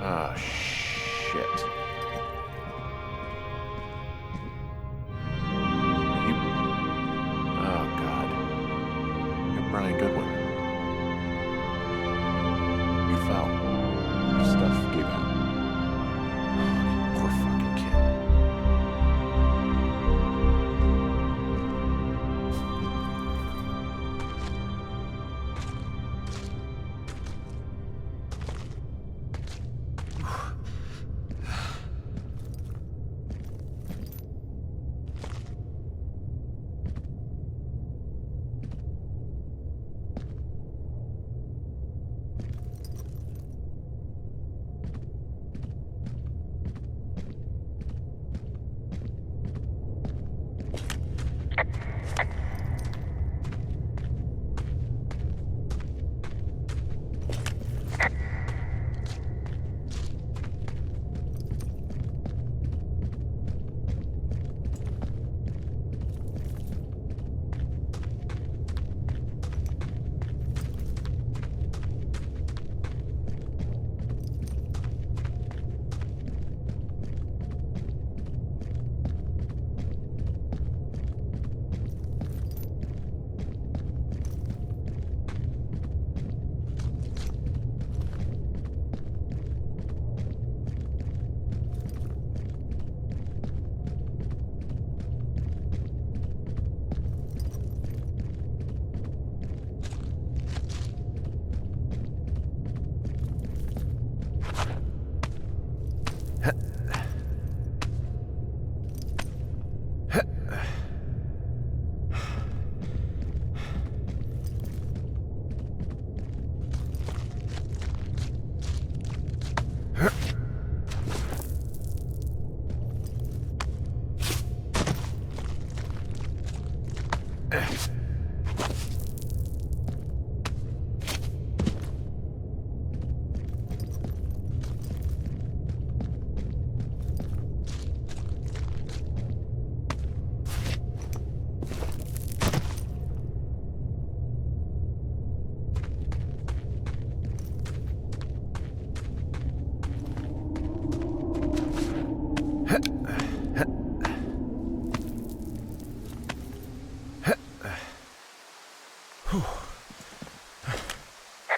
Ah, shit. You... Oh, God. You're Brian Goodwin. You fell. Your stuff gave out. Oh, poor fucking kid.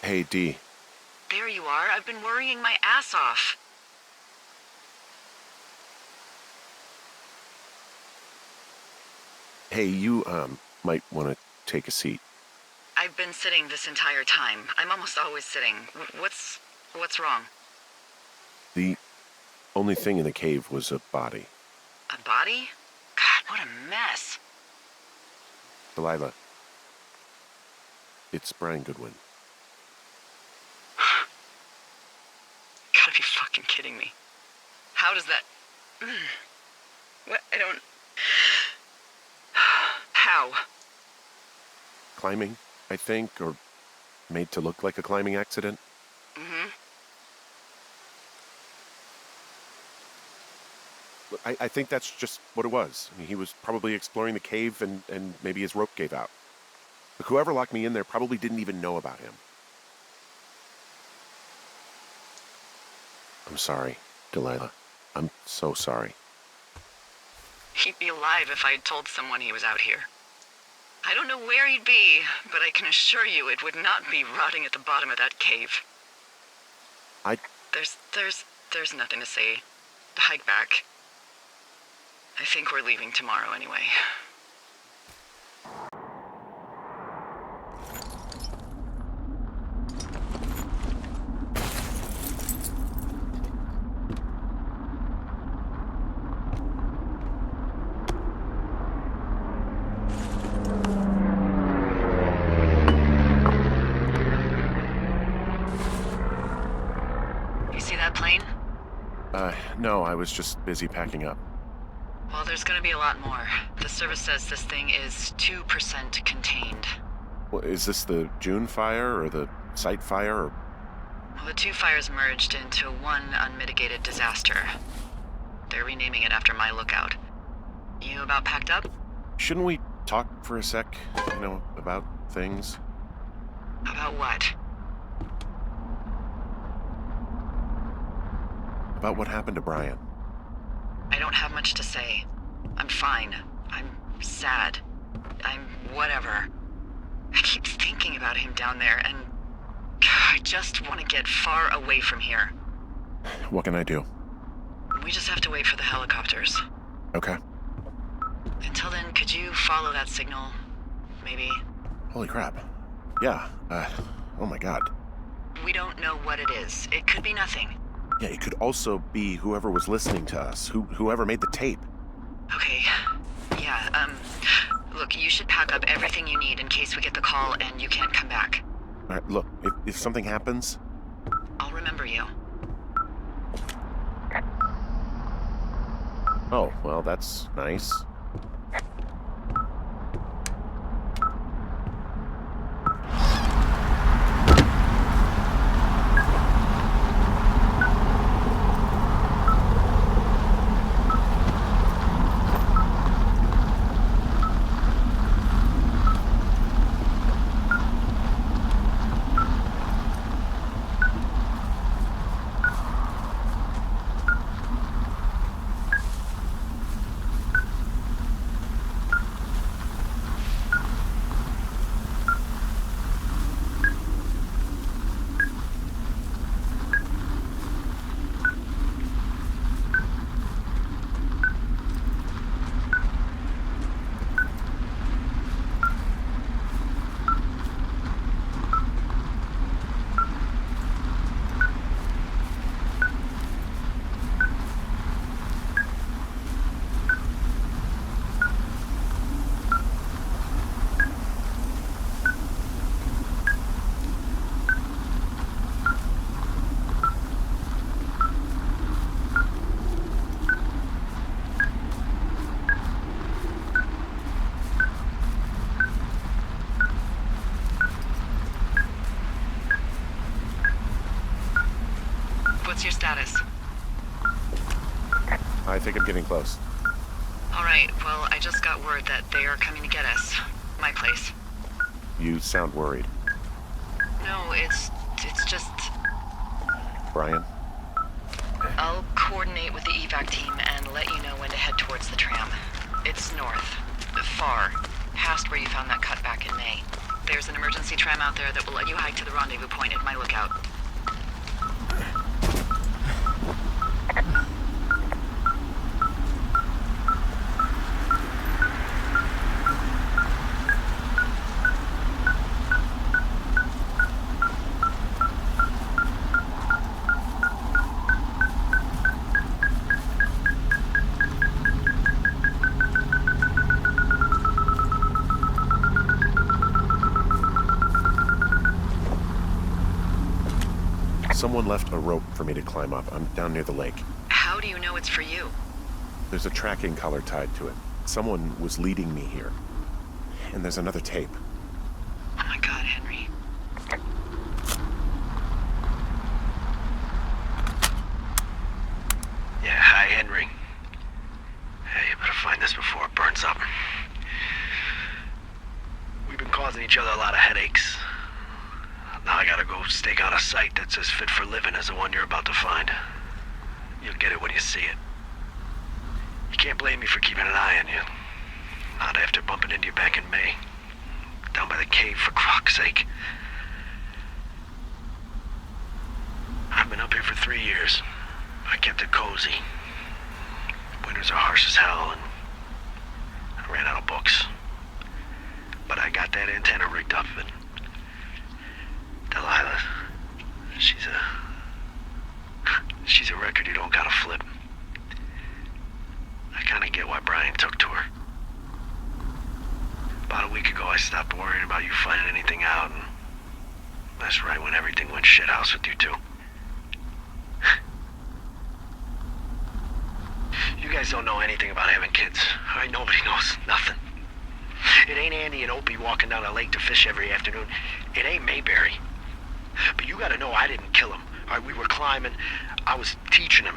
Hey, D. There you are. I've been worrying my ass off. Hey, you, might want to take a seat. I've been sitting this entire time. I'm almost always sitting. What's wrong? The only thing in the cave was a body. A body? God, what a mess. Delilah. It's Brian Goodwin. Gotta be fucking kidding me. How does that... What? I don't... How? Climbing, I think, or made to look like a climbing accident. Mm-hmm. Look, I think that's just what it was. I mean, he was probably exploring the cave and maybe his rope gave out. But whoever locked me in there probably didn't even know about him. I'm sorry, Delilah. I'm so sorry. He'd be alive if I had told someone he was out here. I don't know where he'd be, but I can assure you it would not be rotting at the bottom of that cave. There's nothing to say. Hike back. I think we're leaving tomorrow anyway. You see that plane? No, I was just busy packing up. Well, there's gonna be a lot more. The service says this thing is 2% contained. Well, is this the June fire or the site fire or... Well, the two fires merged into one unmitigated disaster. They're renaming it after my lookout. You about packed up? Shouldn't we talk for a sec, about things? About what? About what happened to Brian. I don't have much to say. I'm fine. I'm sad. I'm whatever. I keep thinking about him down there, and I just want to get far away from here. What can I do? We just have to wait for the helicopters. Okay. Until then, could you follow that signal? Maybe? Holy crap. Yeah, oh my god. We don't know what it is. It could be nothing. Yeah, it could also be whoever was listening to us, whoever made the tape. Okay. Yeah, look, you should pack up everything you need in case we get the call and you can't come back. All right, look, if something happens... I'll remember you. Oh, well, that's nice. your status? I think I'm getting close. Alright, well, I just got word that they are coming to get us. My place. You sound worried. No, it's just... Brian? I'll coordinate with the evac team and let you know when to head towards the tram. It's north. Far. Past where you found that cut back in May. There's an emergency tram out there that will let you hike to the rendezvous point at my lookout. Someone left a rope for me to climb up. I'm down near the lake. How do you know it's for you? There's a tracking collar tied to it. Someone was leading me here. And there's another tape. Oh my god, Henry. Yeah, hi, Henry. Hey, you better find this before it burns up. We've been causing each other a lot of headaches. Now I gotta go stake out a site that's as fit for living as the one you're about to find. You'll get it when you see it. You can't blame me for keeping an eye on you. Not after bumping into you back in May. Down by the cave, for fuck's sake. I've been up here for 3 years. I kept it cozy. Winters are harsh as hell, and I ran out of books. But I got that antenna rigged up, and Delilah, she's a record you don't gotta flip. I kinda get why Brian took to her. About a week ago, I stopped worrying about you finding anything out, and that's right when everything went shithouse with you two. You guys don't know anything about having kids. All right, nobody knows nothing. It ain't Andy and Opie walking down the lake to fish every afternoon. It ain't Mayberry. But you gotta know I didn't kill him. All right, we were climbing. I was teaching him.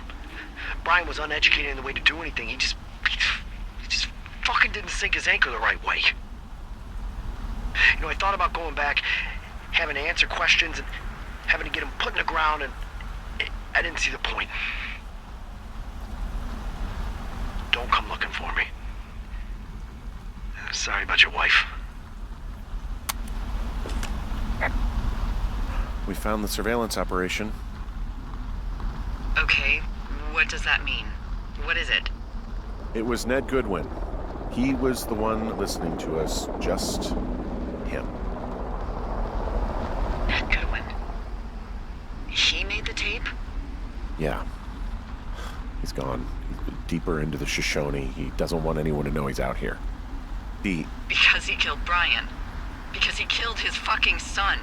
Brian was uneducated in the way to do anything. He just fucking didn't sink his anchor the right way. You know, I thought about going back, having to answer questions, and having to get him put in the ground, and I didn't see the point. Don't come looking for me. Sorry about your wife. We found the surveillance operation. Okay, what does that mean? What is it? It was Ned Goodwin. He was the one listening to us, just him. Ned Goodwin. He made the tape? Yeah. He's gone. He's deeper into the Shoshone. He doesn't want anyone to know he's out here. Because he killed Brian. Because he killed his fucking son.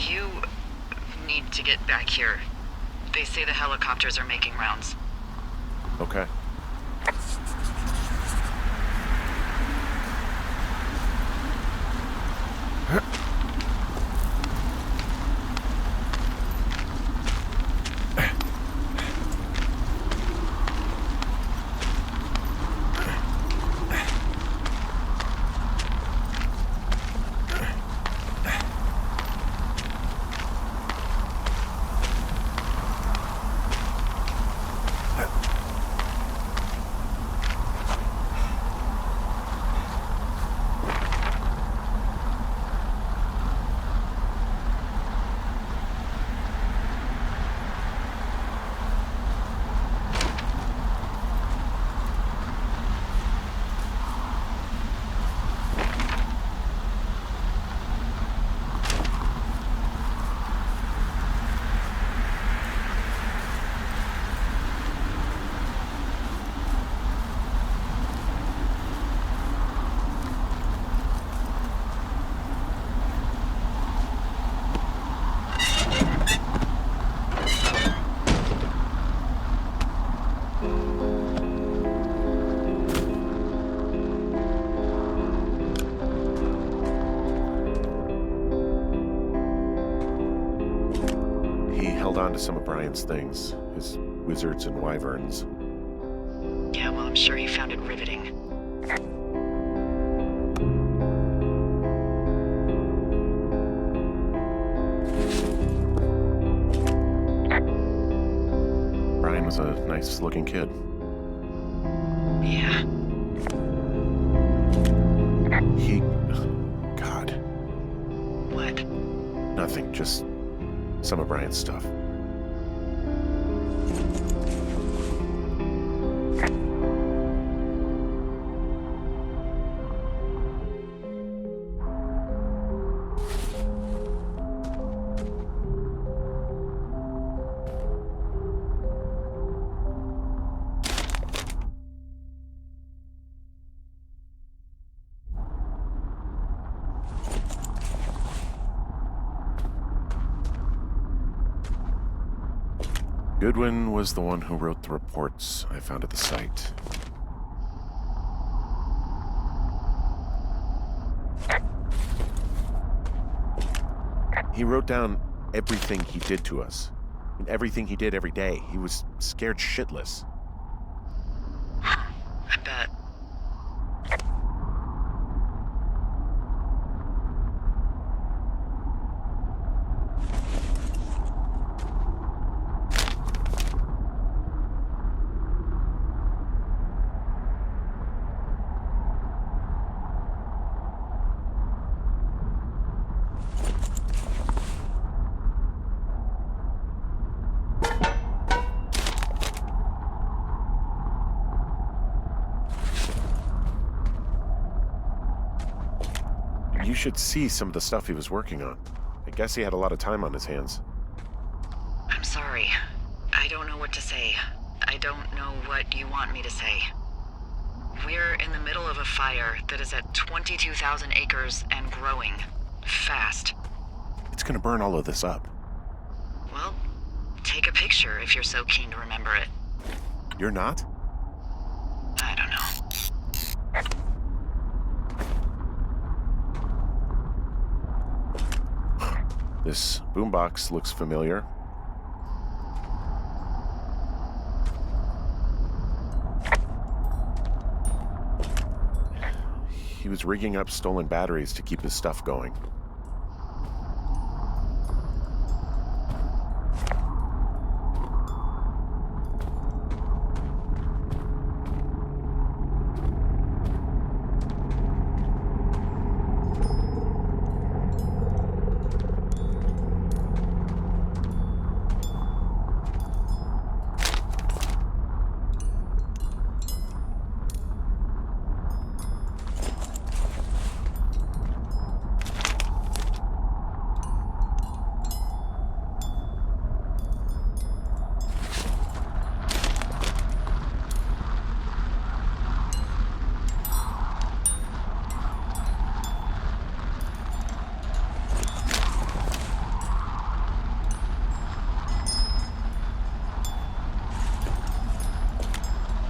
You need to get back here. They say the helicopters are making rounds. Okay. on to some of Brian's things, his wizards and wyverns. Yeah, well, I'm sure he found it riveting. Brian was a nice-looking kid. Yeah. God. What? Nothing, just some of Brian's stuff. Goodwin was the one who wrote the reports I found at the site. He wrote down everything he did to us, and everything he did every day. He was scared shitless. I bet. You should see some of the stuff he was working on. I guess he had a lot of time on his hands. I'm sorry. I don't know what to say. I don't know what you want me to say. We're in the middle of a fire that is at 22,000 acres and growing. Fast. It's gonna burn all of this up. Well, take a picture if you're so keen to remember it. You're not? I don't know. This boombox looks familiar. He was rigging up stolen batteries to keep his stuff going.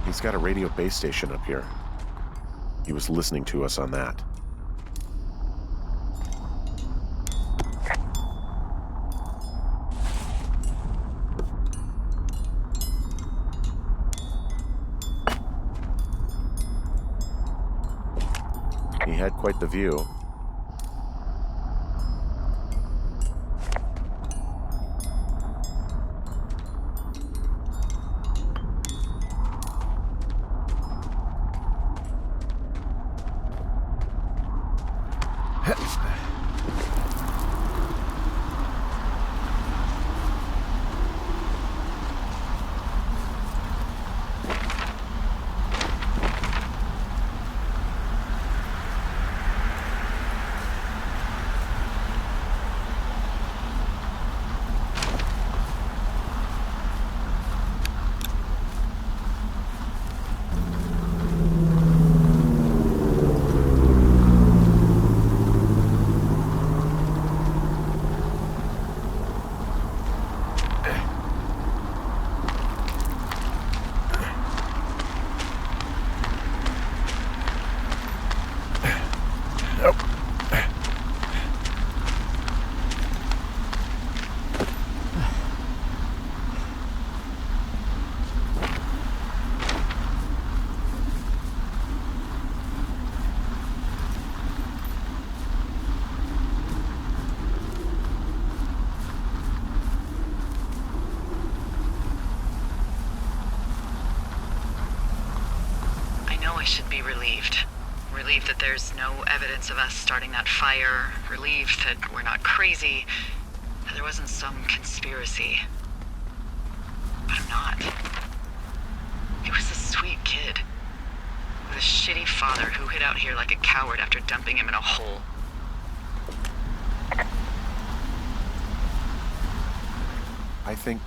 He's got a radio base station up here. He was listening to us on that. He had quite the view. relieved. Relieved that there's no evidence of us starting that fire. Relieved that we're not crazy. That there wasn't some conspiracy. But I'm not. He was a sweet kid. With a shitty father who hid out here like a coward after dumping him in a hole. I think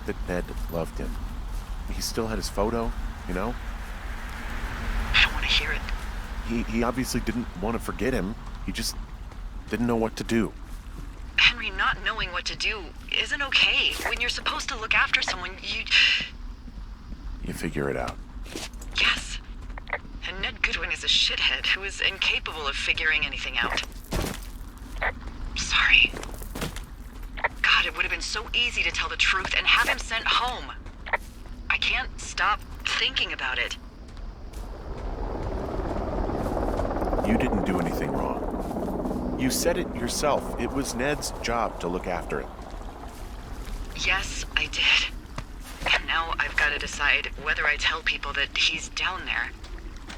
that Ned loved him. He still had his photo, you know? I don't want to hear it. He obviously didn't want to forget him. He just didn't know what to do. Henry, not knowing what to do isn't okay. When you're supposed to look after someone, You figure it out. Yes. And Ned Goodwin is a shithead who is incapable of figuring anything out. Sorry. God, it would have been so easy to tell the truth and have him sent home. I can't stop thinking about it. You didn't do anything wrong. You said it yourself. It was Ned's job to look after him. Yes, I did. And now I've got to decide whether I tell people that he's down there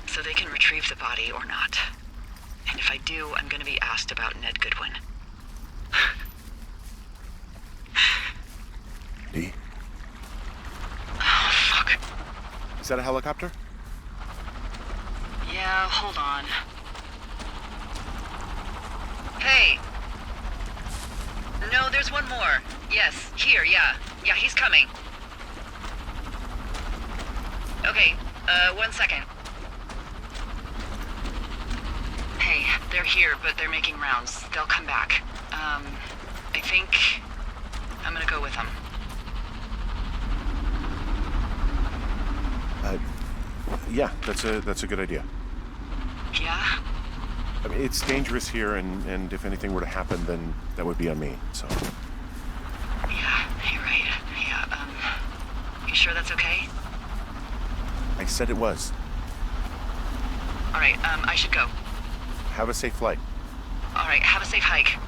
so they can retrieve the body or not. And if I do, I'm going to be asked about Ned Goodwin. Dee? Oh, fuck. Is that a helicopter? Yeah, hold on. Hey! No, there's one more. Yes, here, yeah. Yeah, he's coming. Okay, 1 second. Hey, they're here, but they're making rounds. They'll come back. I think I'm gonna go with them. Yeah, that's a good idea. Yeah? I mean, it's dangerous here, and if anything were to happen, then that would be on me, so... Yeah, you're right. Yeah, you sure that's okay? I said it was. Alright, I should go. Have a safe flight. Alright, have a safe hike.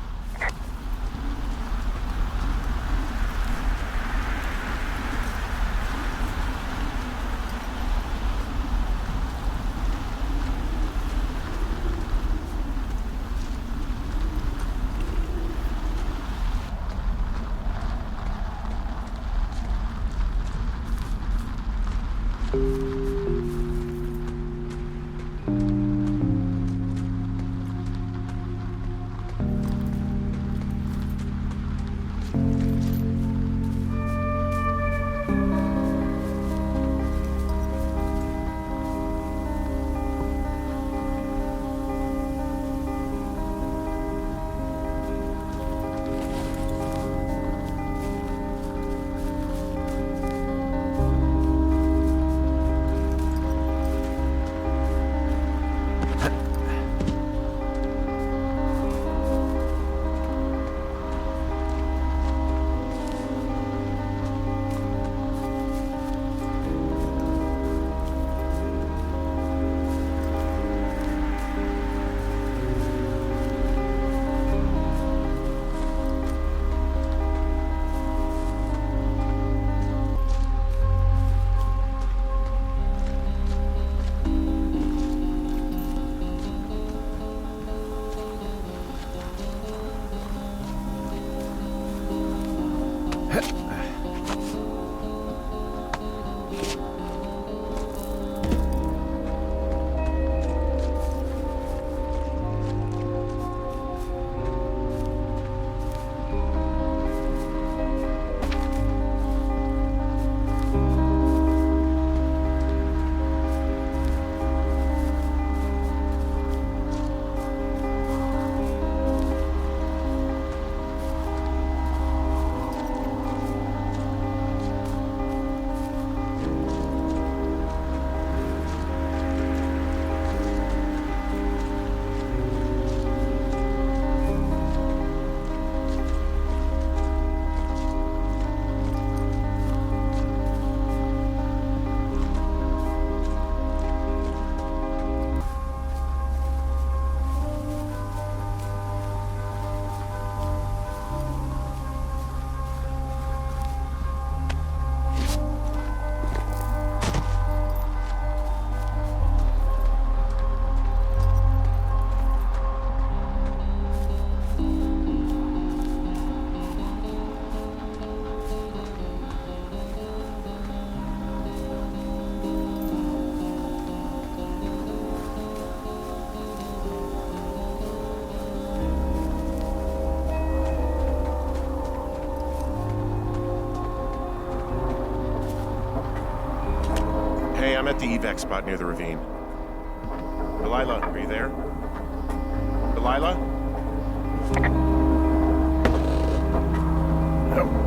the evac spot near the ravine. Delilah, are you there? Delilah? No.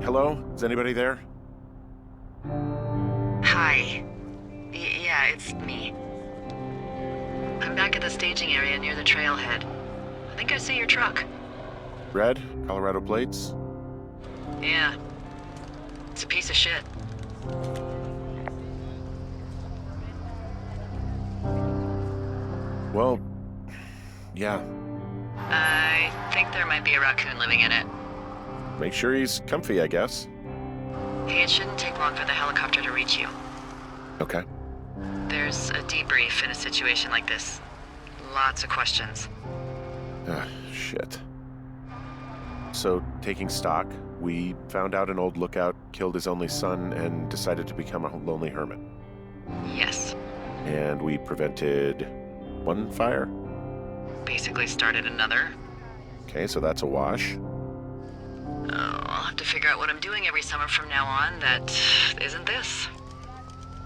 Hello? Is anybody there? Hi. Yeah, it's me. I'm back at the staging area near the trailhead. I think I see your truck. Red? Colorado plates? Yeah. It's a piece of shit. Well, yeah. I think there might be a raccoon living in it. Make sure he's comfy, I guess. Hey, it shouldn't take long for the helicopter to reach you. Okay. There's a debrief in a situation like this. Lots of questions. Shit. So, taking stock, we found out an old lookout killed his only son and decided to become a lonely hermit. Yes. And we prevented one fire? Basically started another. Okay, so that's a wash. I'll have to figure out what I'm doing every summer from now on that isn't this.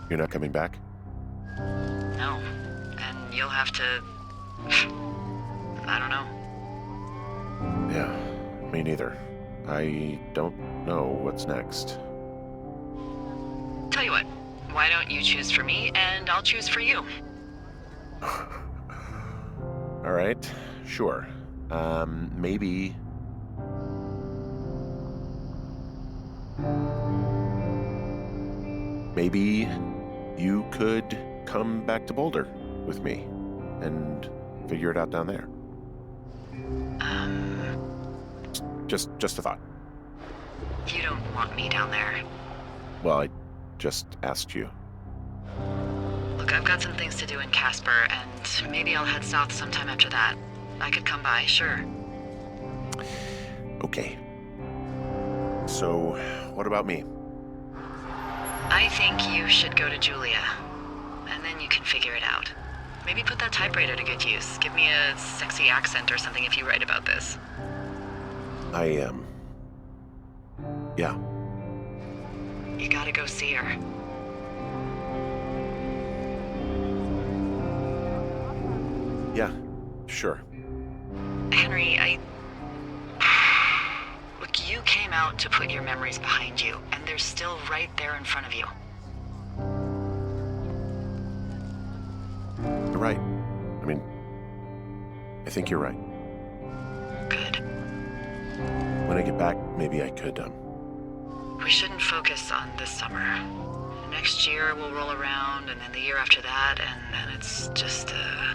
You're not coming back? No. And you'll have to... I don't know. Yeah, me neither. I don't know what's next. Tell you what, why don't you choose for me and I'll choose for you? All right, sure. Maybe... Maybe you could come back to Boulder with me and figure it out down there. Just a thought. You don't want me down there. Well, I just asked you. Look, I've got some things to do in Casper, and maybe I'll head south sometime after that. I could come by, sure. Okay. So, what about me? I think you should go to Julia, and then you can figure it out. Maybe put that typewriter to good use. Give me a sexy accent or something if you write about this. Yeah. You gotta go see her. Yeah, sure. Henry, Look, you came out to put your memories behind you, and they're still right there in front of you. You're right. I mean, I think you're right. Good. When I get back, maybe I could, We shouldn't focus on this summer. Next year we'll roll around, and then the year after that, and it's just, I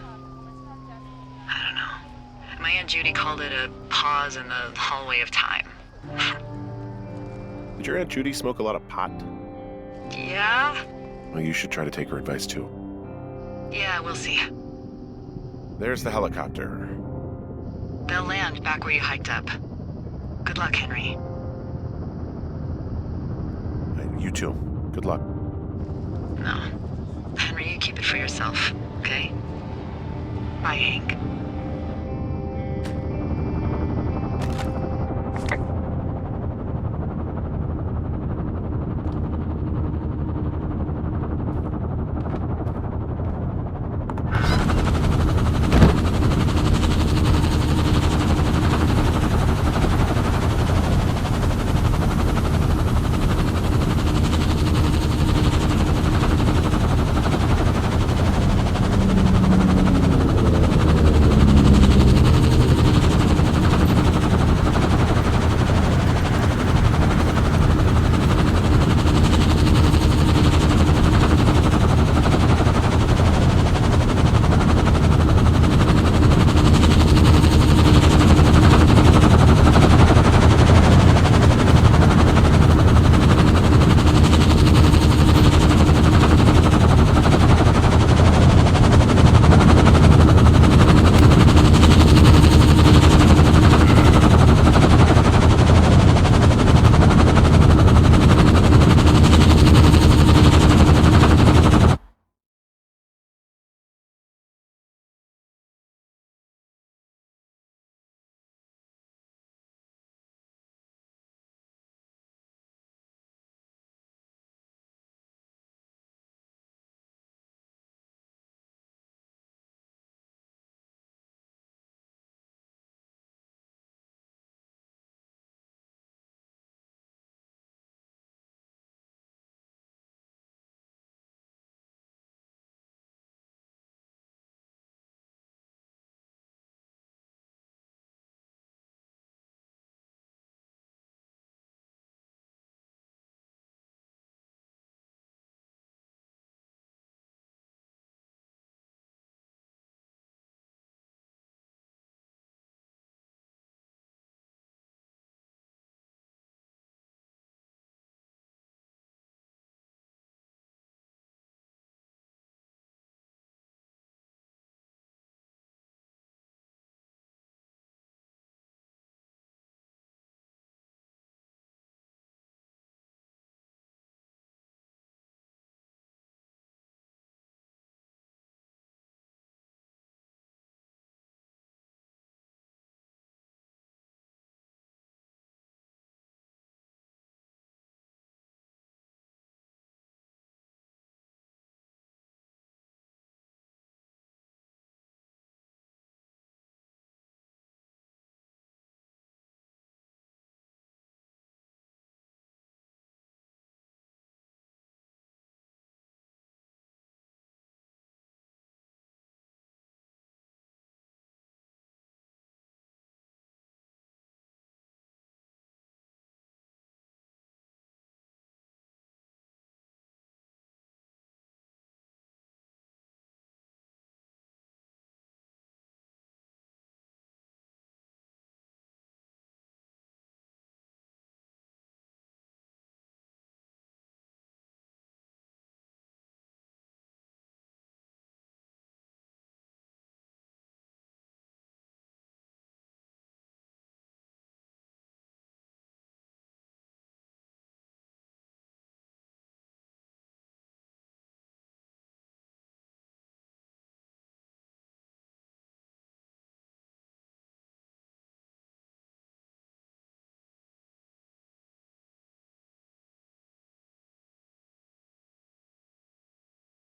don't know. My Aunt Judy called it a pause in the hallway of time. Did your Aunt Judy smoke a lot of pot? Yeah? Well, you should try to take her advice, too. Yeah, we'll see. There's the helicopter. They'll land back where you hiked up. Good luck, Henry. You too. Good luck. No. Henry, you keep it for yourself, okay? Bye, Hank.